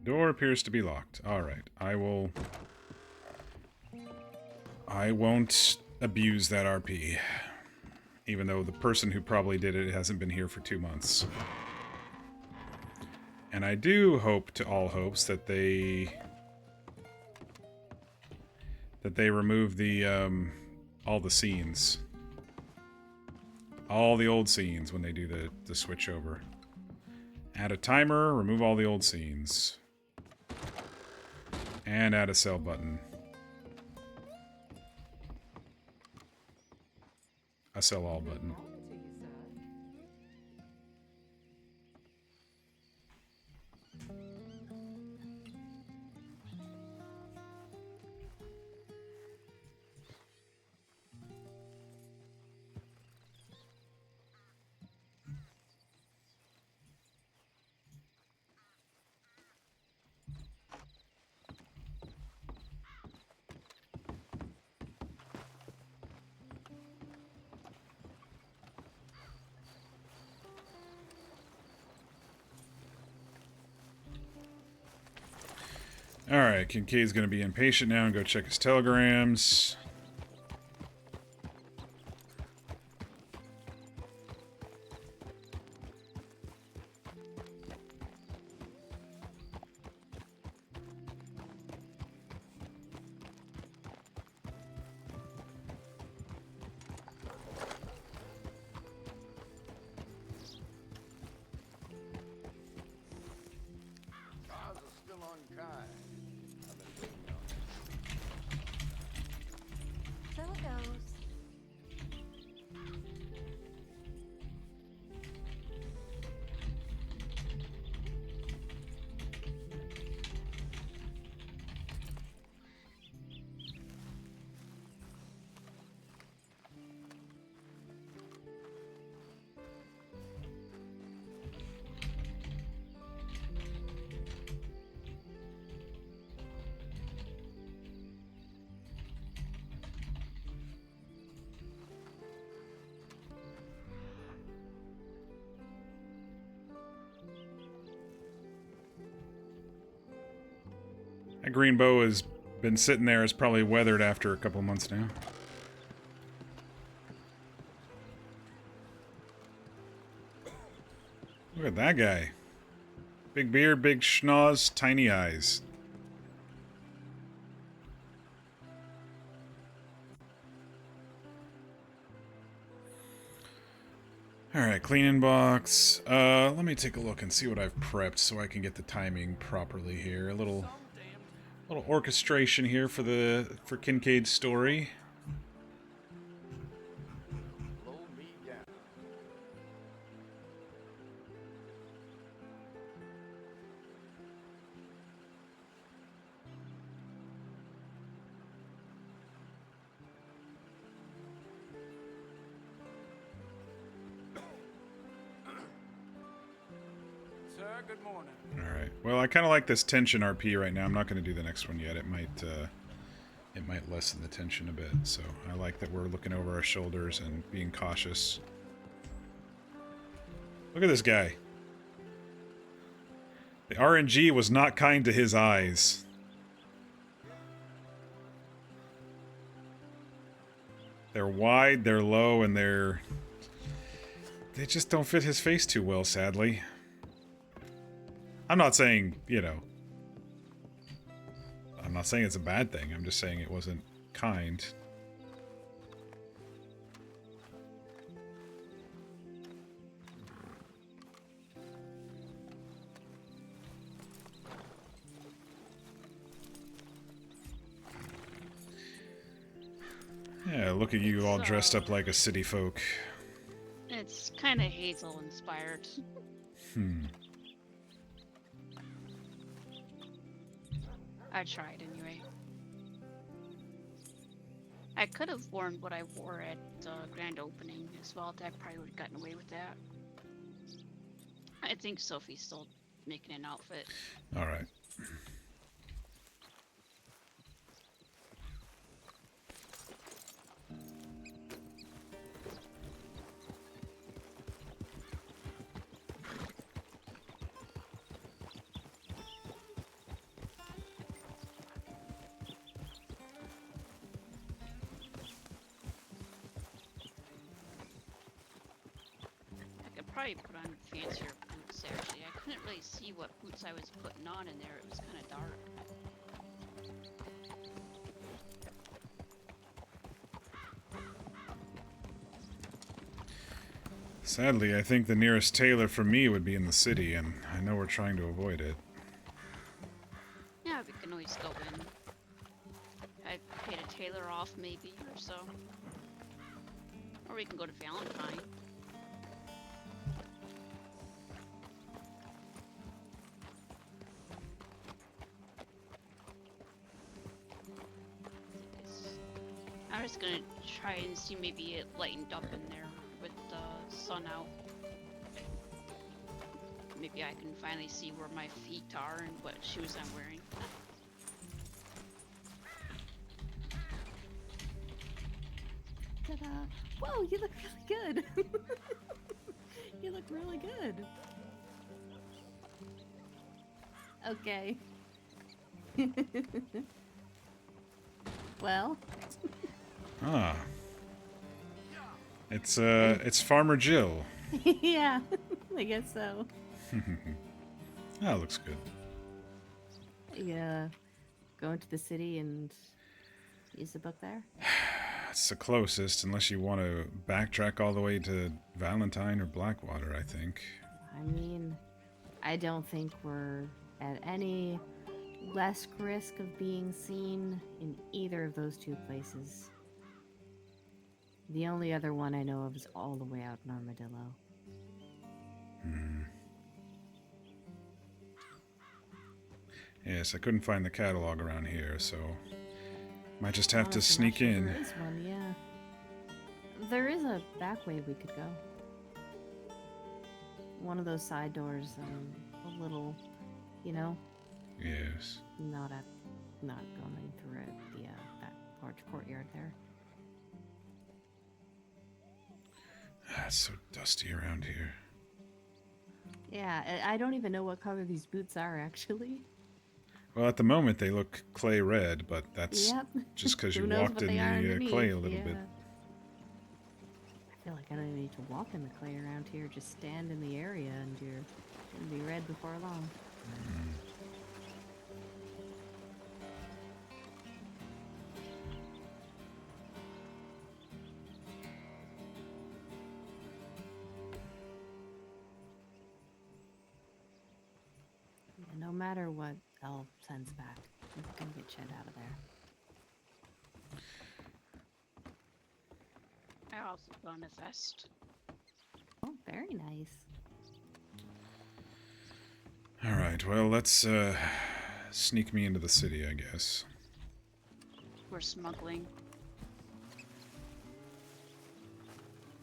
Door appears to be locked. Alright, I won't abuse that RP. Even though the person who probably did it hasn't been here for 2 months. And I do hope to all hopes that they remove the all the scenes. All the old scenes when they do the switch over. Add a timer, remove all the old scenes. And add a sell button. A sell all button. Alright, Kincaid's gonna be impatient now and go check his telegrams. Cars are still unkind. I've been waiting on So it goes. That green bow has been sitting there, is probably weathered after a couple months now. Look at that guy. Big beard, big schnoz, tiny eyes. Alright, cleaning box. Let me take a look and see what I've prepped so I can get the timing properly here. A little orchestration here for Kincaid's story. blow me down. Sir, good morning. Alright. Well, I kind of like this tension RP right now. I'm not going to do the next one yet. It might lessen the tension a bit. So I like that we're looking over our shoulders and being cautious. Look at this guy. The RNG was not kind to his eyes. They're wide, they're low, and they just don't fit his face too well, sadly. I'm not saying, you know, I'm not saying it's a bad thing. I'm just saying it wasn't kind. Yeah, look at you all dressed up like a city folk. It's kind of Hazel inspired. I tried anyway. I could have worn what I wore at the grand opening as well. That probably would have gotten away with that. I think Sophie's still making an outfit. All right. Probably put on fancier boots actually. I couldn't really see what boots I was putting on in there. It was kind of dark. Sadly, I think the nearest tailor for me would be in the city, and I know we're trying to avoid it. Yeah, we can always go in. I paid a tailor off maybe or so. Or we can go to Valentine. I was gonna try and see maybe it lightened up in there with the sun out. Maybe I can finally see where my feet are and what shoes I'm wearing. Ta-da! Whoa, you look really good. You look really good. Okay. Well. Ah. It's Farmer Jill. Yeah, I guess so. That looks good. Yeah, going to the city and use the book there? It's the closest, unless you want to backtrack all the way to Valentine or Blackwater, I think. I mean, I don't think we're at any less risk of being seen in either of those two places. The only other one I know of is all the way out in Armadillo. Yes, I couldn't find the catalog around here, so might just have to Honestly, sneak not sure in. There is one, yeah. There is a back way we could go. One of those side doors, a little, you know, Yes. not going through it, that large courtyard there. It's so dusty around here. Yeah, I don't even know what color these boots are, actually. Well, at the moment they look clay red, but that's Yep. just because Who you knows walked what in they are the underneath, clay a little bit. yeah. I feel like I don't even need to walk in the clay around here. Just stand in the area and you're gonna be red before long. Yeah, no matter what Elle sends back, I'm gonna get Chet out of there. I also found a vest. Oh, very nice. Alright, well, let's sneak me into the city, I guess. We're smuggling.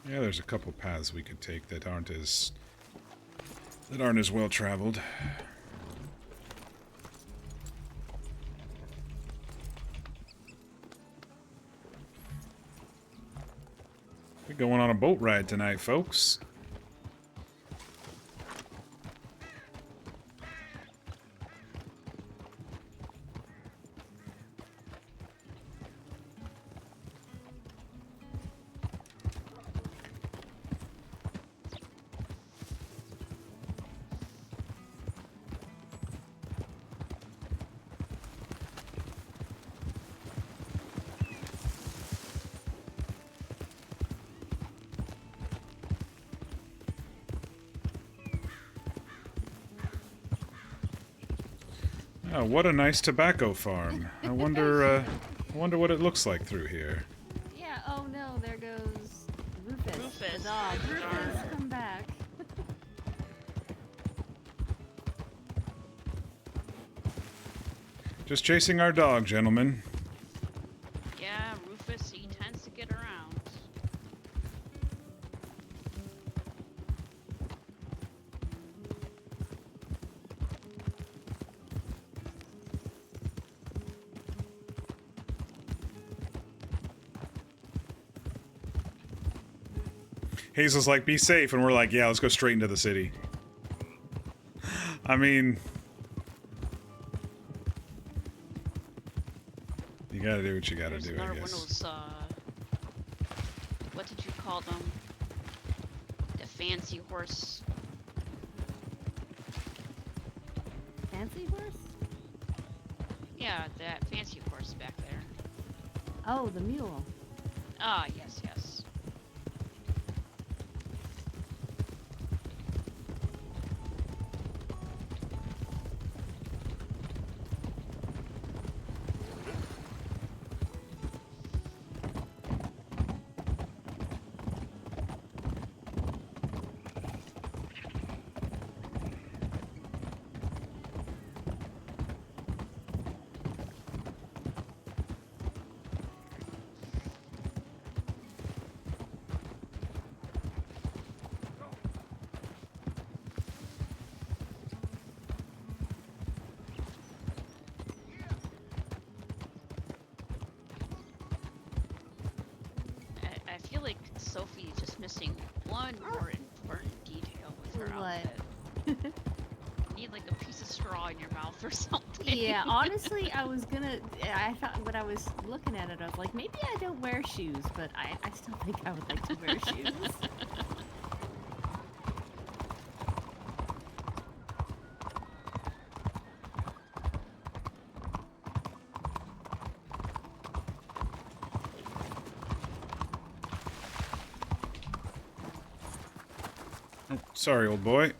Yeah, there's a couple paths we could take that aren't as well traveled. We're going on a boat ride tonight, folks. Oh, what a nice tobacco farm. I wonder what it looks like through here. Yeah, oh no, there goes Rufus. Rufus. The dog. Rufus, Darn. come back. Just chasing our dog, gentlemen. Yeah, Rufus, he tends to get around. Hazel's like, be safe, and we're like, yeah, let's go straight into the city. I mean... You gotta do what you gotta There's do, another I one of guess. those, what did you call them? The fancy horse. Fancy horse? Yeah, that fancy horse back there. Oh, the mule. Ah, yes, yes. I feel like Sophie is just missing one more important detail with her What? outfit. You need like a piece of straw in your mouth or something. Yeah, honestly, I thought when I was looking at it, I was like, maybe I don't wear shoes, but I still think I would like to wear shoes. Oh, sorry, old boy.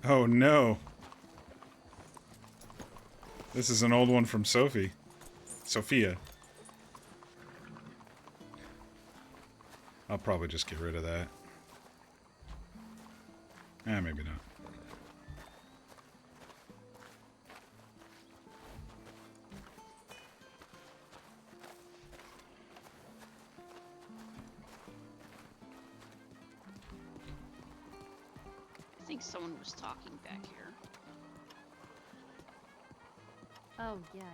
Oh no. This is an old one from Sophie. Sophia. I'll probably just get rid of that. Maybe not. I think someone was talking back here. Oh, yeah, I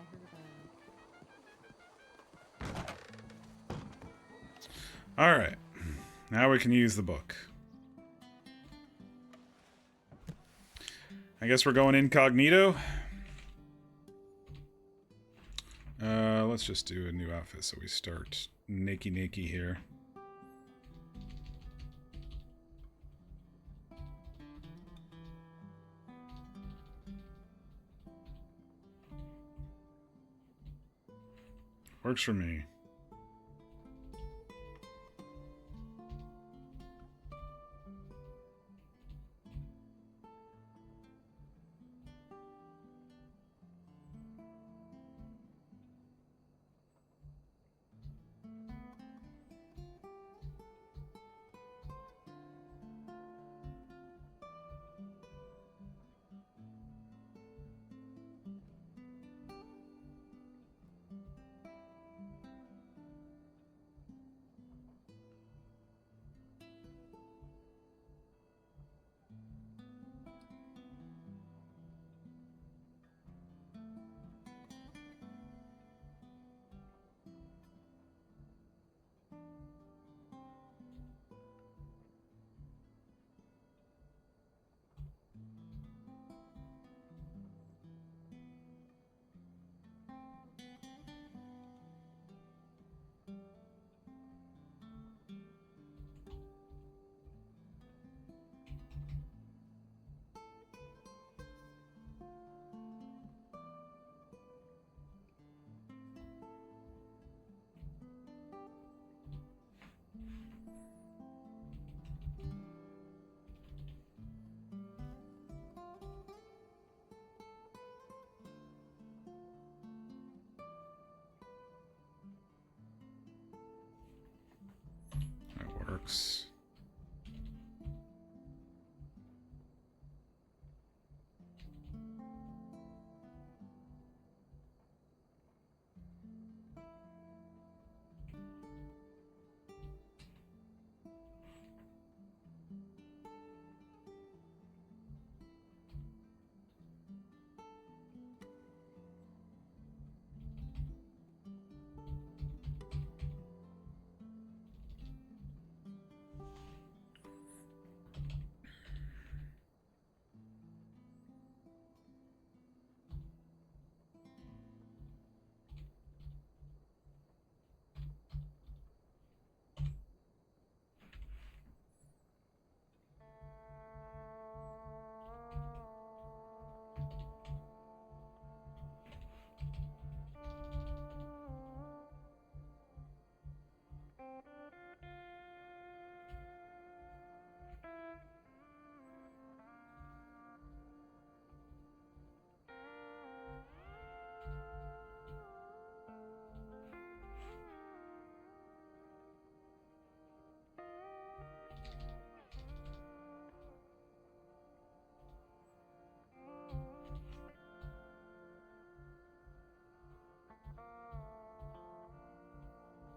heard Alright. Now we can use the book. I guess we're going incognito. Let's just do a new outfit so we start naked here. Works for me. folks.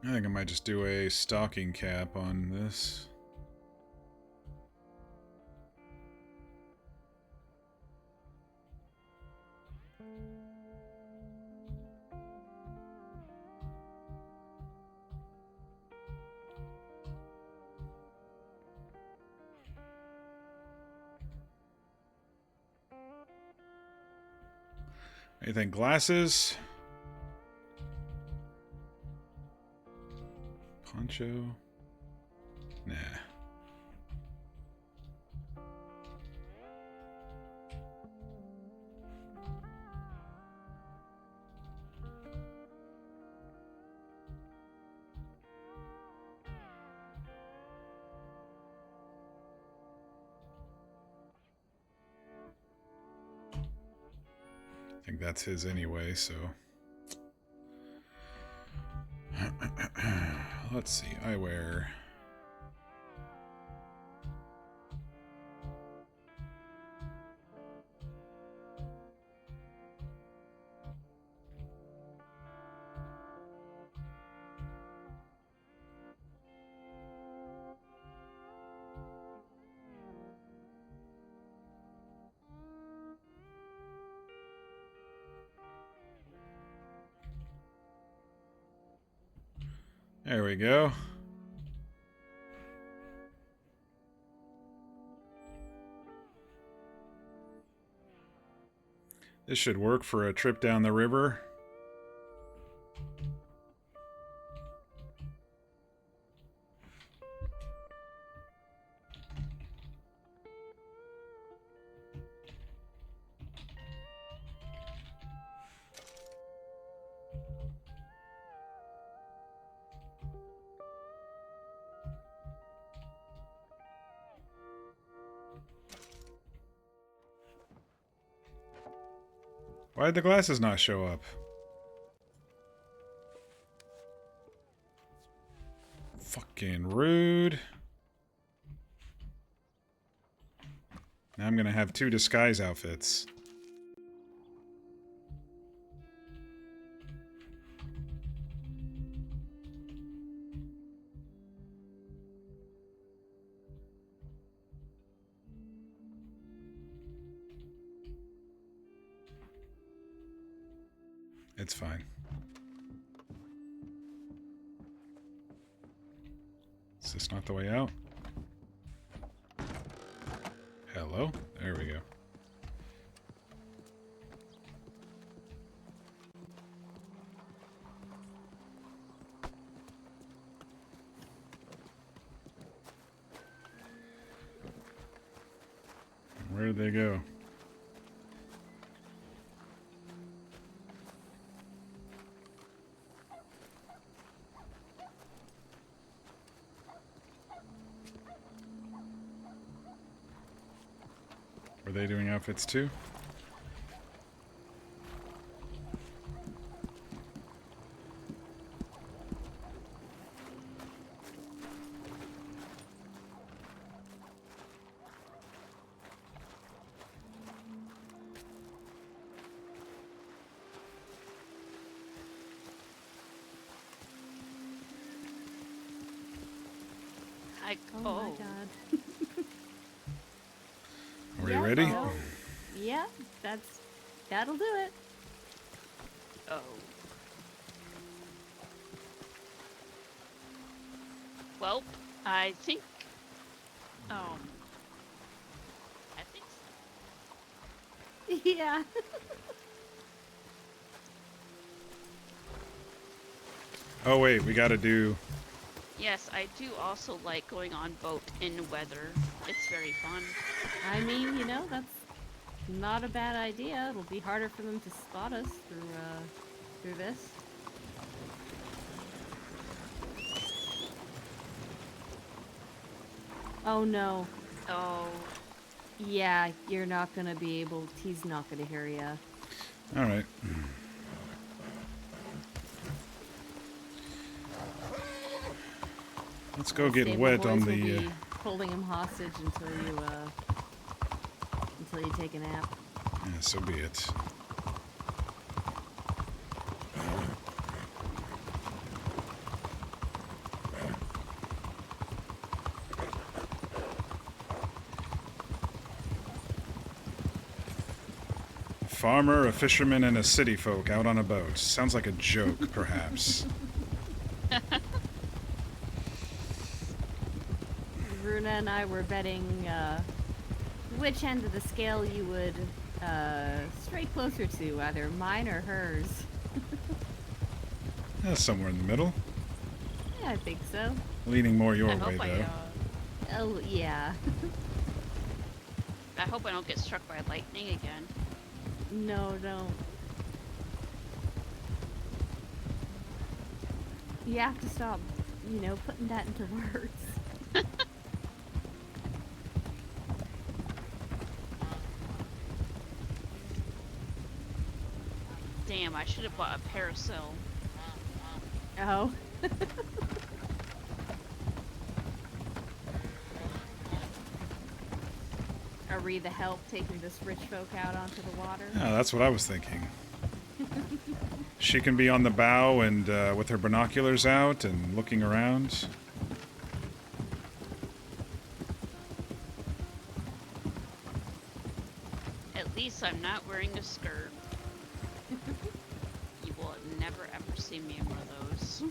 I think I might just do a stocking cap on this. Anything glasses? Poncho? Nah. I think that's his anyway, so. Let's see, eyewear. There we go. This should work for a trip down the river. Why did the glasses not show up? Fucking rude. Now I'm gonna have 2 disguise outfits. It's fine. Is this not the way out? Hello? There we go. Where'd they go? Were they doing outfits too? Oh, oh. my god. Are we Yeah, ready? no. Yeah, that'll do it. Oh. Well, I think. I think so. Yeah. Oh wait, we gotta do. Yes, I do also like going on boat in weather. It's very fun. I mean, you know, that's not a bad idea. It'll be harder for them to spot us through this. Oh no. Oh. Yeah, you're not gonna be able. He's not gonna hear ya. All right. Let's go get Stable wet boys on will the. be holding him hostage until you take a nap. Yeah, so be it. A farmer, a fisherman, and a city folk out on a boat. Sounds like a joke, perhaps. Runa and I were betting which end of the scale you would stray closer to, either mine or hers. Somewhere in the middle. Yeah, I think so. Leaning more your I way, hope though. Oh, yeah. I hope I don't get struck by lightning again. No, don't. You have to stop, you know, putting that into words. Damn, I should have bought a parasail. Oh. Are we the help taking this rich folk out onto the water? Yeah, that's what I was thinking. She can be on the bow and with her binoculars out and looking around. At least I'm not wearing a skirt. You will never ever see me in one of those.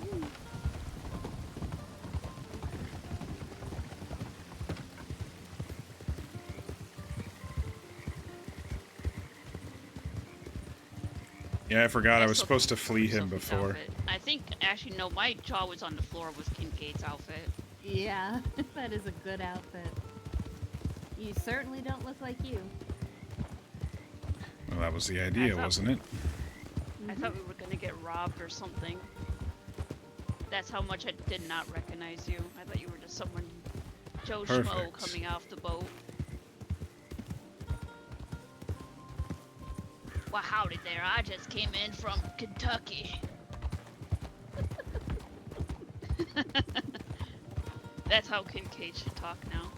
Yeah, I forgot I was Sophie- supposed to flee him Sophie's before. outfit. I think, actually, no, my jaw was on the floor with Kincaid's outfit. Yeah, that is a good outfit. You certainly don't look like you. Well, that was the idea, thought- wasn't it? I thought we were gonna get robbed or something. That's how much I did not recognize you. I thought you were just someone, Joe Schmo, Perfect. coming off the boat. Well, howdy there. I just came in from Kentucky. That's how Kincaid should talk now.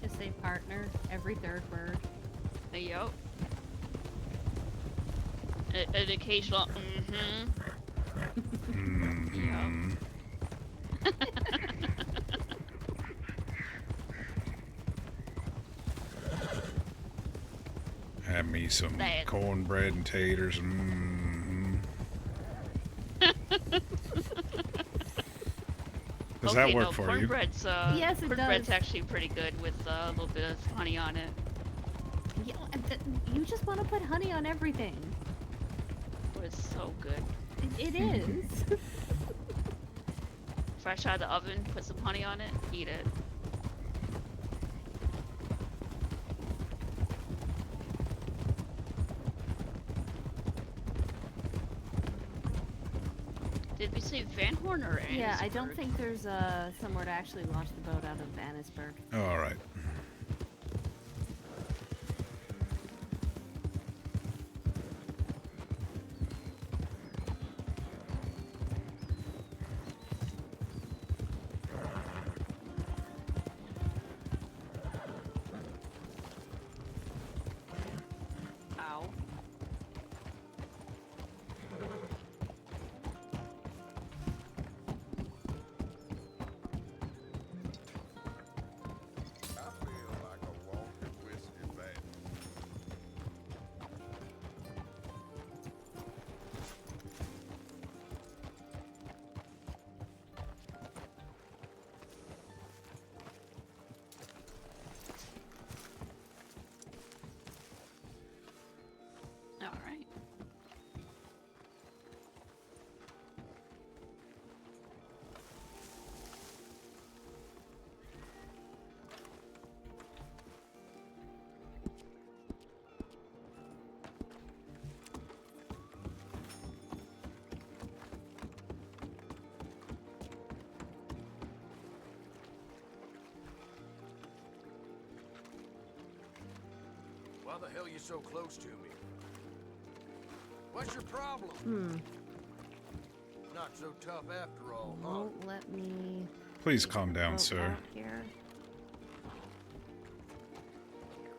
Just say partner every third word. Yup. An occasional Mm-hmm. Have me some That- cornbread and taters. Mm-hmm. Does that work for you? cornbread's, Yes, it cornbread's does. actually pretty good with a little bit of honey on it. Yeah, you just want to put honey on everything. But it's so good. It is. Fresh out of the oven, put some honey on it, eat it. Did we say Van Horn or Annisburg? Yeah, I don't think there's somewhere to actually launch the boat out of Annisburg. Oh, all right. Ow. How the hell you so close to me? What's your problem? Not so tough after all, huh? Won't let me. Please take calm the down, boat sir. out here.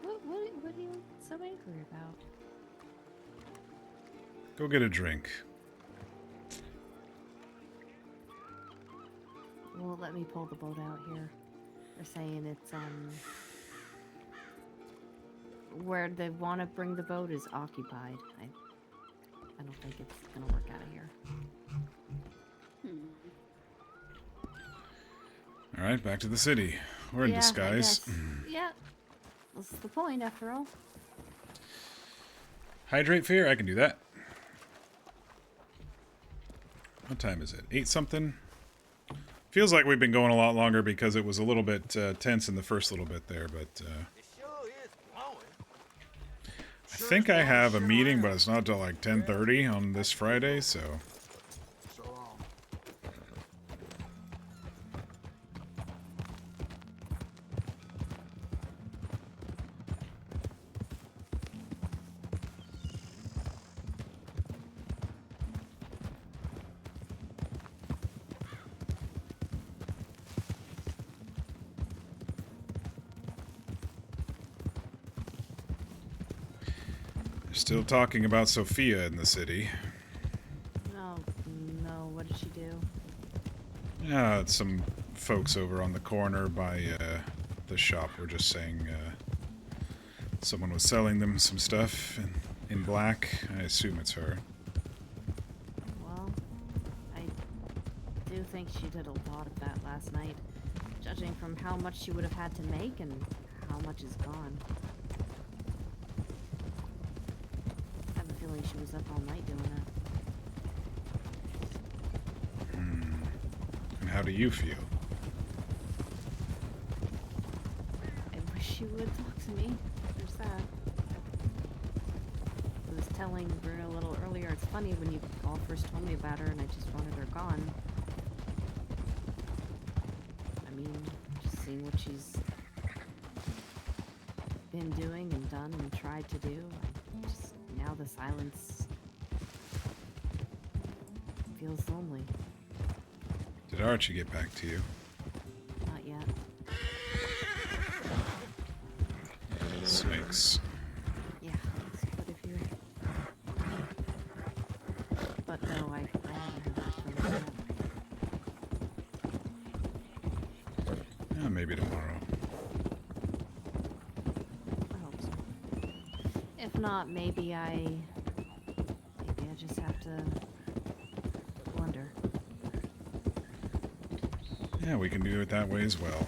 What are you so angry about? Go get a drink. Won't let me pull the boat out here. They're saying it's where they want to bring the boat is occupied. I don't think it's gonna work out of here. All right, back to the city. We're in Yeah, I disguise. guess. Yeah, that's the point after all. Hydrate fear? I can do that. What time is it? 8 something? Feels like we've been going a lot longer because it was a little bit tense in the first little bit there, but It sure is blowing. I think I have a meeting, but it's not till like 10:30 on this Friday, so... So long. They're still talking about Sophia in the city. Oh no, what did she do? Yeah, some folks over on the corner by the shop were just saying someone was selling them some stuff in black. I assume it's her. Well, I do think she did a lot of that last night, judging from how much she would have had to make and how much is gone. I have a feeling she was up all night doing it. And how do you feel? I wish she would talk to me. There's that. I was telling Bruno a little earlier, it's funny when you all first told me about her and I just wanted her gone. I mean, just seeing what she's been doing and done and tried to do. Just, now the silence feels lonely. Did Archie get back to you? Not yet. Snakes. Yeah, it's quite a few. But no, I haven't heard back from her yet. Yeah, maybe tomorrow. I hope so. If not, maybe I just have to wonder. Yeah, we can do it that way as well.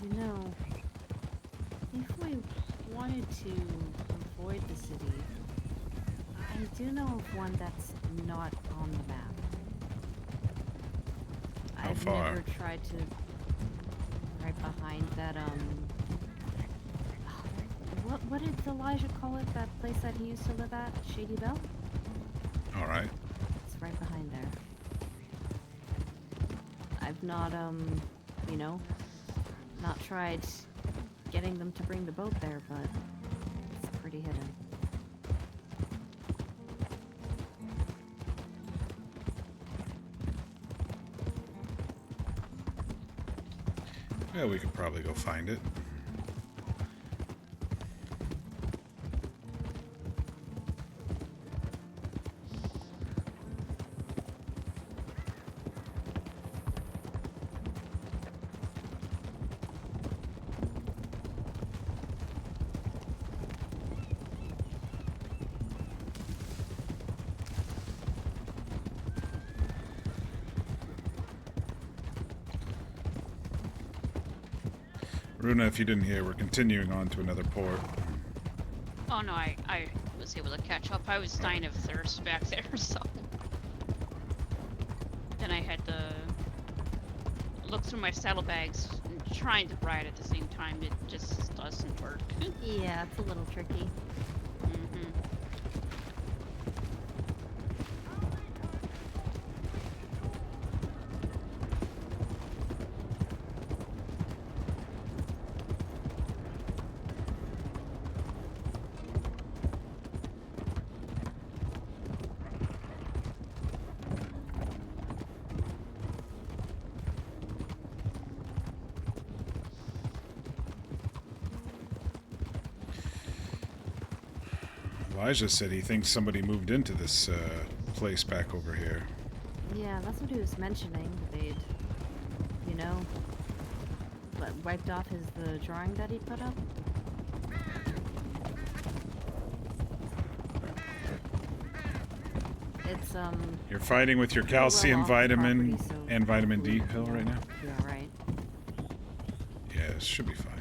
You know, if we wanted to avoid the city, I do know of one that's not on the map. How I've far? never tried to. Right behind that, what did Elijah call it? That place that he used to live at? Shady Belle? Alright. It's right behind there. I've not, you know, not tried getting them to bring the boat there, but it's pretty hidden. Yeah, we could probably go find it. Runa, if you didn't hear, we're continuing on to another port. Oh no, I was able to catch up. I was dying of thirst back there, so. Then I had to look through my saddlebags and trying to ride at the same time. It just doesn't work. Yeah, it's a little tricky. Mm-hmm. Elijah said he thinks somebody moved into this place back over here. Yeah, that's what he was mentioning. They'd, you know, wiped off the drawing that he put up. It's You're fighting with your calcium, off vitamin, property, so and vitamin D hopefully, pill right now? Be all right. Yeah, it should be fine.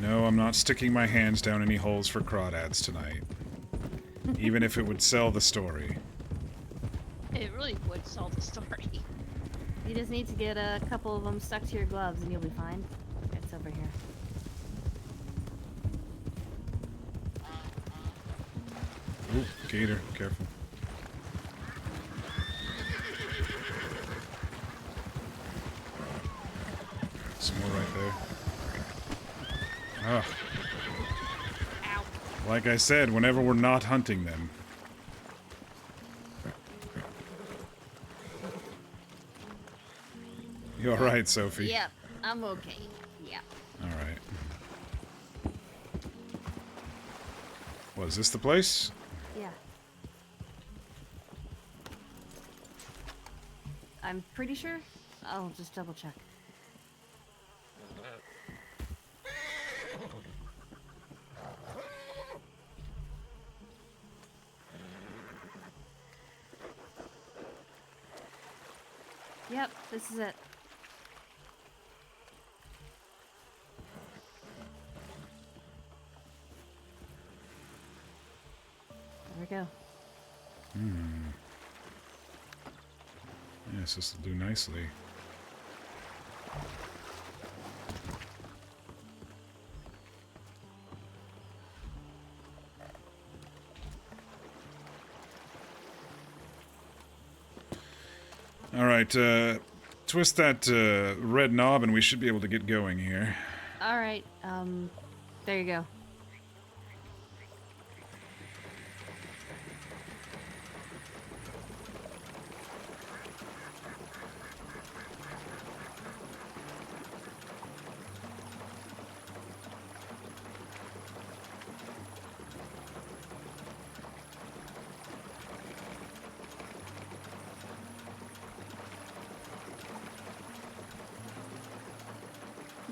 No, I'm not sticking my hands down any holes for crawdads tonight. Even if it would sell the story. It really would sell the story. You just need to get a couple of them stuck to your gloves and you'll be fine. It's over here. Ooh, gator, careful. Some more right there. Ah. Ow. Like I said, whenever we're not hunting them. You alright, Sophie? Yep, I'm okay. Yeah. Alright. What, is this the place? Yeah. I'm pretty sure. I'll just double check. Yep, this is it. There we go. Yes, this will do nicely. Alright, twist that red knob and we should be able to get going here. Alright, there you go.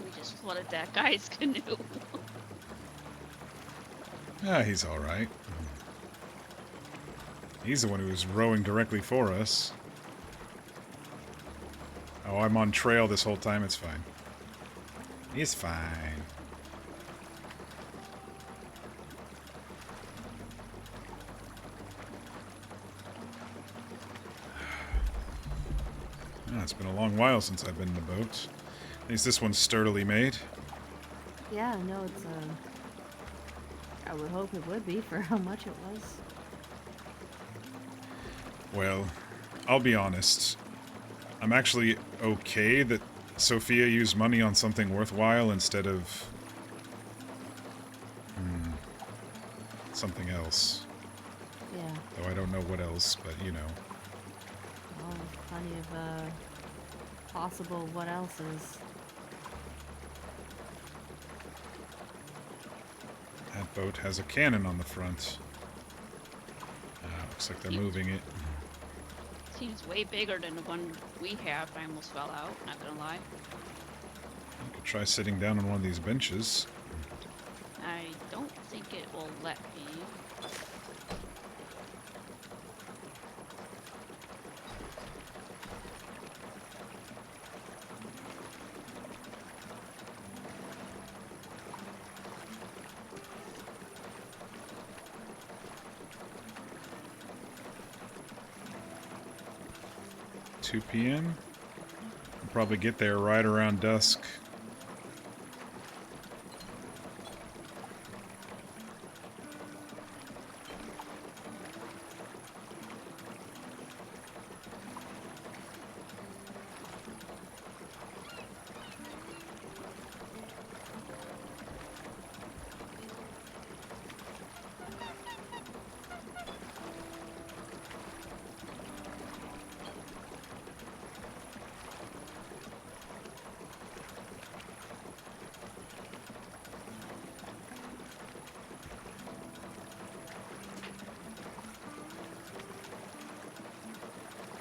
We just flooded that guy's canoe. Ah, he's alright. He's the one who was rowing directly for us. Oh, I'm on trail this whole time, it's fine. He's fine. Ah, it's been a long while since I've been in a boat. At least this one's sturdily made. Yeah, no, it's, I would hope it would be for how much it was. Well, I'll be honest. I'm actually okay that Sophia used money on something worthwhile instead of... something else. Yeah, Though I don't know what else, but you know. well, there's plenty of, possible what else is. That boat has a cannon on the front. Looks like they're moving it. Seems way bigger than the one we have. I almost fell out, not gonna lie. You could try sitting down on one of these benches. I don't think it will let me. 2 p.m. We'll probably get there right around dusk.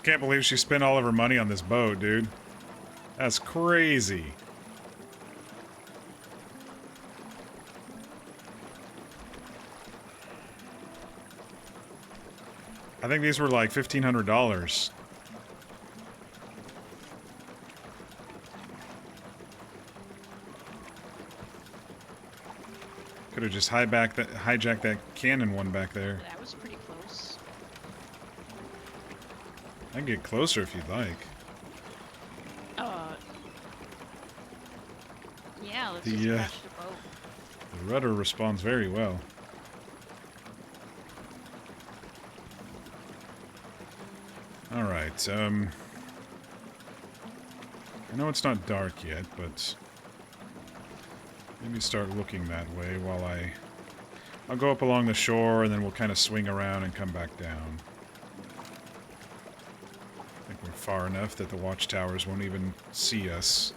Can't believe she spent all of her money on this boat, dude. That's crazy. I think these were like $1,500. Could have just hijacked that cannon one back there. That was pretty close. I can get closer if you'd like. Yeah, let's The, just crash the boat. The rudder responds very well. Alright, I know it's not dark yet, but maybe start looking that way while I'll go up along the shore and then we'll kind of swing around and come back down. I think we're far enough that the watchtowers won't even see us.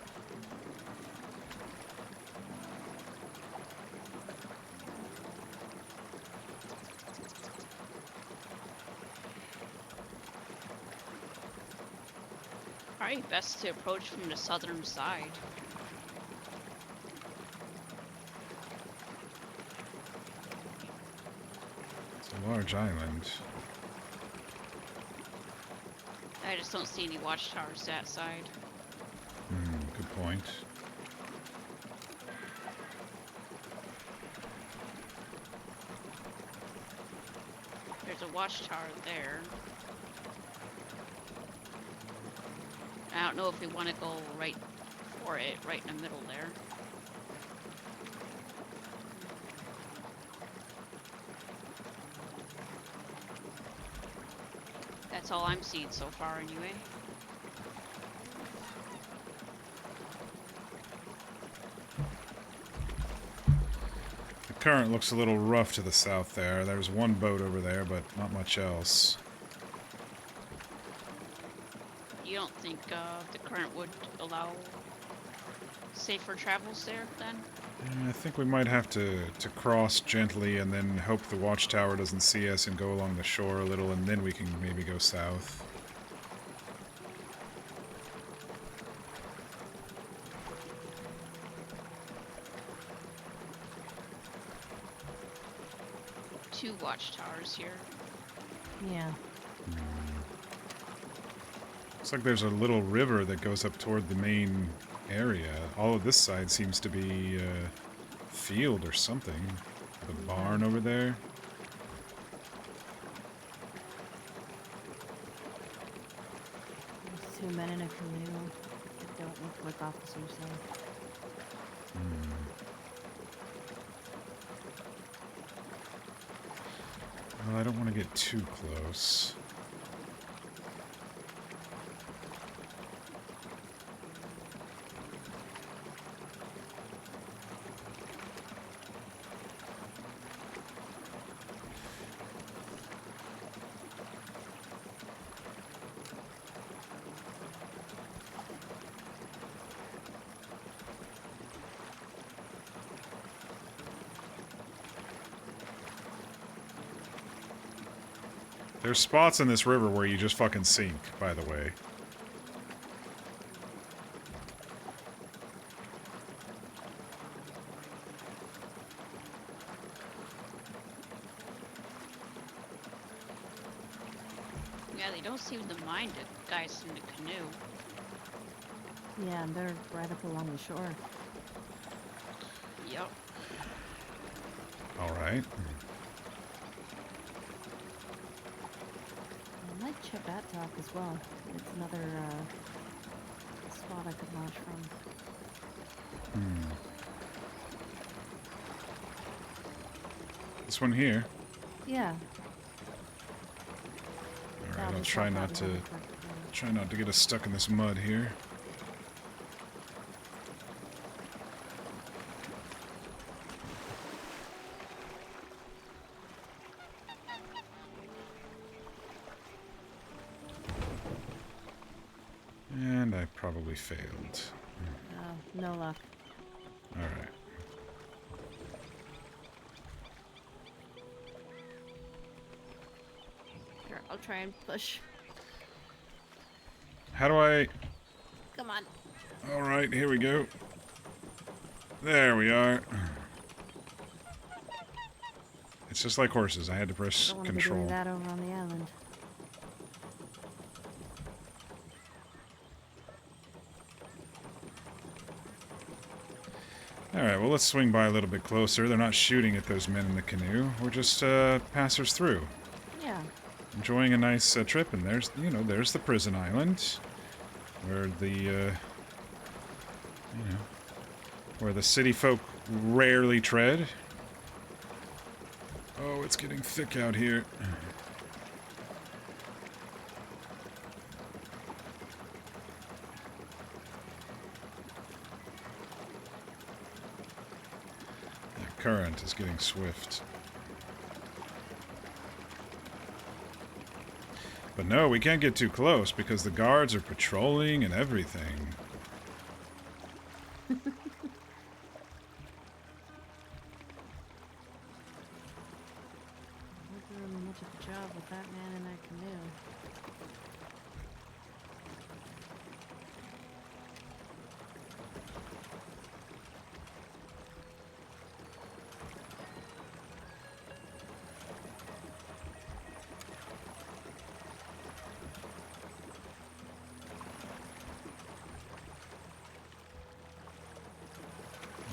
Probably best to approach from the southern side. It's a large island. I just don't see any watchtowers that side. Good point. There's a watchtower there. I don't know if we want to go right for it, right in the middle there. That's all I'm seeing so far anyway. The current looks a little rough to the south there. There's one boat over there, but not much else. You don't think the current would allow safer travels there then? I think we might have to cross gently and then hope the watchtower doesn't see us and go along the shore a little, and then we can maybe go south. Two watchtowers here. Yeah. Looks like there's a little river that goes up toward the main area. All of this side seems to be field or something. The barn over there. There's 2 men in a canoe that don't look like officers though. Well, I don't want to get too close. There's spots in this river where you just fucking sink, by the way. Yeah, they don't seem to mind it, guys in the canoe. Yeah, and they're right up along the shore. Yep. Alright. I might check that dock as well. It's another spot I could launch from. This one here. Yeah. Alright, I'll try not to get us stuck in this mud here. And I probably failed. Oh, no luck. Alright. Here, I'll try and push. How do I... Come on. Alright, here we go. There we are. It's just like horses. I had to press Don't want to be control. doing that over on the island. Alright, well, let's swing by a little bit closer. They're not shooting at those men in the canoe. We're just passers through. Yeah. Enjoying a nice trip, and there's, you know, there's the prison island. Where the, where the city folk rarely tread. Oh, it's getting thick out here. The current is getting swift. But no, we can't get too close because the guards are patrolling and everything. Not doing much of a job with that man in that canoe.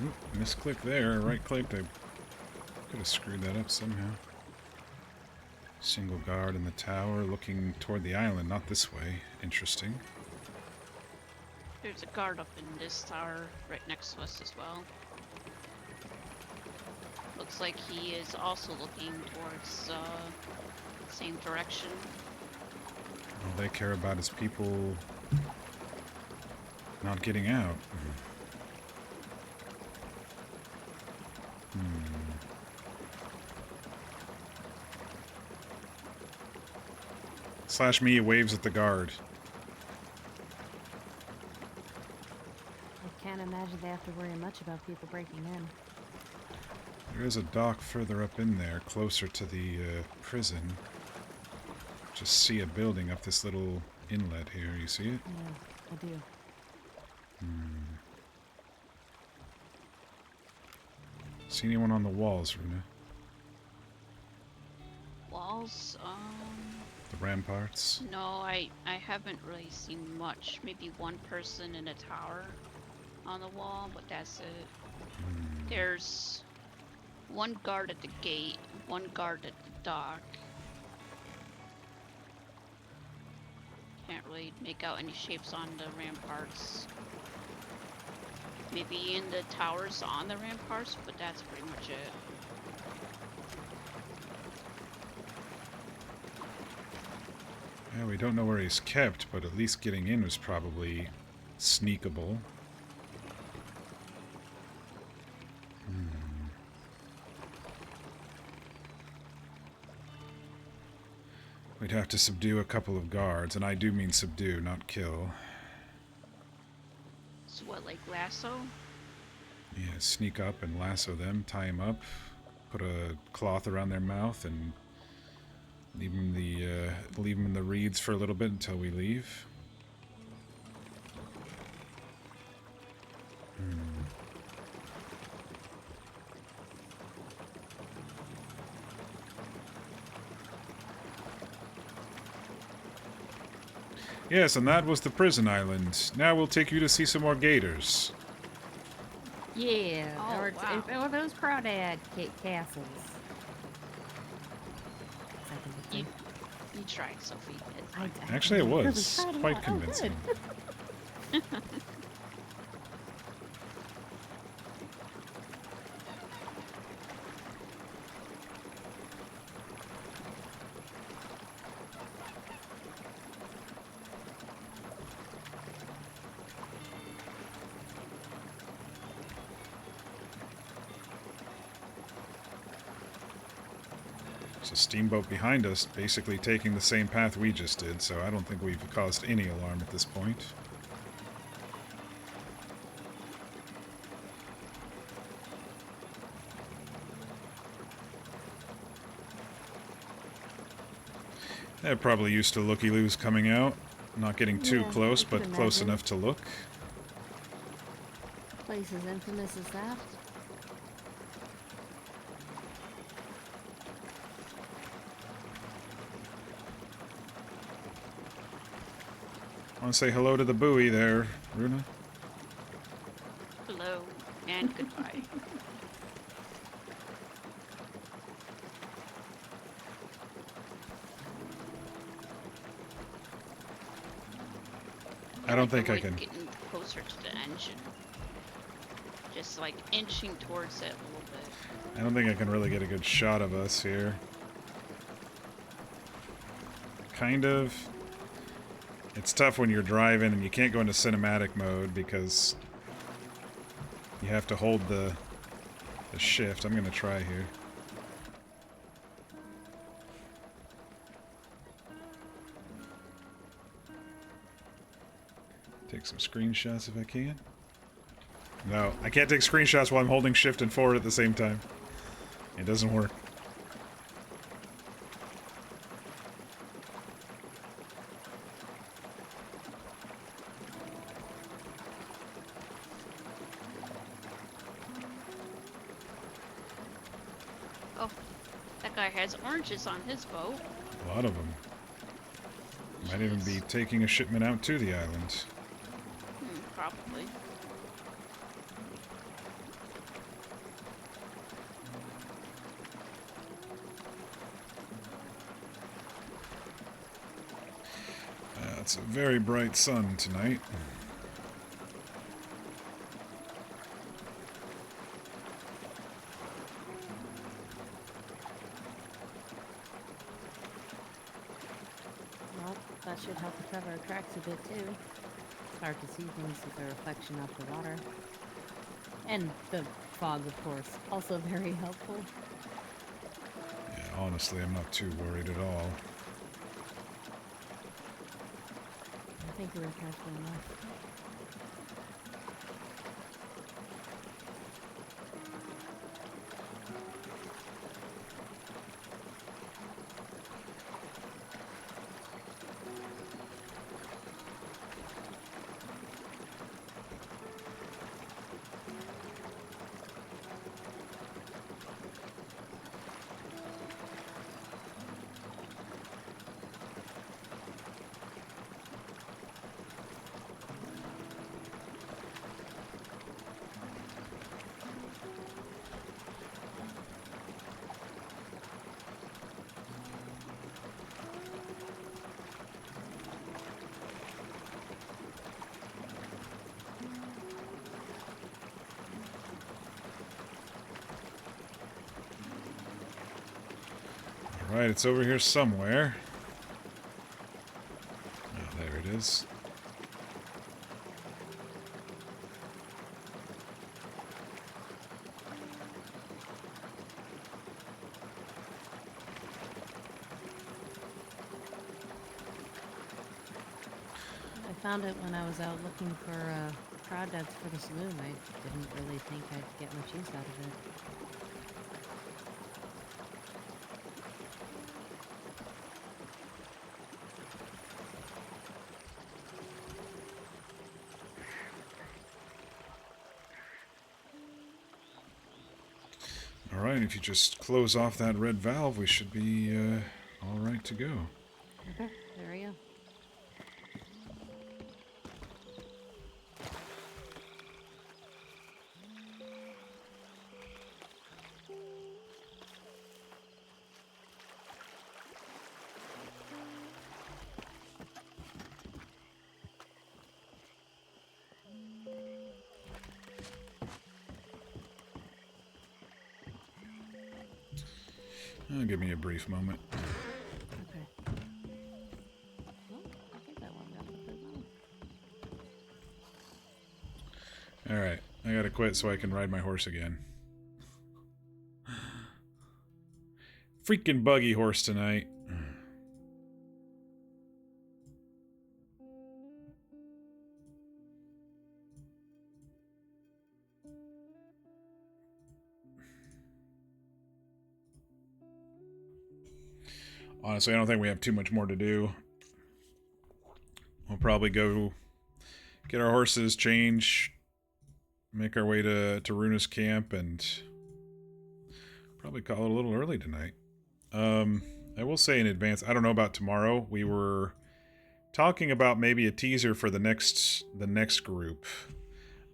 Oop, misclick there, right clicked. I could have screwed that up somehow. Single guard in the tower looking toward the island, not this way. Interesting. There's a guard up in this tower right next to us as well. Looks like he is also looking towards same direction. All they care about is people not getting out. Slash me waves at the guard. I can't imagine they have to worry much about people breaking in. There is a dock further up in there, closer to the prison. Just see a building up this little inlet here. You see it? Yeah, I do. See anyone on the walls, Runa? Walls, The ramparts? no, I haven't really seen much. Maybe one person in a tower on the wall, but that's it. There's one guard at the gate, one guard at the dock. Can't really make out any shapes on the ramparts. Maybe in the towers on the ramparts, but that's pretty much it. Yeah, we don't know where he's kept, but at least getting in was probably sneakable. We'd have to subdue a couple of guards, and I do mean subdue, not kill. So what, like lasso? Yeah, sneak up and lasso them, tie them up, put a cloth around their mouth, and Leave him in the reeds for a little bit until we leave. Yes, and that was the prison island. Now we'll take you to see some more gators. Yeah, Oh, wow. or those crawdad castles. Second to You, think. you tried, Sophie. It's I fine. Actually, it really was tried a quite lot. Oh, convincing. good. There's a steamboat behind us, basically taking the same path we just did, so I don't think we've caused any alarm at this point. They're probably used to looky-loos coming out. Not getting too Yeah, close, I could but close imagine. enough to look. Place as infamous as that. I want to say hello to the buoy there, Runa. Hello and goodbye. I don't think I avoid can. Getting closer to the engine. Just like inching towards it a little bit. I don't think I can really get a good shot of us here. Kind of. It's tough when you're driving and you can't go into cinematic mode because you have to hold the shift. I'm going to try here. Take some screenshots if I can. No, I can't take screenshots while I'm holding shift and forward at the same time. It doesn't work. Oh, that guy has oranges on his boat. A lot of them. Might even be taking a shipment out to the island. Probably. It's a very bright sun tonight. Well, that should help to cover our tracks a bit too. It's hard to see things with a reflection off the water. And the fog, of course, also very helpful. Yeah, honestly, I'm not too worried at all. I think we were careful enough. Alright, it's over here somewhere. Oh, there it is. I found it when I was out looking for crawdads for the saloon. I didn't really think I'd get much use out of it. Alright, if you just close off that red valve, we should be alright to go. Okay, there we go. Give me a brief moment. Okay. Well, I think that one got pretty well. Alright, I gotta quit so I can ride my horse again. Freaking buggy horse tonight. Honestly, I don't think we have too much more to do. We'll probably go get our horses, change, make our way to Runa's camp, and probably call it a little early tonight. I will say in advance, I don't know about tomorrow. We were talking about maybe a teaser for the next group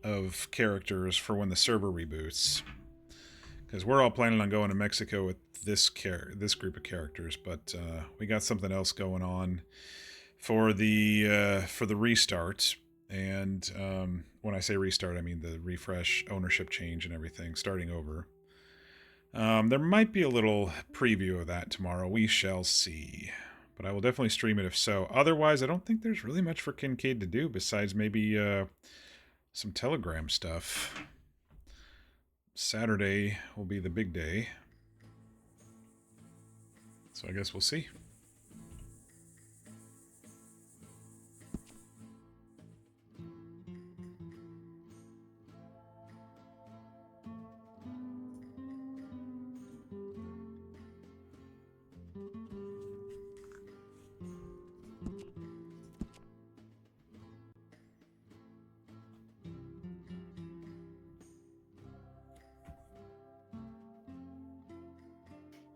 of characters for when the server reboots. Because we're all planning on going to Mexico with this group of characters, but we got something else going on for the restart. And when I say restart, I mean the refresh, ownership change, and everything, starting over. There might be a little preview of that tomorrow. We shall see. But I will definitely stream it if so. Otherwise, I don't think there's really much for Kincaid to do besides maybe some Telegram stuff. Saturday will be the big day. So I guess we'll see.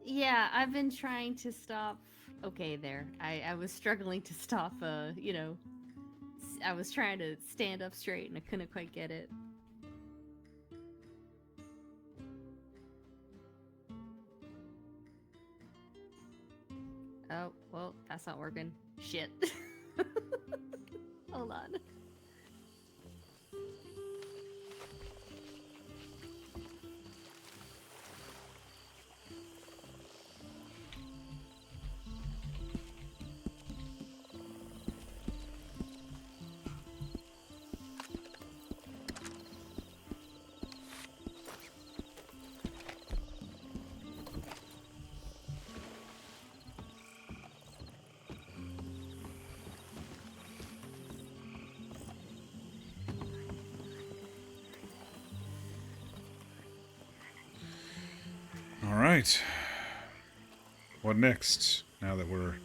Yeah, I've been trying to stop. Okay, there. I was struggling to stop. You know, I was trying to stand up straight and I couldn't quite get it. Oh, well, that's not working. Shit. Hold on. Alright. What next? Now that we're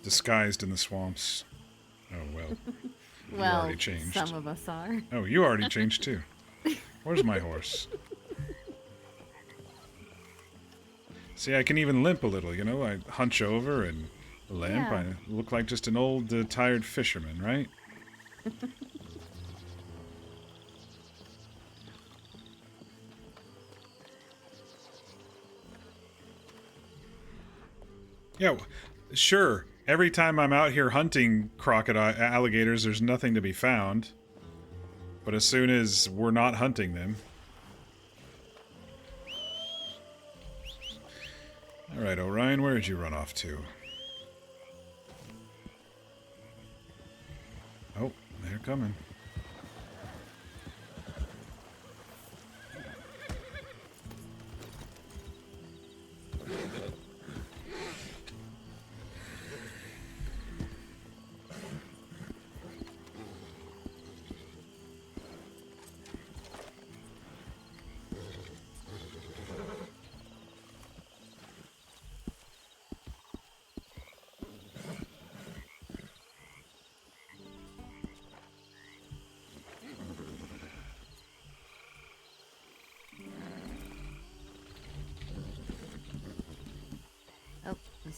disguised in the swamps. Oh, well. You Well, already changed. some of us are. Oh, you already changed too. Where's my horse? See, I can even limp a little, you know? I hunch over and limp. Yeah. I look like just an old, tired fisherman, right? Yeah, sure. Every time I'm out here hunting alligators, there's nothing to be found. But as soon as we're not hunting them... Alright, Orion, where did you run off to? Oh, they're coming.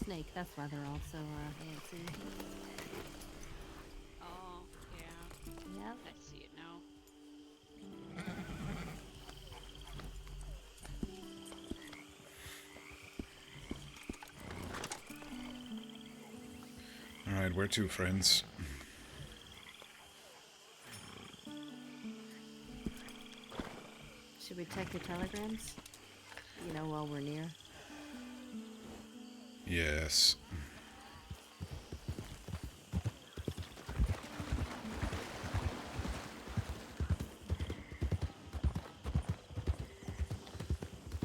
snake. That's why they're all so antsy. Oh, yeah. Yep. I see it now. Alright, where to, friends? Should we check your telegrams? You know, while we're near. Yes.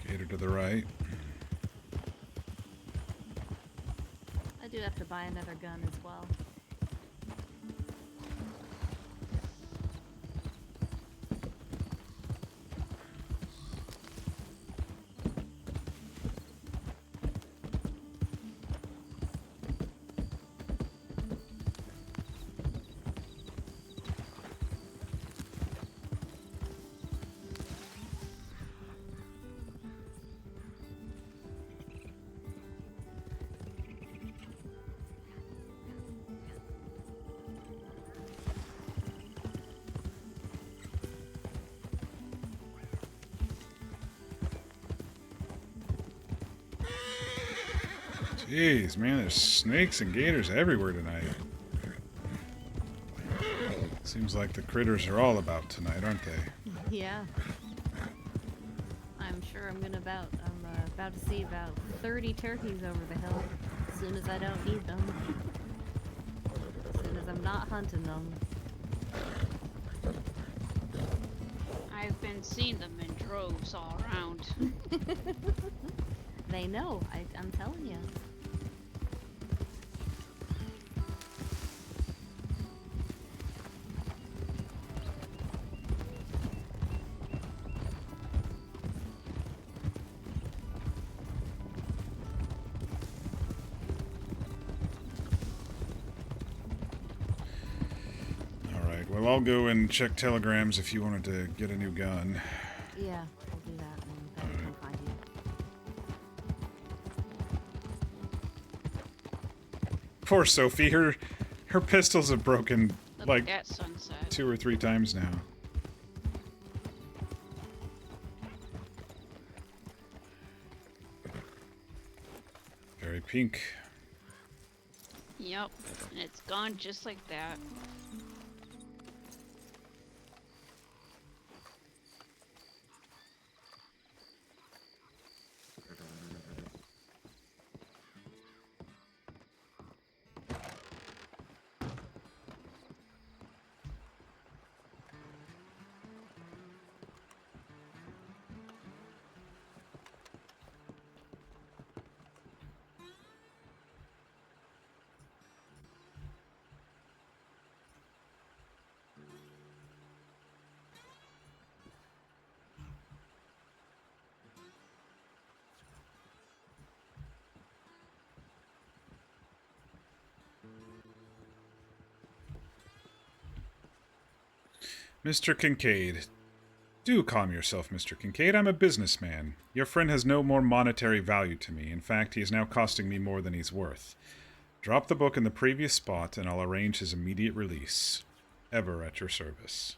Gator to the right. I do have to buy another gun as well. Jeez, man, there's snakes and gators everywhere tonight. Seems like the critters are all about tonight, aren't they? Yeah. I'm sure I'm about to see about 30 turkeys over the hill as soon as I don't need them. As soon as I'm not hunting them. I've been seeing them in droves all around. They know, I'm telling you. Alright, well, I'll go and check telegrams if you wanted to get a new gun. Yeah, I'll do that and then come find you. Poor Sophie, her pistols have broken Look like at sunset. 2 or 3 times now. Very pink. Yep, and it's gone just like that. Mr. Kincaid. Do calm yourself, Mr. Kincaid. I'm a businessman. Your friend has no more monetary value to me. In fact, he is now costing me more than he's worth. Drop the book in the previous spot, and I'll arrange his immediate release. Ever at your service.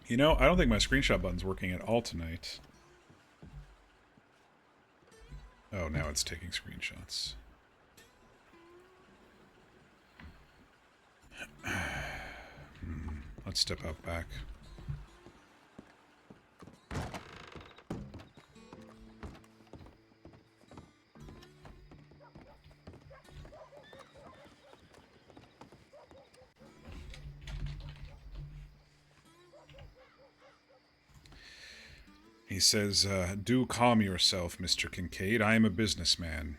You know, I don't think my screenshot button's working at all tonight. Oh, now it's taking screenshots. Let's step out back. He says, do calm yourself, Mr. Kincaid. I am a businessman.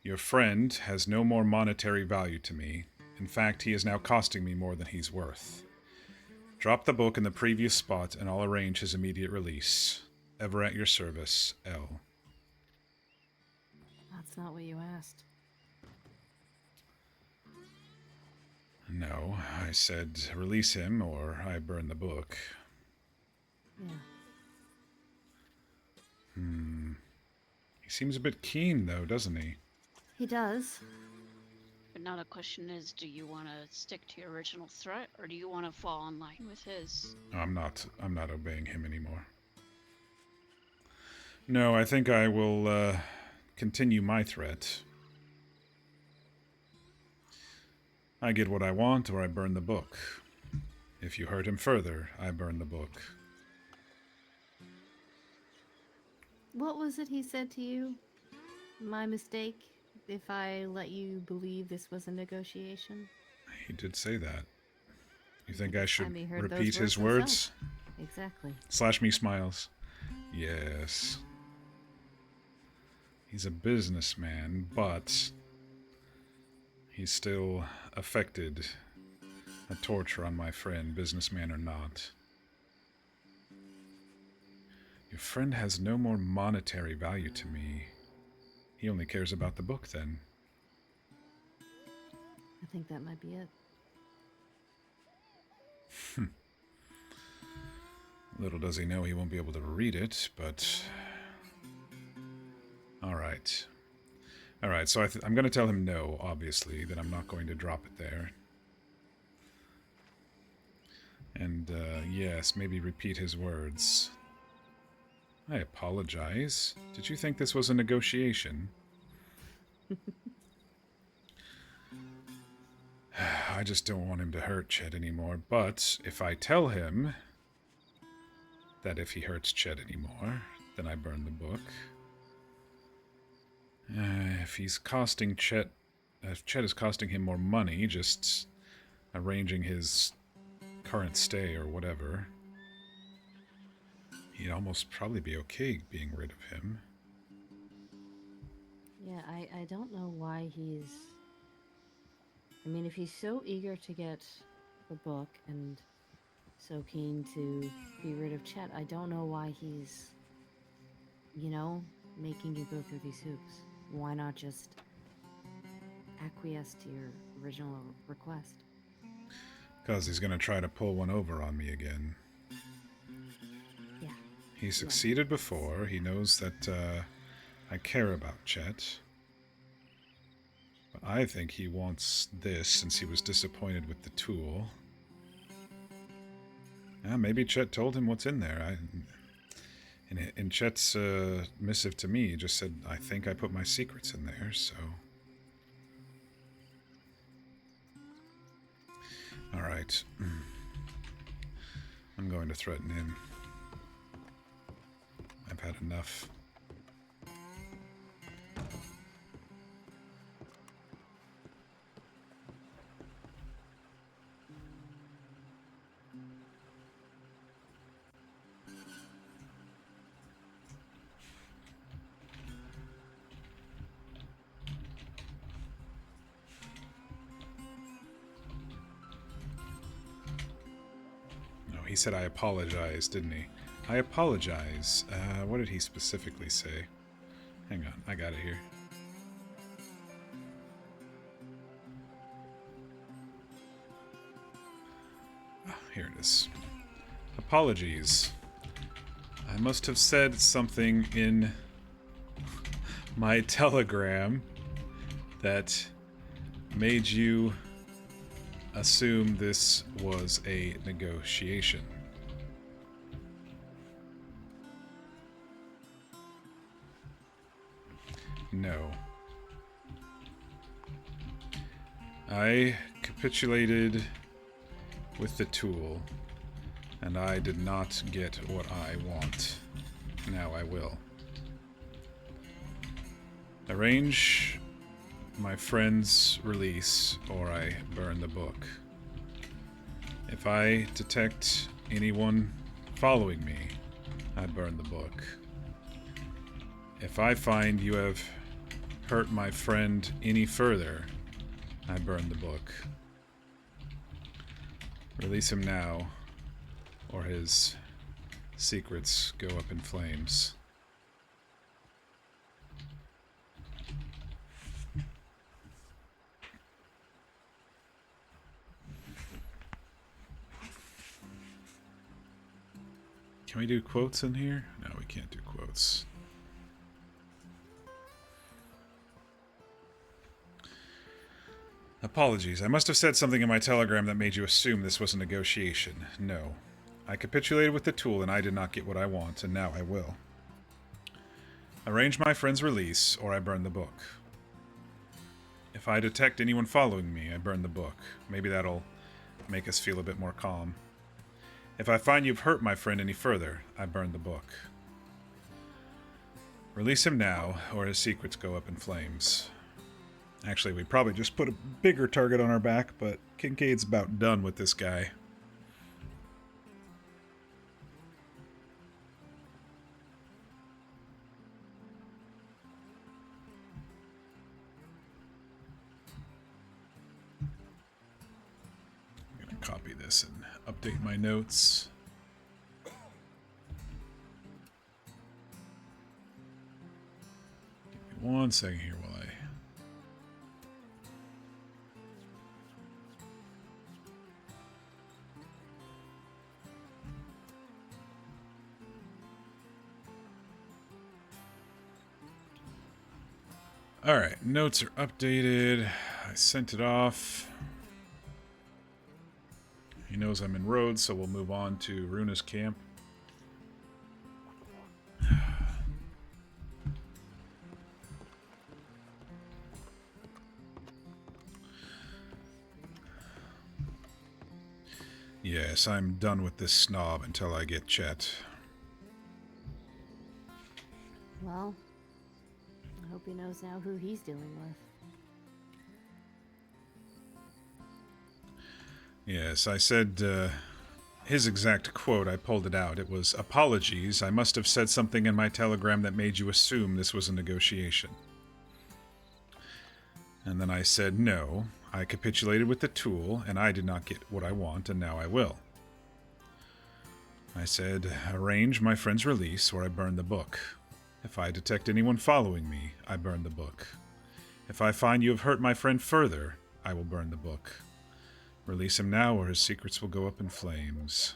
Your friend has no more monetary value to me. In fact, he is now costing me more than he's worth. Drop the book in the previous spot, and I'll arrange his immediate release. Ever at your service, L. That's not what you asked. No, I said release him or I burn the book. Yeah. He seems a bit keen, though, doesn't he? He does. But now the question is, do you want to stick to your original threat, or do you want to fall in line with his? I'm not obeying him anymore. No, I think I will continue my threat. I get what I want, or I burn the book. If you hurt him further, I burn the book. What was it he said to you? My mistake if I let you believe this was a negotiation? He did say that. You think I should Time he heard repeat those his words words? Exactly. Slash me smiles. Yes. He's a businessman, but he's still affected a torture on my friend, businessman or not. Your friend has no more monetary value to me. He only cares about the book, then. I think that might be it. Little does he know he won't be able to read it, but... Alright. Alright, so I'm going to tell him no, obviously, that I'm not going to drop it there. And, yes, maybe repeat his words. I apologize. Did you think this was a negotiation? I just don't want him to hurt Chet anymore, but if I tell him that if he hurts Chet anymore, then I burn the book. If he's costing Chet... If Chet is costing him more money, just arranging his current stay or whatever, he'd almost probably be okay being rid of him. Yeah, I don't know why he's... I mean, if he's so eager to get the book and so keen to be rid of Chet, I don't know why he's, you know, making you go through these hoops. Why not just acquiesce to your original request? Because he's going to try to pull one over on me again. Yeah. He succeeded before. He knows that I care about Chet. But I think he wants this since he was disappointed with the tool. Maybe Chet told him what's in there. In Chet's missive to me, he just said, I think I put my secrets in there, so... Alright. I'm going to threaten him. I've had enough. He said I apologize, didn't he? I apologize. What did he specifically say? Hang on, I got it here. Here it is. Apologies. I must have said something in my telegram that made you assume this was a negotiation. No. I capitulated with the tool, and I did not get what I want. Now I will. Arrange my friend's release, or I burn the book. If I detect anyone following me, I burn the book. If I find you have hurt my friend any further, I burn the book. Release him now, or his secrets go up in flames. Can we do quotes in here? No, we can't do quotes. Apologies. I must have said something in my telegram that made you assume this was a negotiation. No. I capitulated with the tool and I did not get what I want, and now I will. Arrange my friend's release, or I burn the book. If I detect anyone following me, I burn the book. Maybe that'll make us feel a bit more calm. If I find you've hurt my friend any further, I burn the book. Release him now, or his secrets go up in flames. Actually, we probably just put a bigger target on our back, but Kincaid's about done with this guy. I'm going to copy this and update my notes. Give me 1 second here while I... Alright, notes are updated. I sent it off. He knows I'm in Rhodes, so we'll move on to Runa's camp. Yes, I'm done with this snob until I get Chet. Well, I hope he knows now who he's dealing with. Yes, I said, his exact quote, I pulled it out. It was, "Apologies, I must have said something in my telegram that made you assume this was a negotiation." And then I said, "No, I capitulated with the tool, and I did not get what I want, and now I will." I said, "Arrange my friend's release, or I burn the book. If I detect anyone following me, I burn the book. If I find you have hurt my friend further, I will burn the book. Release him now, or his secrets will go up in flames."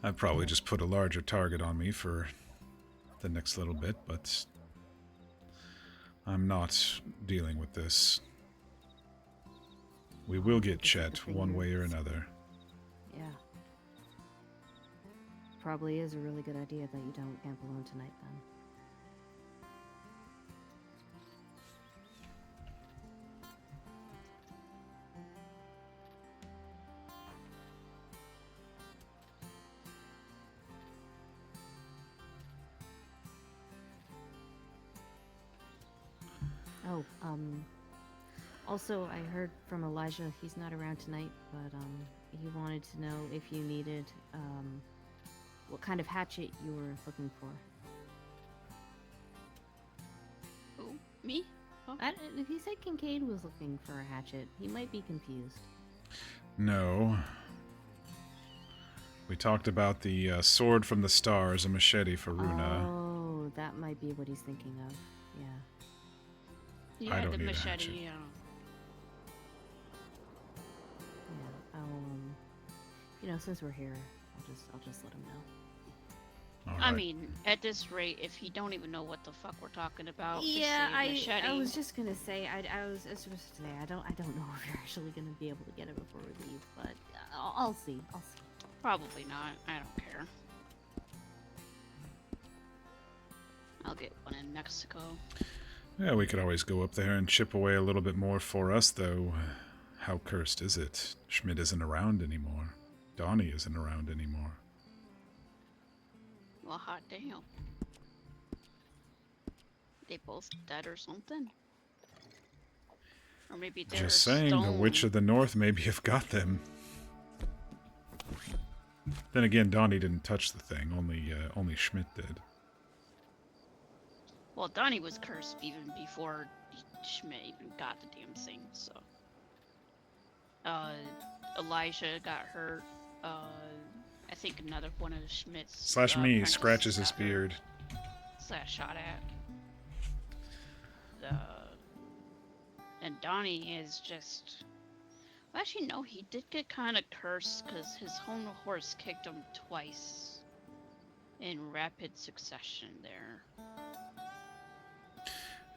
I'd probably just put a larger target on me for the next little bit, but I'm not dealing with this. We will get Chet one way or another. Yeah. Probably is a really good idea that you don't camp alone tonight, then. Oh, also I heard from Elijah he's not around tonight, but he wanted to know if you needed what kind of hatchet you were looking for. Who? Me? Oh. He said Kincaid was looking for a hatchet. He might be confused. No. We talked about the sword from the stars, a machete for Runa. Oh, that might be what he's thinking of. Yeah. Yeah, I don't the need a machete, hatchet. yeah. Yeah, since we're here, I'll just let him know. All I right. mean, at this rate, if you don't even know what the fuck we're talking about, Yeah, just say machete. I was just gonna say, I was supposed to say, I don't know if you're actually gonna be able to get it before we leave, but I'll see. Probably not. I don't care. I'll get one in Mexico. Yeah, we could always go up there and chip away a little bit more for us, though. How cursed is it? Schmidt isn't around anymore. Donnie isn't around anymore. Well, hot damn. They both dead or something? Or maybe they're Just saying, the Witch of the North maybe have got them. Then again, Donnie didn't touch the thing. Only Schmidt did. Well, Donnie was cursed even before Schmidt even got the damn thing, so. Elijah got hurt. I think another one of Schmidt's... Slash me, apprentices scratches his got hurt. beard. Slash shot at. And Donnie is just Actually, no, he did get kind of cursed because his own horse kicked him twice in rapid succession there.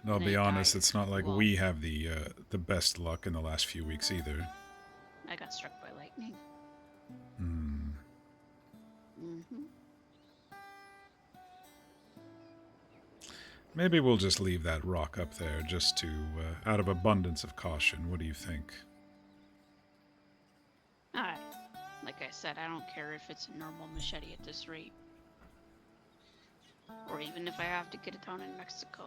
And I'll And be I honest, died. it's not like Well, we have the best luck in the last few weeks either. I got struck by lightning. Hmm. Mm-hmm. Maybe we'll just leave that rock up there, just to, out of abundance of caution. What do you think? Alright. Like I said, I don't care if it's a normal machete at this rate. Or even if I have to get it down in Mexico.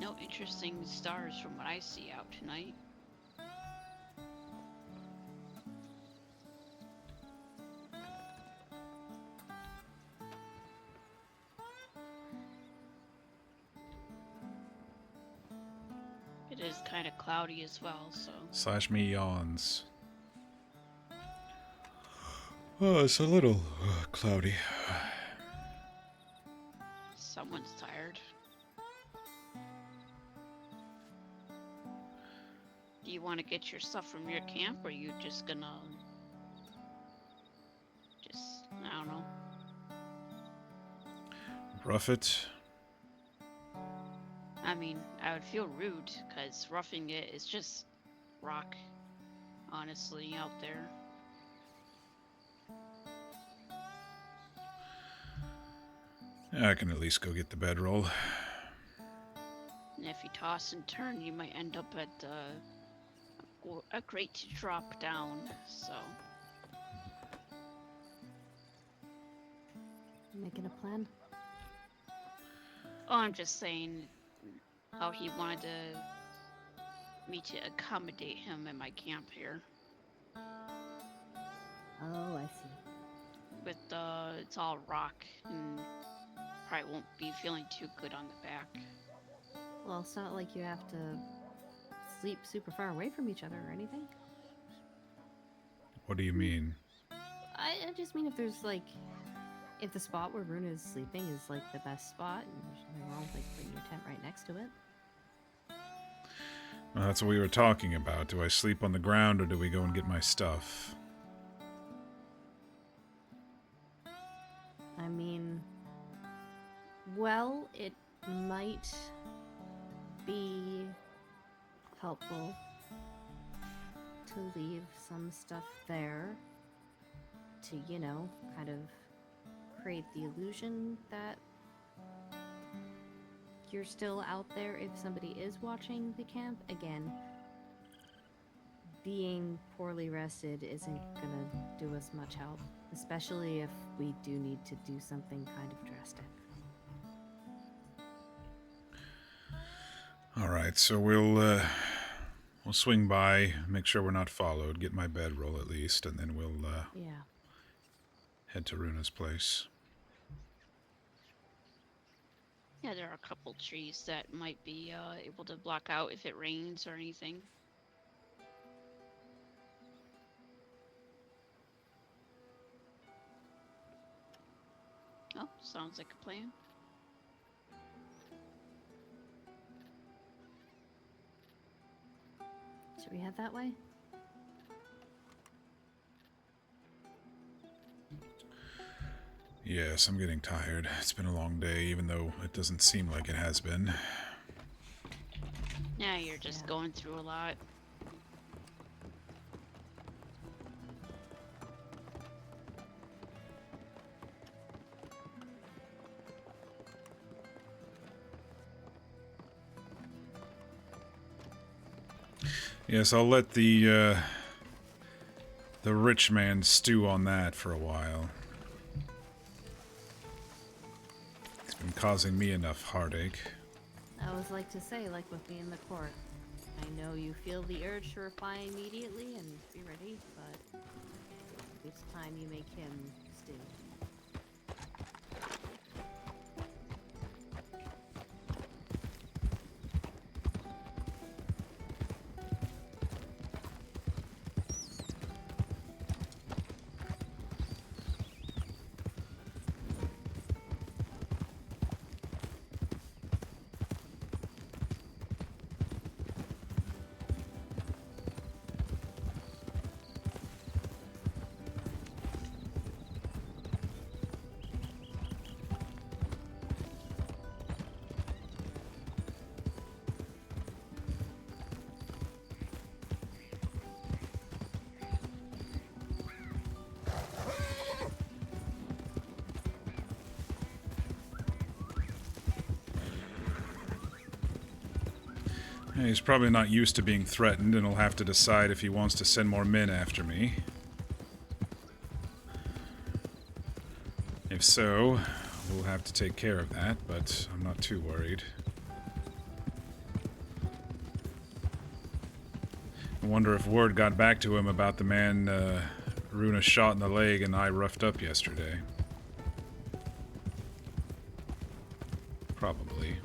No interesting stars from what I see out tonight. It is kind of cloudy as well, so Slash me yawns. Oh, it's a little cloudy. someone's tired. Do you want to get your stuff from your camp, or are you just gonna... I don't know. Rough it. I mean, I would feel rude, because roughing it is just rock, honestly, out there. I can at least go get the bedroll. And if you toss and turn, you might end up at a grate to drop down, so... Making a plan? Oh, I'm just saying how he wanted me to accommodate him in my camp here. Oh, I see. With it's all rock, and probably won't be feeling too good on the back. Well, it's not like you have to sleep super far away from each other or anything. What do you mean? I just mean if there's like, if the spot where Runa is sleeping is like the best spot, and there's nothing wrong with like putting your tent right next to it. Well, that's what we were talking about. Do I sleep on the ground or do we go and get my stuff? I mean, well, it might be helpful to leave some stuff there to, you know, kind of create the illusion that you're still out there if somebody is watching the camp. Again, being poorly rested isn't gonna do us much help, especially if we do need to do something kind of drastic. All right, so we'll swing by, make sure we're not followed, get my bedroll at least, and then we'll Yeah. head to Runa's place. Yeah, there are a couple trees that might be able to block out if it rains or anything. Oh, sounds like a plan. Should we head that way? Yes, I'm getting tired. It's been a long day, even though it doesn't seem like it has been. Yeah, you're just going through a lot. Yes, I'll let the rich man stew on that for a while. It's been causing me enough heartache. I always like to say, like with me in the court, I know you feel the urge to reply immediately and be ready, but It's time you make him stew. He's probably not used to being threatened, and he'll have to decide if he wants to send more men after me. If so, we'll have to take care of that, but I'm not too worried. I wonder if word got back to him about the man Runa shot in the leg and I roughed up yesterday. Probably.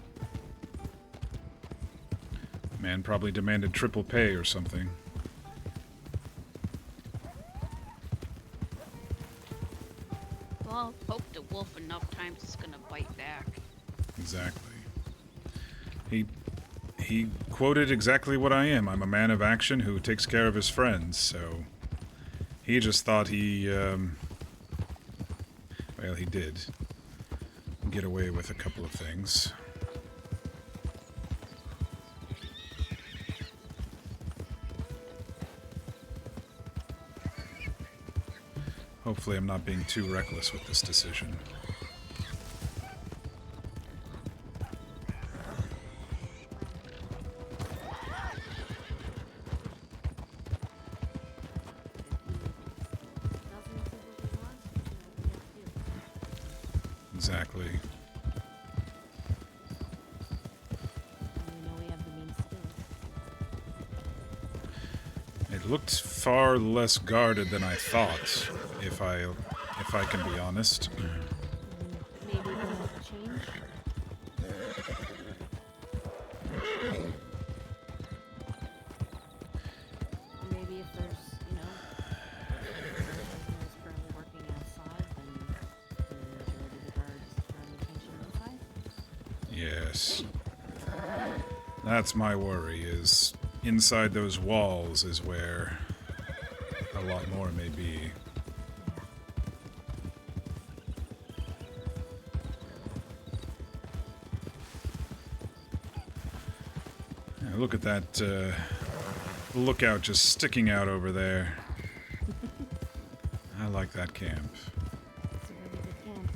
Man probably demanded triple pay or something. Well, poke the wolf enough times, it's gonna bite back. Exactly. He quoted exactly what I am. I'm a man of action who takes care of his friends, so... He just thought he, well, he did get away with a couple of things. Hopefully I'm not being too reckless with this decision. Exactly. We know we have the means to do it. It looked far less guarded than I thought, if I can be honest. Maybe we'll change. Or maybe if there's, you know, if the person is currently working outside, then the majority of the guards turn attention inside. Yes. That's my worry, is inside those walls is where a lot more may be. Yeah, look at that lookout just sticking out over there. I like that camp. It's a really good camp.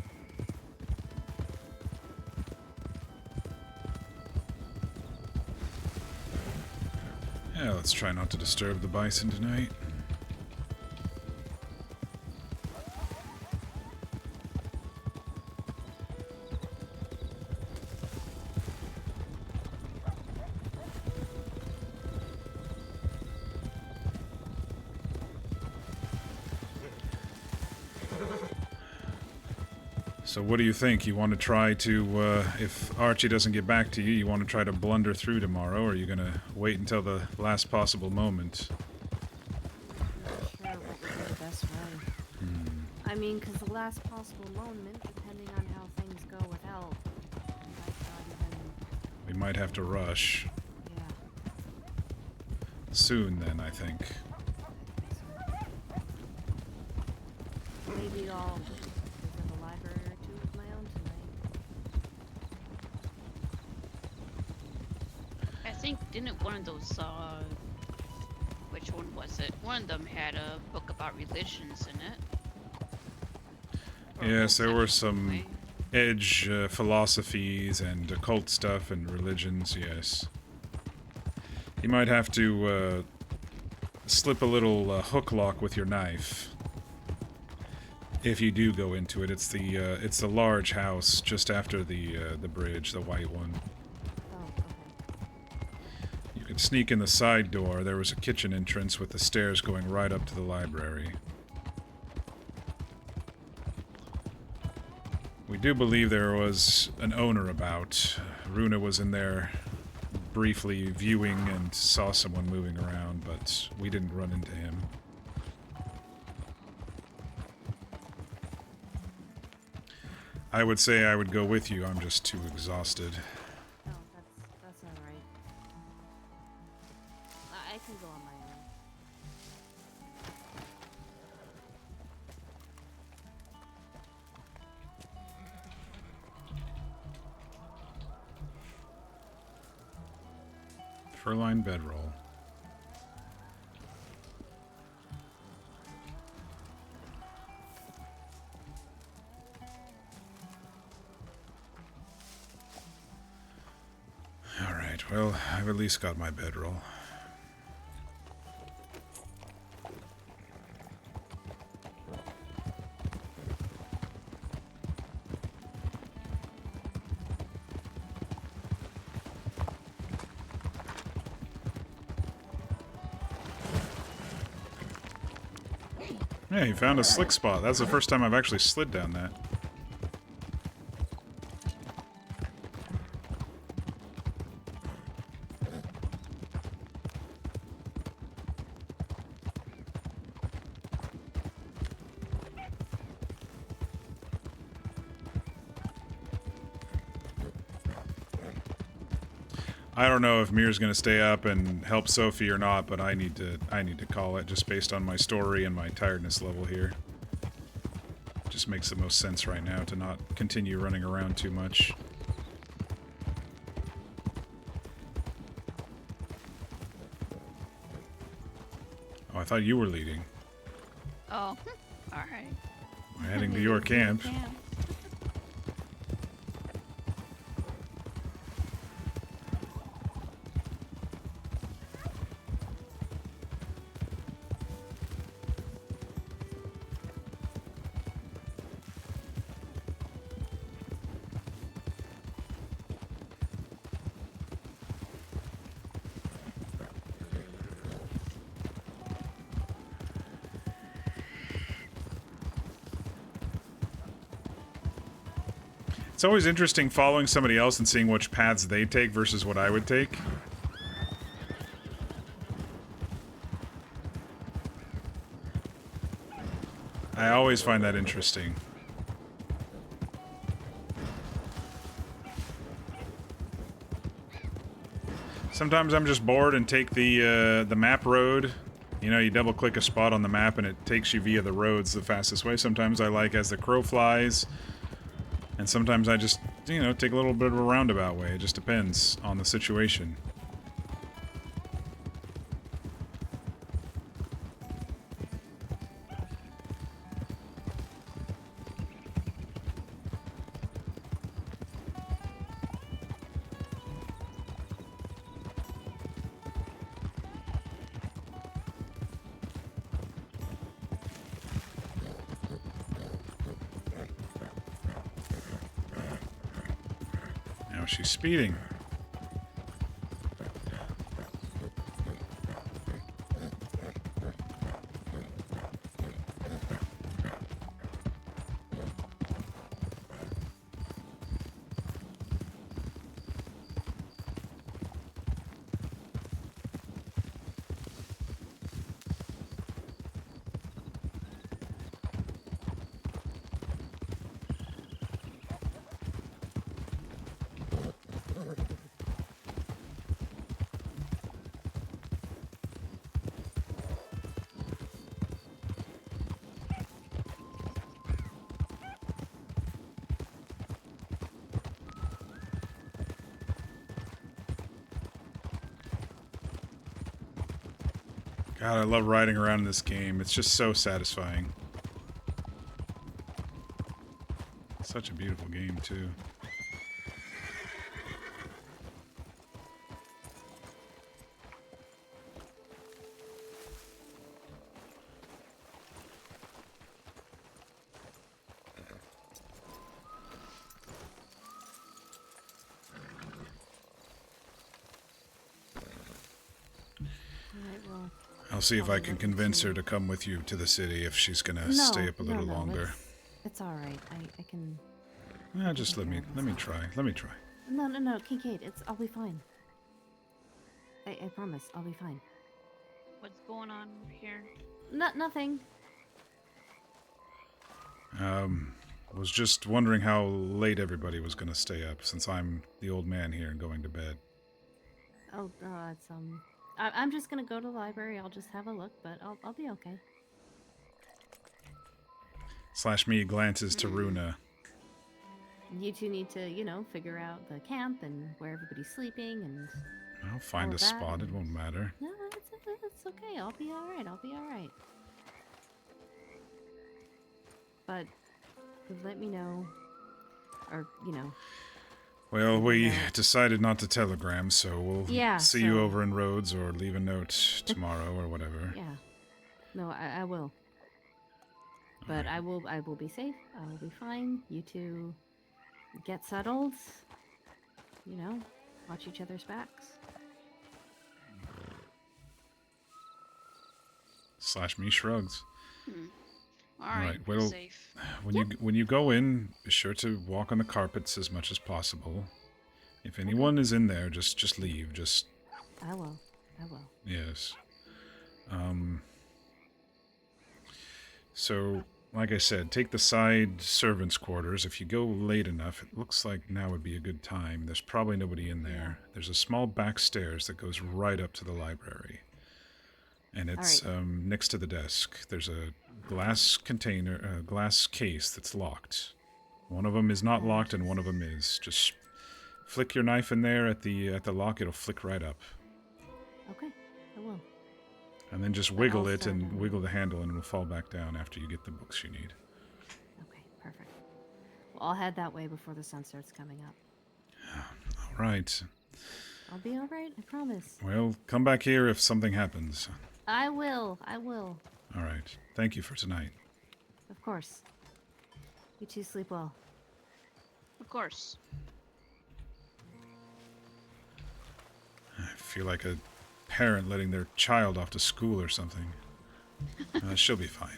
Yeah, let's try not to disturb the bison tonight. So what do you think? You want to try to, if Archie doesn't get back to you, you want to try to blunder through tomorrow, or are you going to wait until the last possible moment? Not sure what would be the best way. I mean, because the last possible moment, depending on how things go with help, might not even... We might have to rush. Yeah. Soon, then, I think. Maybe I'll visit the library or two of my own tonight. I think, didn't one of those, which one was it? One of them had a book about religions in it. Or a whole Yes, there were section some anyway. edge philosophies and occult stuff and religions, yes. You might have to slip a little hook lock with your knife. If you do go into it, it's the large house just after the bridge, the white one. Oh, okay. You could sneak in the side door. There was a kitchen entrance with the stairs going right up to the library. We do believe there was an owner about. Runa was in there briefly viewing and saw someone moving around, but we didn't run into him. I would say I would go with you, I'm just too exhausted. No, that's all right. I can go on my own. Furline bedroll. Alright, well, I've at least got my bedroll. Yeah, you found a slick spot. That's the first time I've actually slid down that. I don't know if Mir's gonna stay up and help Sophie or not, but I need to call it just based on my story and my tiredness level here. Just makes the most sense right now to not continue running around too much. Oh, I thought you were leading. Oh, alright. We're heading to your camp. It's always interesting following somebody else and seeing which paths they take versus what I would take. I always find that interesting. Sometimes I'm just bored and take the map road. You know, you double-click a spot on the map and it takes you via the roads the fastest way. Sometimes I like as the crow flies. And sometimes I just, you know, take a little bit of a roundabout way. It just depends on the situation. She's speeding. God, I love riding around in this game. It's just so satisfying. Such a beautiful game, too. I'll see if I can convince her to come with you to the city if she's gonna stay up a little longer. It's all right. I can Just let me try. Let me try. No, Kincaid, I'll be fine. I promise, I'll be fine. What's going on here? Nothing. Was just wondering how late everybody was gonna stay up, since I'm the old man here and going to bed. Oh, it's I'm just gonna go to the library. I'll just have a look, but I'll be okay. Slash me glances to Runa. You two need to, figure out the camp and where everybody's sleeping, and I'll find all a of that, spot. It and- won't matter. No, it's okay. I'll be all right. But let me know, or Well, we Yeah. decided not to telegram, so we'll Yeah, see you so- over in Rhodes or leave a note tomorrow or whatever. yeah. No, I will. But I will be safe. I will be fine. You two get settled. Watch each other's backs. Slash me shrugs. All right, Alright, be well, safe. when you go in, be sure to walk on the carpets as much as possible. If anyone is in there, just leave. Just I will. yes. So, like I said, take the side servants' quarters. If you go late enough, it looks like now would be a good time. There's probably nobody in there. There's a small back stairs that goes right up to the library. And it's next to the desk. There's a glass container, a glass case that's locked. One of them is not locked, and one of them is. Just flick your knife in there at the lock. It'll flick right up. Okay, I will. And then just wiggle it also and then- wiggle the handle, and it'll fall back down after you get the books you need. Okay, perfect. Well, I'll head that way before the sun starts coming up. All right. I'll be all right. I promise. Well, come back here if something happens. I will. All right. Thank you for tonight. Of course. You two sleep well. Of course. I feel like a parent letting their child off to school or something. She'll be fine.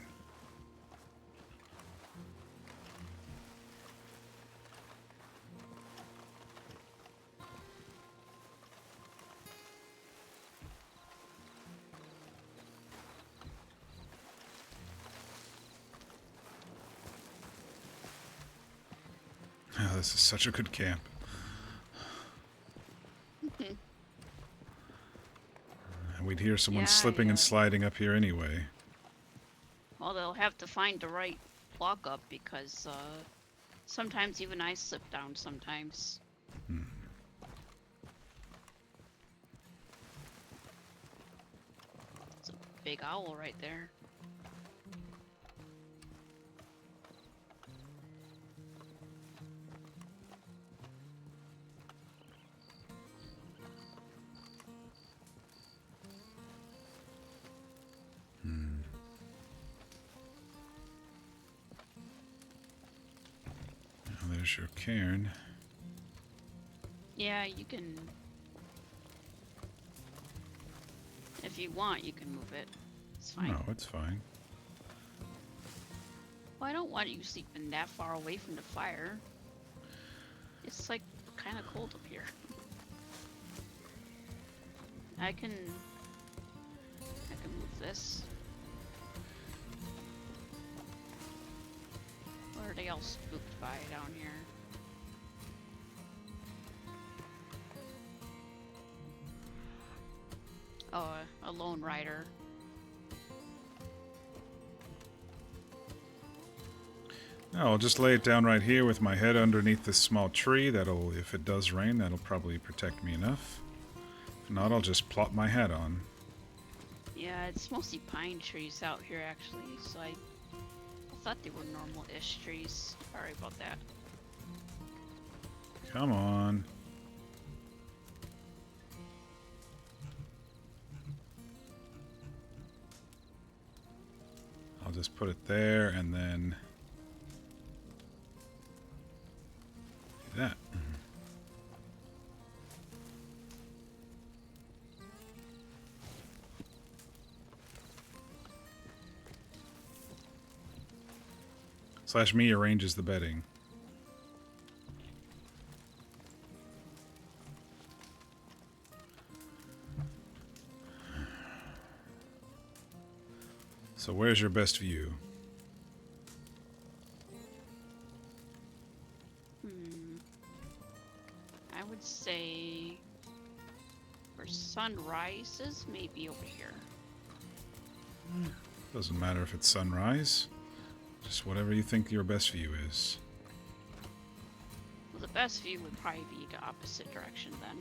Oh, this is such a good camp. We'd hear someone Yeah, slipping and yeah. sliding up here anyway. Well, they'll have to find the right block up because sometimes even I slip down sometimes. It's a big owl right there. Now there's your cairn. Yeah, you can. If you want, you can move it. It's fine. No, it's fine. Well, I don't want you sleeping that far away from the fire. It's like kind of cold up here. I can move this. Or are they all spooked by down here? Oh, a lone rider. No, I'll just lay it down right here with my head underneath this small tree. That'll, if it does rain, that'll probably protect me enough. If not, I'll just plop my hat on. Yeah, it's mostly pine trees out here actually, so I thought they were normal-ish trees. Sorry about that. Come on. I'll just put it there and then do that. Slash me arranges the bedding. So where's your best view? I would say for sunrises, maybe over here. Doesn't matter if it's sunrise. Just whatever you think your best view is. Well, the best view would probably be the opposite direction then.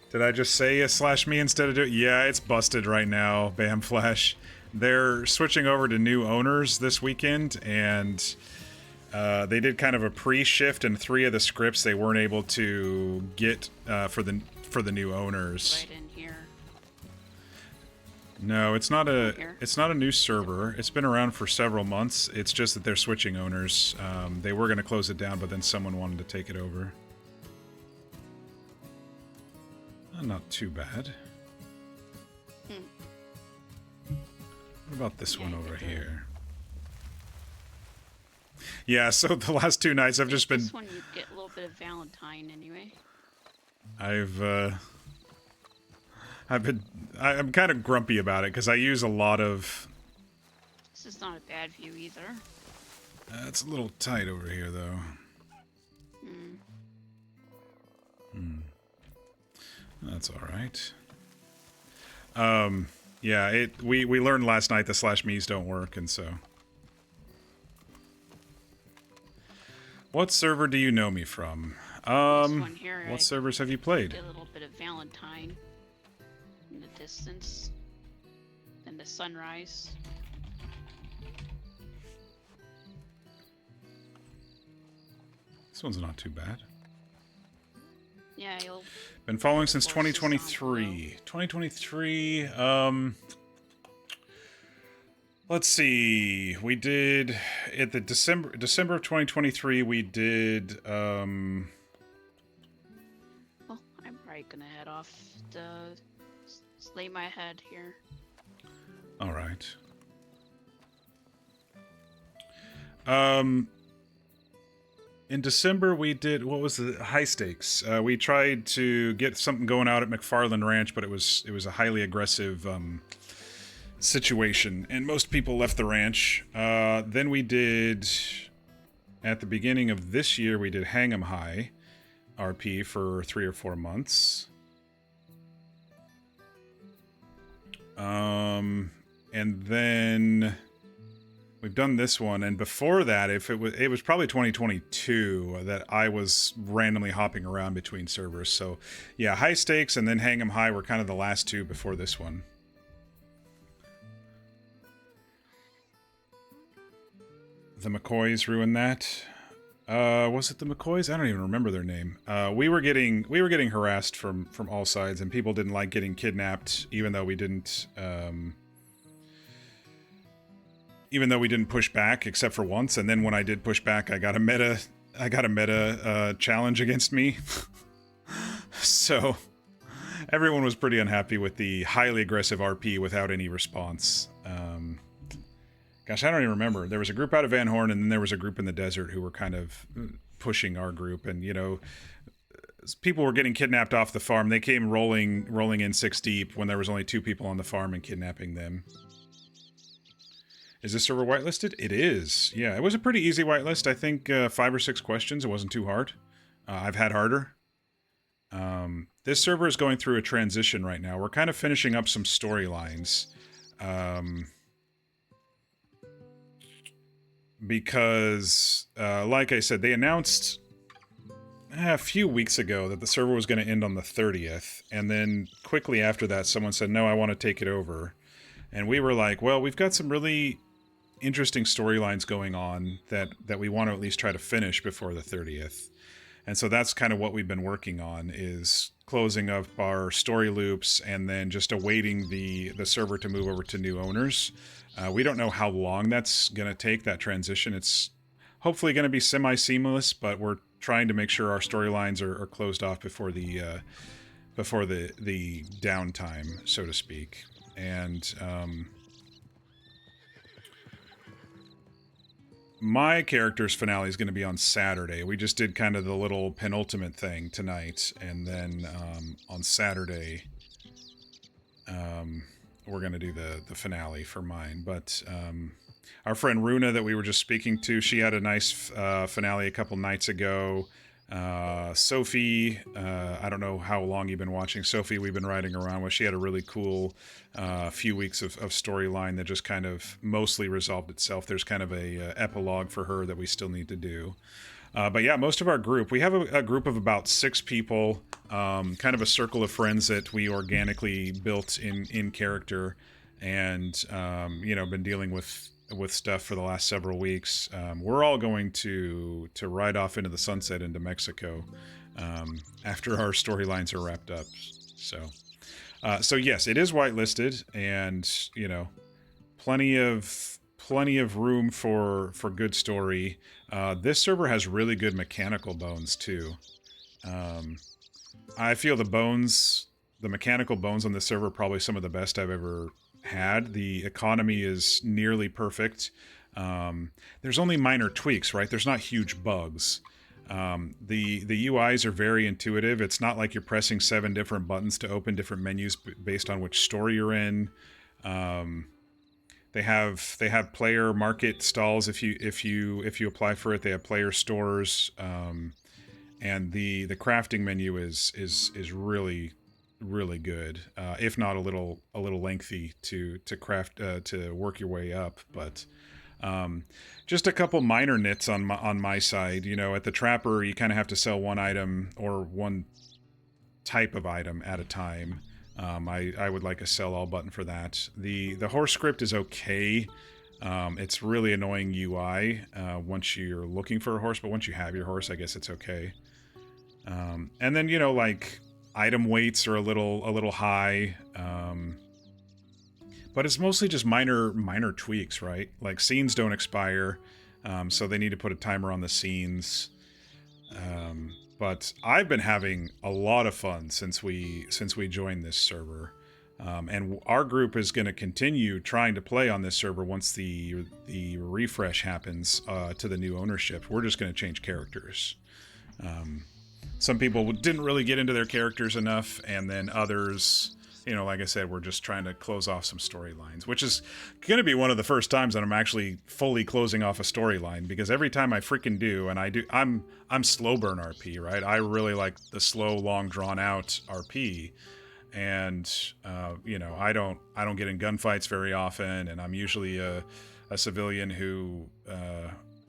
Did I just say /me instead of do it? Yeah, it's busted right now, Bam Flash. They're switching over to new owners this weekend, and they did kind of a pre-shift, and 3 of the scripts they weren't able to get for the new owners. Right in here. No, it's not Here? a new server. It's been around for several months. It's just that they're switching owners. They were going to close it down, but then someone wanted to take it over. Not too bad. What about this one over here? Yeah, so the last 2 nights I've just been... This one you get a little bit of Valentine anyway. I'm kind of grumpy about it because I use a lot of... This is not a bad view either. It's a little tight over here, though. That's all right. Yeah, we learned last night the /me's don't work, and so... What server do you know me from? This one here, What I servers have you played? get a little bit of Valentine in the distance. Then the sunrise. This one's not too bad. Yeah, you'll... Been following since Forces on 2023. 2023, let's see. We did at the December of 2023 we did Well, I'm probably gonna head off to lay my head here. all right. In December, we did, what was the high stakes? We tried to get something going out at McFarland Ranch, but it was a highly aggressive situation, and most people left the ranch. Then we did, at the beginning of this year, we did Hang 'em High RP for 3 or 4 months. And then... We've done this one, and before that, it was probably 2022 that I was randomly hopping around between servers. So, yeah, High Stakes and then Hang 'em High were kind of the last 2 before this one. The McCoys ruined that. Was it the McCoys? I don't even remember their name. We were getting harassed from all sides, and people didn't like getting kidnapped, even though we didn't. Even though we didn't push back except for once, and then when I did push back, I got a meta challenge against me. So everyone was pretty unhappy with the highly aggressive RP without any response. Gosh, I don't even remember. There was a group out of Van Horn, and then there was a group in the desert who were kind of pushing our group, and you know, people were getting kidnapped off the farm. They came rolling in 6 deep when there was only 2 people on the farm and kidnapping them. Is this server whitelisted? It is. Yeah, it was a pretty easy whitelist. I think 5 or 6 questions. It wasn't too hard. I've had harder. This server is going through a transition right now. We're kind of finishing up some storylines. Because, like I said, they announced a few weeks ago that the server was going to end on the 30th. And then quickly after that, someone said, no, I want to take it over. And we were like, well, we've got some really interesting storylines going on that we want to at least try to finish before the 30th. And so that's kind of what we've been working on, is closing up our story loops and then just awaiting the server to move over to new owners. We don't know how long that's going to take, that transition. It's hopefully going to be semi-seamless, but we're trying to make sure our storylines are closed off before the downtime, so to speak. And my character's finale is going to be on Saturday. We just did kind of the little penultimate thing tonight, and then on Saturday, we're gonna do the finale for mine. But our friend Runa that we were just speaking to, she had a nice finale a couple nights ago. Sophie, I don't know how long you've been watching Sophie. We've been riding around with. She had a really cool few weeks of storyline that just kind of mostly resolved itself. There's kind of a epilogue for her that we still need to do. But yeah, most of our group, we have a group of about 6 people, kind of a circle of friends that we organically built in character, and you know, been dealing with stuff for the last several weeks. We're all going to ride off into the sunset into Mexico after our storylines are wrapped up. So yes, it is whitelisted, and you know, plenty of room for good story. This server has really good mechanical bones too. I feel the mechanical bones on this server are probably some of the best I've ever had. The economy is nearly perfect. There's only minor tweaks, right? There's not huge bugs. The UIs are very intuitive. It's not like you're pressing 7 different buttons to open different menus based on which store you're in. They have player market stalls if you apply for it. They have player stores, and the crafting menu is really good, if not a little lengthy to craft to work your way up. But just a couple minor nits on my side. You know, at the Trapper, you kind of have to sell one item or one type of item at a time. I would like a sell all button for that. The horse script is okay. It's really annoying UI once you're looking for a horse, but once you have your horse, I guess it's okay. And then, you know, like, item weights are a little high, but it's mostly just minor tweaks, right? Like, scenes don't expire, so they need to put a timer on the scenes. But I've been having a lot of fun since we joined this server, and our group is going to continue trying to play on this server once the refresh happens to the new ownership. We're just going to change characters. Some people didn't really get into their characters enough, and then others, you know, like I said, we're just trying to close off some storylines, which is going to be one of the first times that I'm actually fully closing off a storyline, because every time I freaking do, and I'm slow burn RP, right? I really like the slow, long, drawn out RP, and you know, I don't get in gunfights very often, and I'm usually a civilian who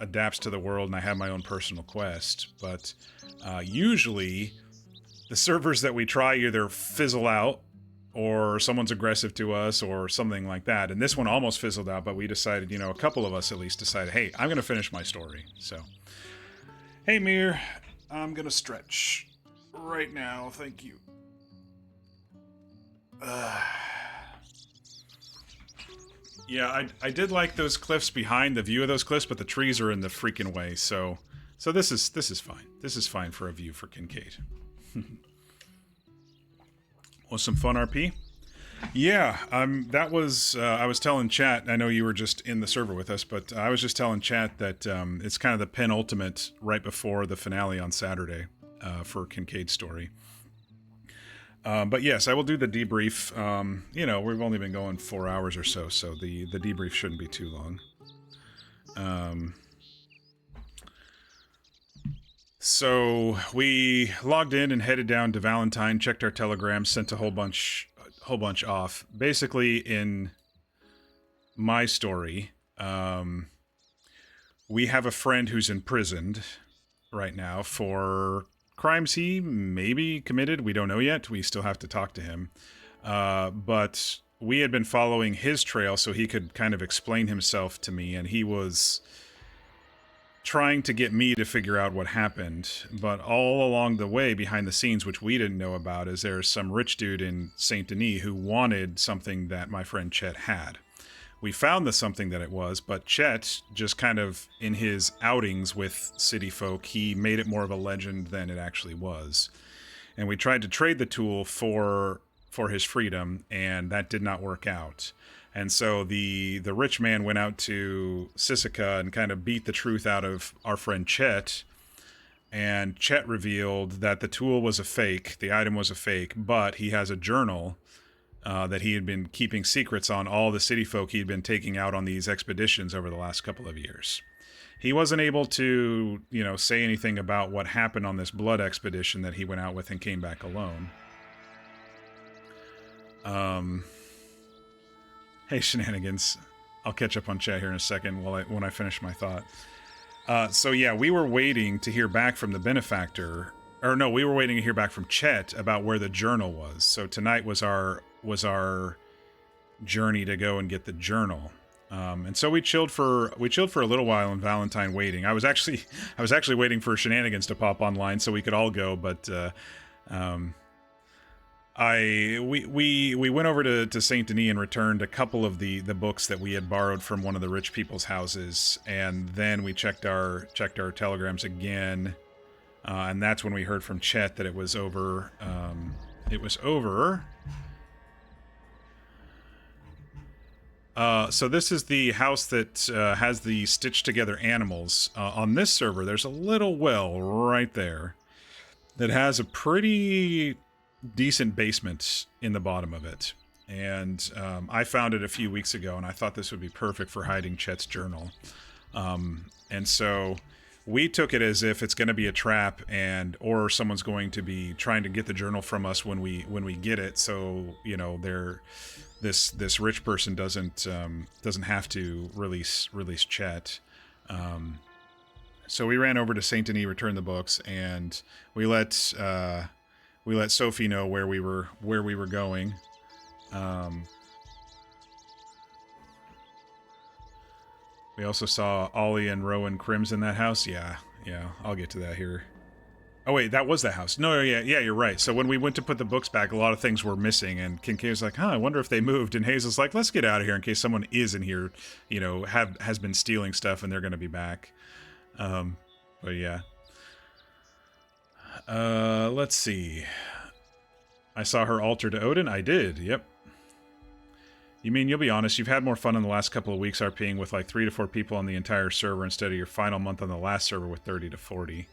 adapts to the world, and I have my own personal quest. But usually the servers that we try either fizzle out, or someone's aggressive to us, or something like that. And this one almost fizzled out, but we decided, you know, a couple of us at least decided, hey, I'm going to finish my story. So, hey, Mir, I'm going to stretch right now. Thank you. Yeah, I did like those cliffs behind, the view of those cliffs, but the trees are in the freaking way. So this is fine. This is fine for a view for Kincaid. Was some fun RP? Yeah, that was, I was telling chat, I know you were just in the server with us, but I was just telling chat that it's kind of the penultimate right before the finale on Saturday for Kincaid's story. But yes, I will do the debrief. You know, we've only been going 4 hours or so, so the debrief shouldn't be too long. So we logged in and headed down to Valentine, checked our telegrams, sent a whole bunch off. Basically, in my story, we have a friend who's imprisoned right now for crimes he maybe committed. We don't know yet. We still have to talk to him. But we had been following his trail so he could kind of explain himself to me, and he was trying to get me to figure out what happened. But all along the way, behind the scenes, which we didn't know about, is there's some rich dude in Saint Denis who wanted something that my friend Chet had. We found the something that it was, but Chet, just kind of in his outings with city folk, he made it more of a legend than it actually was. And we tried to trade the tool for his freedom, and that did not work out. And so the rich man went out to Sisika and kind of beat the truth out of our friend Chet. And Chet revealed that the tool was a fake, the item was a fake, but he has a journal that he had been keeping secrets on all the city folk he had been taking out on these expeditions over the last couple of years. He wasn't able to, say anything about what happened on this blood expedition that he went out with and came back alone. Hey, Shenanigans. I'll catch up on chat here in a second when I finish my thought. So yeah, we were waiting to hear back from the benefactor. Or no, we were waiting to hear back from Chet about where the journal was. So tonight was our journey to go and get the journal. And so we chilled for a little while in Valentine waiting. I was actually waiting for Shenanigans to pop online so we could all go, but we went over to Saint Denis and returned a couple of the books that we had borrowed from one of the rich people's houses, and then we checked our telegrams again, and that's when we heard from Chet that it was over. So this is the house that has the stitched together animals. On this server, there's a little well right there that has a pretty decent basement in the bottom of it. And I found it a few weeks ago, and I thought this would be perfect for hiding Chet's journal. And so we took it as if it's going to be a trap, or someone's going to be trying to get the journal from us when we get it. So this rich person doesn't have to release Chet. So we ran over to Saint Denis, returned the books, and we let Sophie know where we were going. We also saw Ollie and Rowan Crims in that house. Yeah, I'll get to that here. Oh wait, that was the house. No, yeah, you're right. So when we went to put the books back, a lot of things were missing, and Kincaid was like, I wonder if they moved, and Hazel's like, let's get out of here in case someone is in here, has been stealing stuff and they're going to be back. But yeah. Let's see. I saw her altar to Odin. I did, yep. You mean, you'll be honest, you've had more fun in the last couple of weeks RPing with like 3 to 4 people on the entire server instead of your final month on the last server with 30 to 40.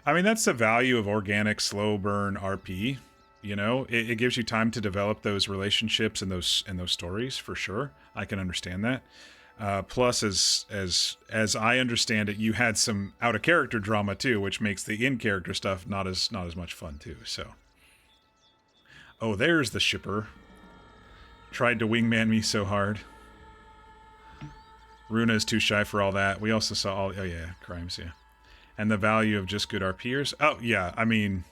I mean, that's the value of organic, slow burn RP. It gives you time to develop those relationships and those stories for sure. I can understand that. Plus, as I understand it, you had some out of character drama too, which makes the in character stuff not as much fun too. So, oh, there's the shipper. Tried to wingman me so hard. Runa is too shy for all that. We also saw crimes, yeah. And the value of just good RPers. Oh, yeah, I mean,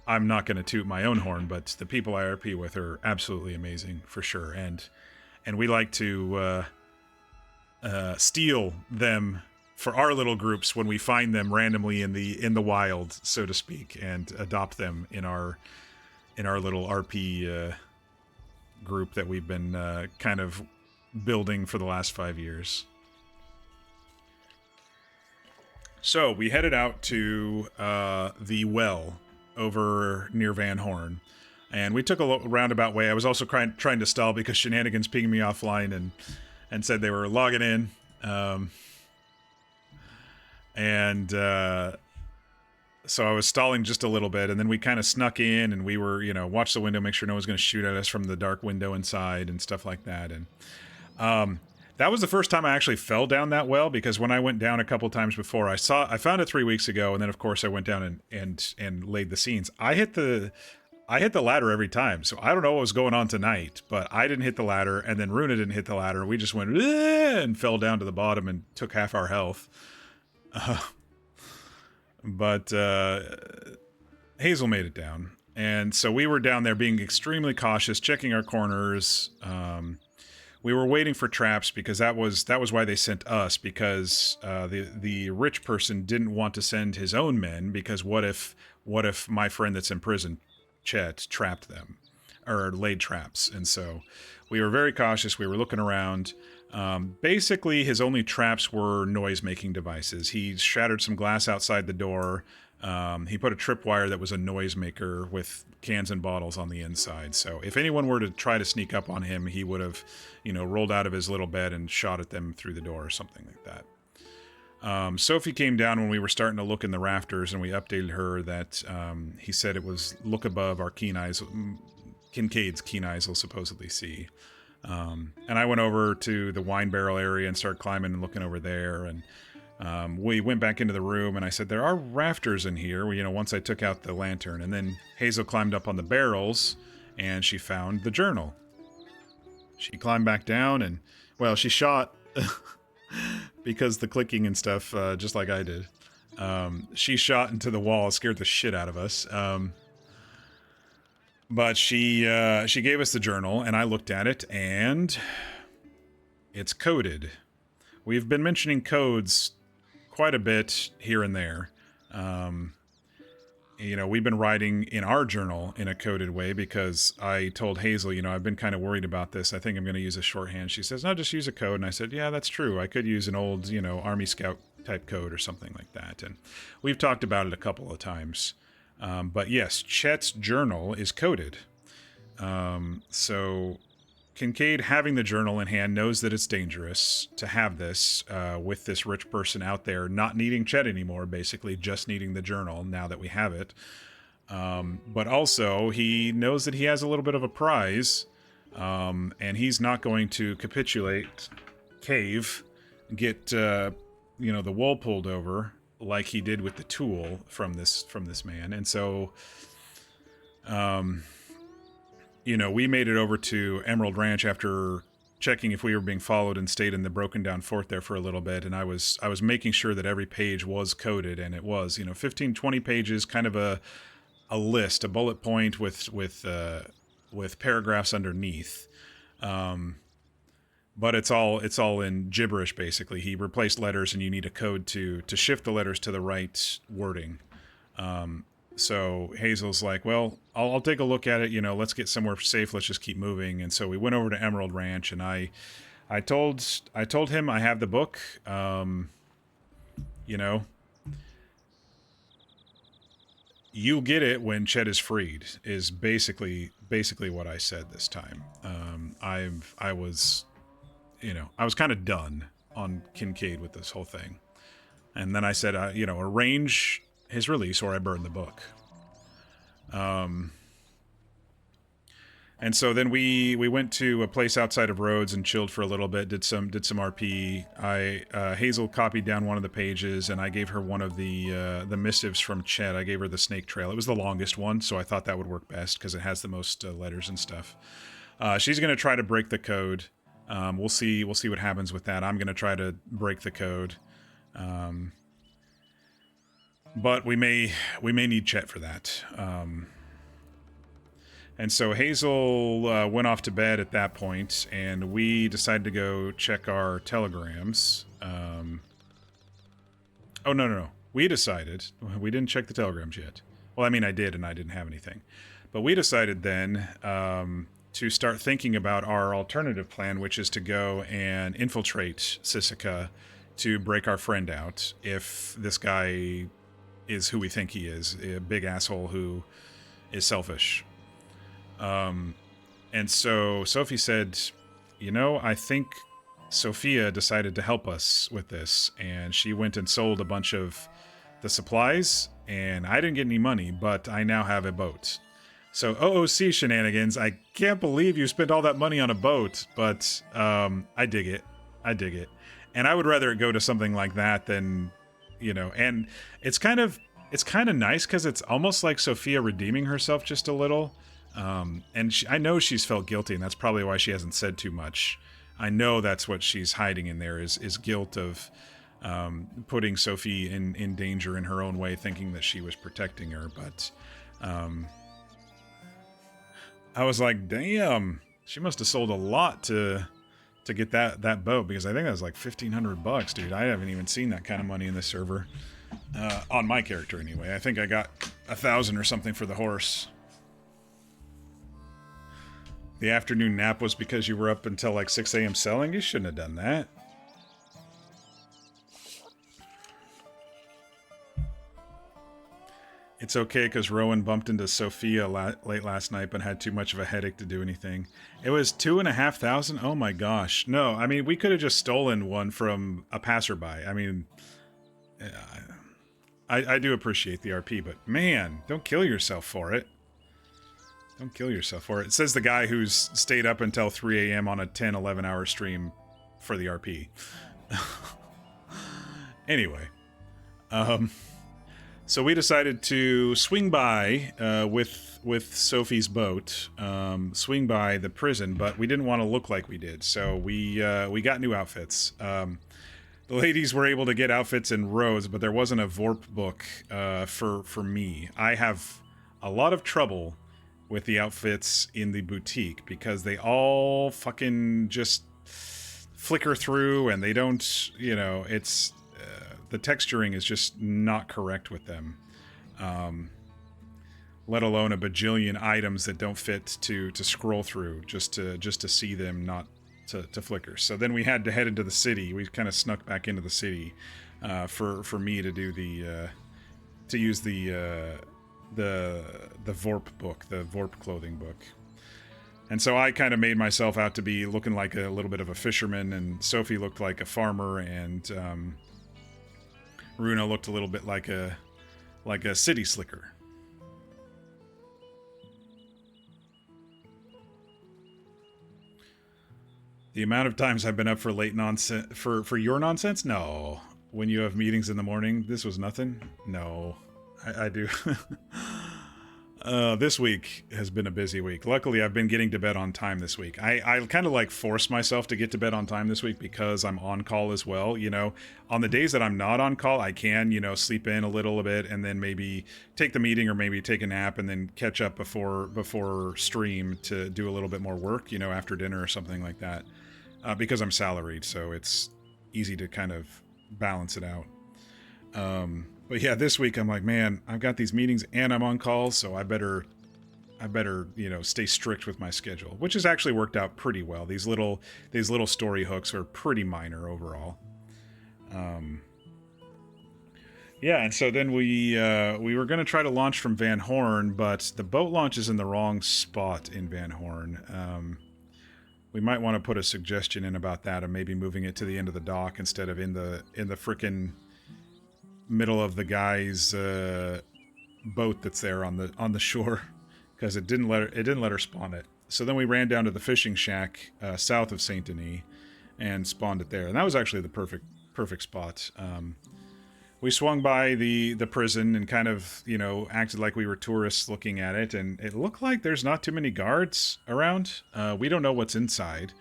I'm not going to toot my own horn, but the people I RP with are absolutely amazing, for sure. And we like to steal them for our little groups when we find them randomly in the wild, so to speak, and adopt them in our little RP group that we've been kind of building for the last 5 years. So we headed out to the well over near Van Horn, and we took a roundabout way. I was also trying to stall because Shenanigans pinged me offline and said they were logging in, so I was stalling just a little bit, and then we kind of snuck in, and we were, watched the window, make sure no one's going to shoot at us from the dark window inside and stuff like that. And that was the first time I actually fell down that well, because when I went down a couple times before, I found it 3 weeks ago, and then of course I went down and laid the scenes. I hit the ladder every time, so I don't know what was going on tonight, but I didn't hit the ladder, and then Runa didn't hit the ladder. We just went and fell down to the bottom and took half our health. But Hazel made it down, and so we were down there being extremely cautious, checking our corners. We were waiting for traps because that was why they sent us, because the rich person didn't want to send his own men, because what if my friend that's in prison, Chet, trapped them or laid traps. And so we were very cautious. We were looking around. Basically, his only traps were noise-making devices. He shattered some glass outside the door. He put a tripwire that was a noisemaker with cans and bottles on the inside. So if anyone were to try to sneak up on him, he would have, rolled out of his little bed and shot at them through the door or something like that. Sophie came down when we were starting to look in the rafters, and we updated her that he said it was look above our keen eyes Kincaid's keen eyes will supposedly see. And I went over to the wine barrel area and started climbing and looking over there. And we went back into the room, and I said, there are rafters in here, you know, once I took out the lantern. And then Hazel climbed up on the barrels, and she found the journal. She climbed back down, and, well, she shot because the clicking and stuff, just like I did. She shot into the wall, scared the shit out of us. But she gave us the journal, and I looked at it, and it's coded. We've been mentioning codes quite a bit here and there. You know, we've been writing in our journal in a coded way because I told Hazel, you know, I've been kind of worried about this. I think I'm going to use a shorthand. She says, no, just use a code. And I said, yeah, that's true. I could use an old, you know, Army Scout type code or something like that. And we've talked about it a couple of times. But yes, Chet's journal is coded. So Kincaid, having the journal in hand, knows that it's dangerous to have this with this rich person out there not needing Chet anymore, basically just needing the journal now that we have it. But also, he knows that he has a little bit of a prize, and he's not going to capitulate, cave, get you know, the wool pulled over like he did with the tool from this man. And so you know, we made it over to Emerald Ranch after checking if we were being followed and stayed in the broken down fort there for a little bit. And I was making sure that every page was coded, and it was, you know, 15, 20 pages, kind of a list, a bullet point with paragraphs underneath. But it's all in gibberish, basically. He replaced letters, and you need a code to shift the letters to the right wording. So Hazel's like, well, I'll take a look at it. You know, let's get somewhere safe. Let's just keep moving. And so we went over to Emerald Ranch, and I told him I have the book. You know, you'll get it when Chet is freed, is basically what I said this time. I was kind of done on Kincaid with this whole thing. And then I said, you know, arrange his release or I burn the book. And so then we went to a place outside of Rhodes and chilled for a little bit, did some RP. Hazel copied down one of the pages, and I gave her one of the missives from Chet. I gave her the Snake Trail. It was the longest one, so I thought that would work best because it has the most letters and stuff. She's going to try to break the code. We'll see what happens with that. I'm going to try to break the code. But we may need Chet for that. And so Hazel went off to bed at that point, and we decided to go check our telegrams. Oh, no. We decided. We didn't check the telegrams yet. Well, I mean, I did, and I didn't have anything. But we decided then to start thinking about our alternative plan, which is to go and infiltrate Sisika to break our friend out if this guy is who we think he is, a big asshole who is selfish. And so Sophie said, you know, I think Sophia decided to help us with this, and she went and sold a bunch of the supplies, and I didn't get any money, but I now have a boat. So OOC shenanigans, I can't believe you spent all that money on a boat, but I dig it. And I would rather it go to something like that than, you know, and it's kind of nice because it's almost like Sophia redeeming herself just a little. And I know she's felt guilty, and that's probably why she hasn't said too much. I know that's what she's hiding in there is guilt of putting Sophie in danger in her own way, thinking that she was protecting her. But I was like, damn, she must have sold a lot to get that boat, because I think that was like $1,500, dude. I haven't even seen that kind of money in this server. On my character, anyway. I think I got 1,000 or something for the horse. The afternoon nap was because you were up until like 6 a.m. selling? You shouldn't have done that. It's okay because Rowan bumped into Sophia late last night but had too much of a headache to do anything. It was 2,500? Oh my gosh. No, I mean, we could have just stolen one from a passerby. I mean, I do appreciate the RP, but man, don't kill yourself for it. Don't kill yourself for it. It says the guy who's stayed up until 3 a.m. on a 10, 11-hour stream for the RP. Anyway. So we decided to swing by with Sophie's boat, swing by the prison, but we didn't want to look like we did. So we got new outfits. The ladies were able to get outfits in Rhodes, but there wasn't a VORP book for me. I have a lot of trouble with the outfits in the boutique because they all fucking just flicker through, and they don't, you know, it's the texturing is just not correct with them. Let alone a bajillion items that don't fit to scroll through just to see them, not to flicker. So then we had to head into the city. We kind of snuck back into the city for me to do to use the VORP book, the VORP clothing book. And so I kind of made myself out to be looking like a little bit of a fisherman, and Sophie looked like a farmer, and Runa looked a little bit like a city slicker. The amount of times I've been up for late nonsense for your nonsense? No. When you have meetings in the morning, this was nothing? No. I do. This week has been a busy week. Luckily, I've been getting to bed on time this week. I kind of like force myself to get to bed on time this week because I'm on call as well. You know, on the days that I'm not on call, I can, you know, sleep in a little bit and then maybe take the meeting or maybe take a nap and then catch up before stream to do a little bit more work, you know, after dinner or something like that. Because I'm salaried, so it's easy to kind of balance it out. But yeah, this week I'm like, man, I've got these meetings and I'm on call, so I better, you know, stay strict with my schedule, which has actually worked out pretty well. These little story hooks are pretty minor overall. Yeah, and so then we were going to try to launch from Van Horn, but the boat launch is in the wrong spot in Van Horn. We might want to put a suggestion in about that, of maybe moving it to the end of the dock instead of in the frickin' middle of the guy's boat that's there on the shore, because it didn't let her spawn it. So then we ran down to the fishing shack south of Saint Denis and spawned it there, and that was actually the perfect spot. We swung by the prison and kind of, you know, acted like we were tourists looking at it, and it looked like there's not too many guards around. We don't know what's inside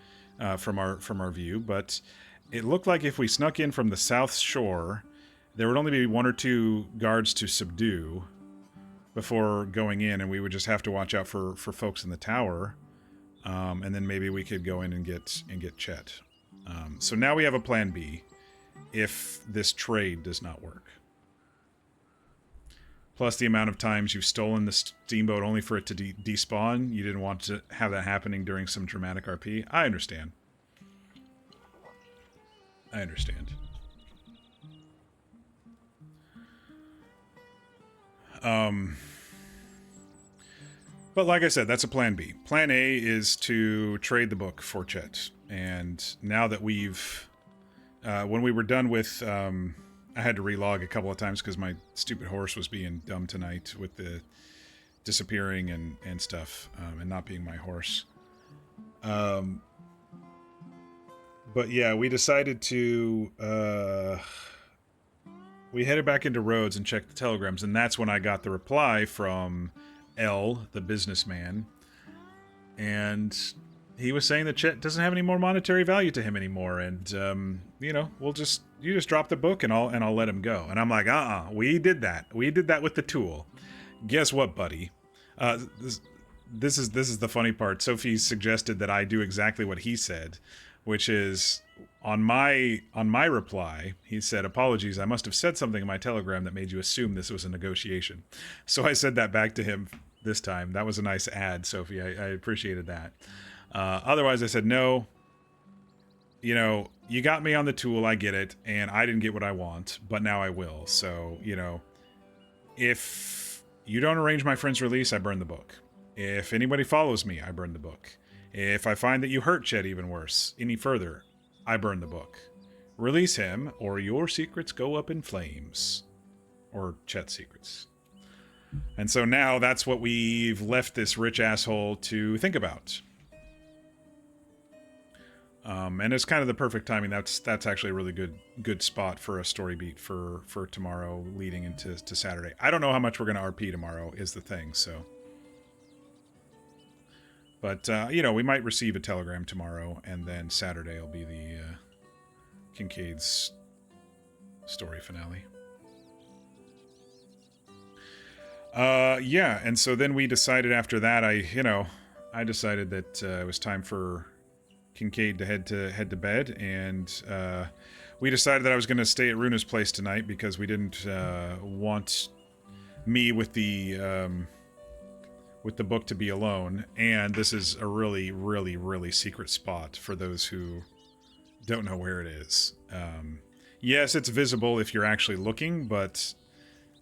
from our view, but it looked like if we snuck in from the south shore, there would only be 1 or 2 guards to subdue before going in, and we would just have to watch out for folks in the tower, and then maybe we could go in and get Chet. So now we have a plan B if this trade does not work. Plus the amount of times you've stolen the steamboat only for it to despawn. You didn't want to have that happening during some dramatic RP. I understand. But like I said, that's a plan B. Plan A is to trade the book for Chet. And now that we've... when we were done with... I had to relog a couple of times because my stupid horse was being dumb tonight with the disappearing and stuff, and not being my horse. But yeah, we decided to... we headed back into Rhodes and checked the telegrams, and that's when I got the reply from L, the businessman, and he was saying that Chet doesn't have any more monetary value to him anymore, and you know, you just drop the book and I'll let him go. And I'm like, we did that with the tool. Guess what, buddy? This is the funny part. Sophie suggested that I do exactly what he said, which is on my reply, he said, "Apologies, I must have said something in my telegram that made you assume this was a negotiation." So I said that back to him this time. That was a nice ad, Sophie. I appreciated that. Otherwise, I said, no, you know, you got me on the tool, I get it, and I didn't get what I want, but now I will. So, you know, if you don't arrange my friend's release, I burn the book. If anybody follows me, I burn the book. If I find that you hurt Chet even worse, any further, I burn the book. Release him, or your secrets go up in flames. Or Chet's secrets. And so now that's what we've left this rich asshole to think about. And it's kind of the perfect timing. That's actually a really good spot for a story beat for tomorrow leading into Saturday. I don't know how much we're going to RP tomorrow is the thing, so. But, you know, we might receive a telegram tomorrow, and then Saturday will be the Kincaid's story finale. Yeah, and so then we decided after that, I decided that it was time for Kincaid to head to bed, and we decided that I was going to stay at Runa's place tonight because we didn't want me with the book to be alone, and this is a really, really, really secret spot for those who don't know where it is. Yes, it's visible if you're actually looking, but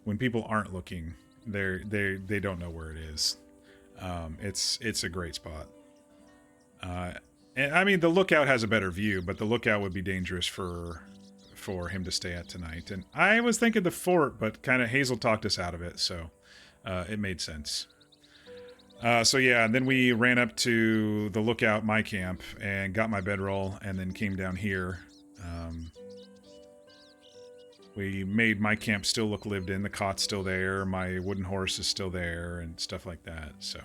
when people aren't looking, they don't know where it is. It's a great spot. And I mean, the lookout has a better view, but the lookout would be dangerous for him to stay at tonight. And I was thinking the fort, but kind of Hazel talked us out of it, so it made sense. So yeah, and then we ran up to the lookout, my camp, and got my bedroll, and then came down here. We made my camp still look lived in. The cot's still there, my wooden horse is still there, and stuff like that, so.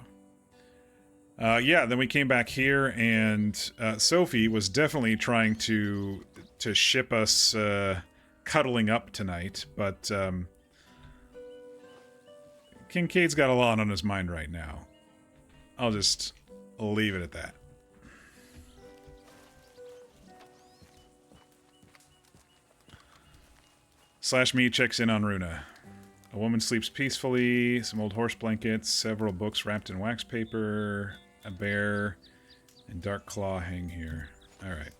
Yeah, then we came back here, and Sophie was definitely trying to ship us cuddling up tonight, but Kincaid's got a lot on his mind right now. I'll just leave it at that. /me checks in on Runa. A woman sleeps peacefully, some old horse blankets, several books wrapped in wax paper, a bear, and Dark Claw hang here. Alright.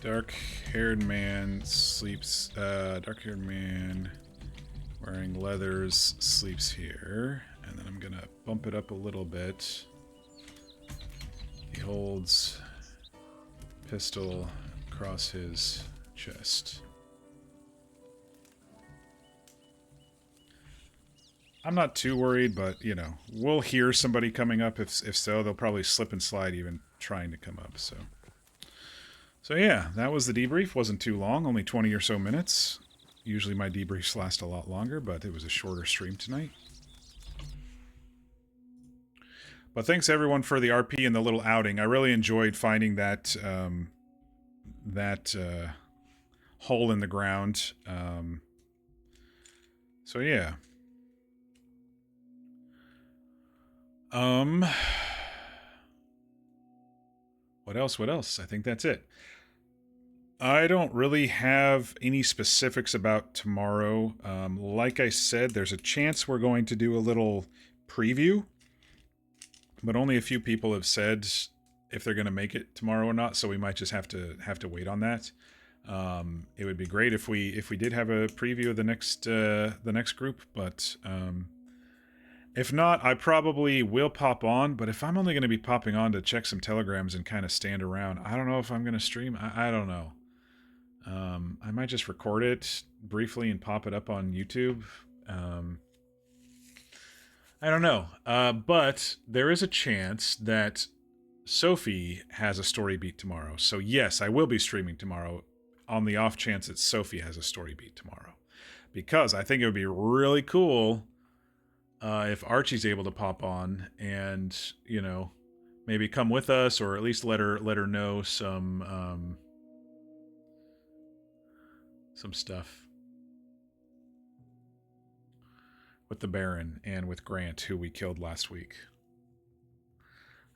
Dark-haired man sleeps, dark-haired man wearing leathers sleeps here. And then I'm gonna bump it up a little bit. He holds pistol across his chest. I'm not too worried, but, you know, we'll hear somebody coming up. If so, they'll probably slip and slide even trying to come up, so. So yeah, that was the debrief. Wasn't too long, only 20 or so minutes. Usually my debriefs last a lot longer, but it was a shorter stream tonight. But thanks everyone for the RP and the little outing. I really enjoyed finding that hole in the ground. So yeah. What else? I think that's it. I don't really have any specifics about tomorrow. Like I said, there's a chance we're going to do a little preview, but only a few people have said if they're going to make it tomorrow or not, so we might just have to wait on that. It would be great if we did have a preview of the next group, but if not, I probably will pop on. But if I'm only going to be popping on to check some telegrams and kind of stand around, I don't know if I'm going to stream. I don't know. I might just record it briefly and pop it up on YouTube. I don't know. But there is a chance that Sophie has a story beat tomorrow. So yes, I will be streaming tomorrow on the off chance that Sophie has a story beat tomorrow. Because I think it would be really cool if Archie's able to pop on and, you know, maybe come with us, or at least let her know some stuff with the Baron and with Grant, who we killed last week.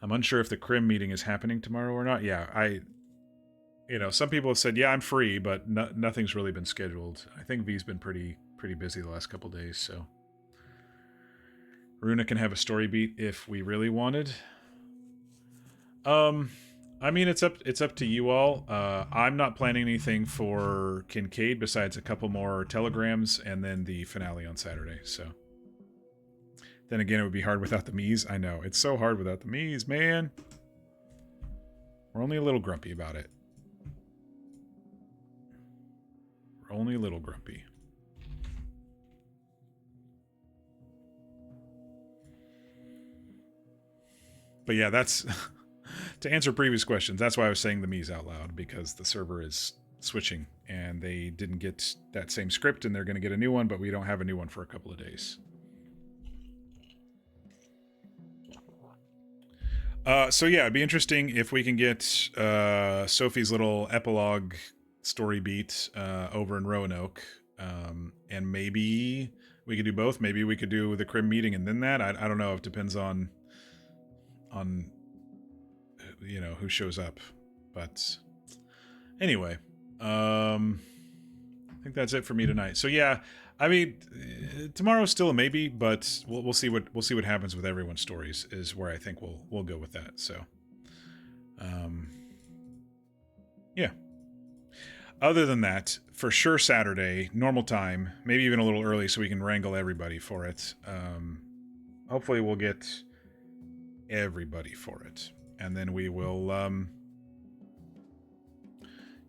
I'm unsure if the Crim meeting is happening tomorrow or not. Yeah, some people have said, yeah, I'm free, but nothing's really been scheduled. I think V's been pretty busy the last couple days, so. Runa can have a story beat if we really wanted. I mean, it's up to you all. I'm not planning anything for Kincaid besides a couple more telegrams and then the finale on Saturday, so. Then again, it would be hard without the Mies. I know, it's so hard without the Mies, man. We're only a little grumpy about it. only a little grumpy. But yeah, that's to answer previous questions. That's why I was saying the me's out loud, because the server is switching and they didn't get that same script and they're going to get a new one, but we don't have a new one for a couple of days. So yeah, it'd be interesting if we can get Sophie's little epilogue story beat over in Roanoke. And maybe we could do both. Maybe we could do the Crim meeting and then that. I don't know. It depends on you know, who shows up. But anyway, I think that's it for me tonight. So yeah, I mean, tomorrow's still a maybe, but we'll see what happens with everyone's stories is where I think we'll go with that. So yeah. Other than that, for sure Saturday, normal time, maybe even a little early so we can wrangle everybody for it. Hopefully we'll get everybody for it. And then we will,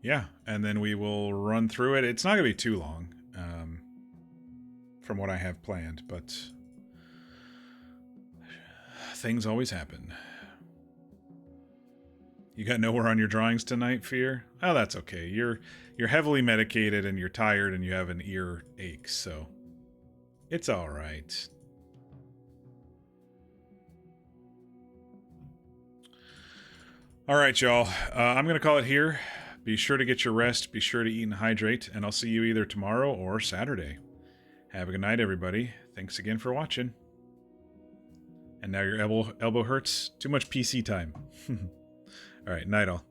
yeah, and then we will run through it. It's not going to be too long, from what I have planned, but things always happen. You got nowhere on your drawings tonight, Fear? Oh, that's okay. You're heavily medicated and you're tired and you have an ear ache, so it's all right. All right, y'all. I'm going to call it here. Be sure to get your rest. Be sure to eat and hydrate. And I'll see you either tomorrow or Saturday. Have a good night, everybody. Thanks again for watching. And now your elbow hurts. Too much PC time. All right, night all.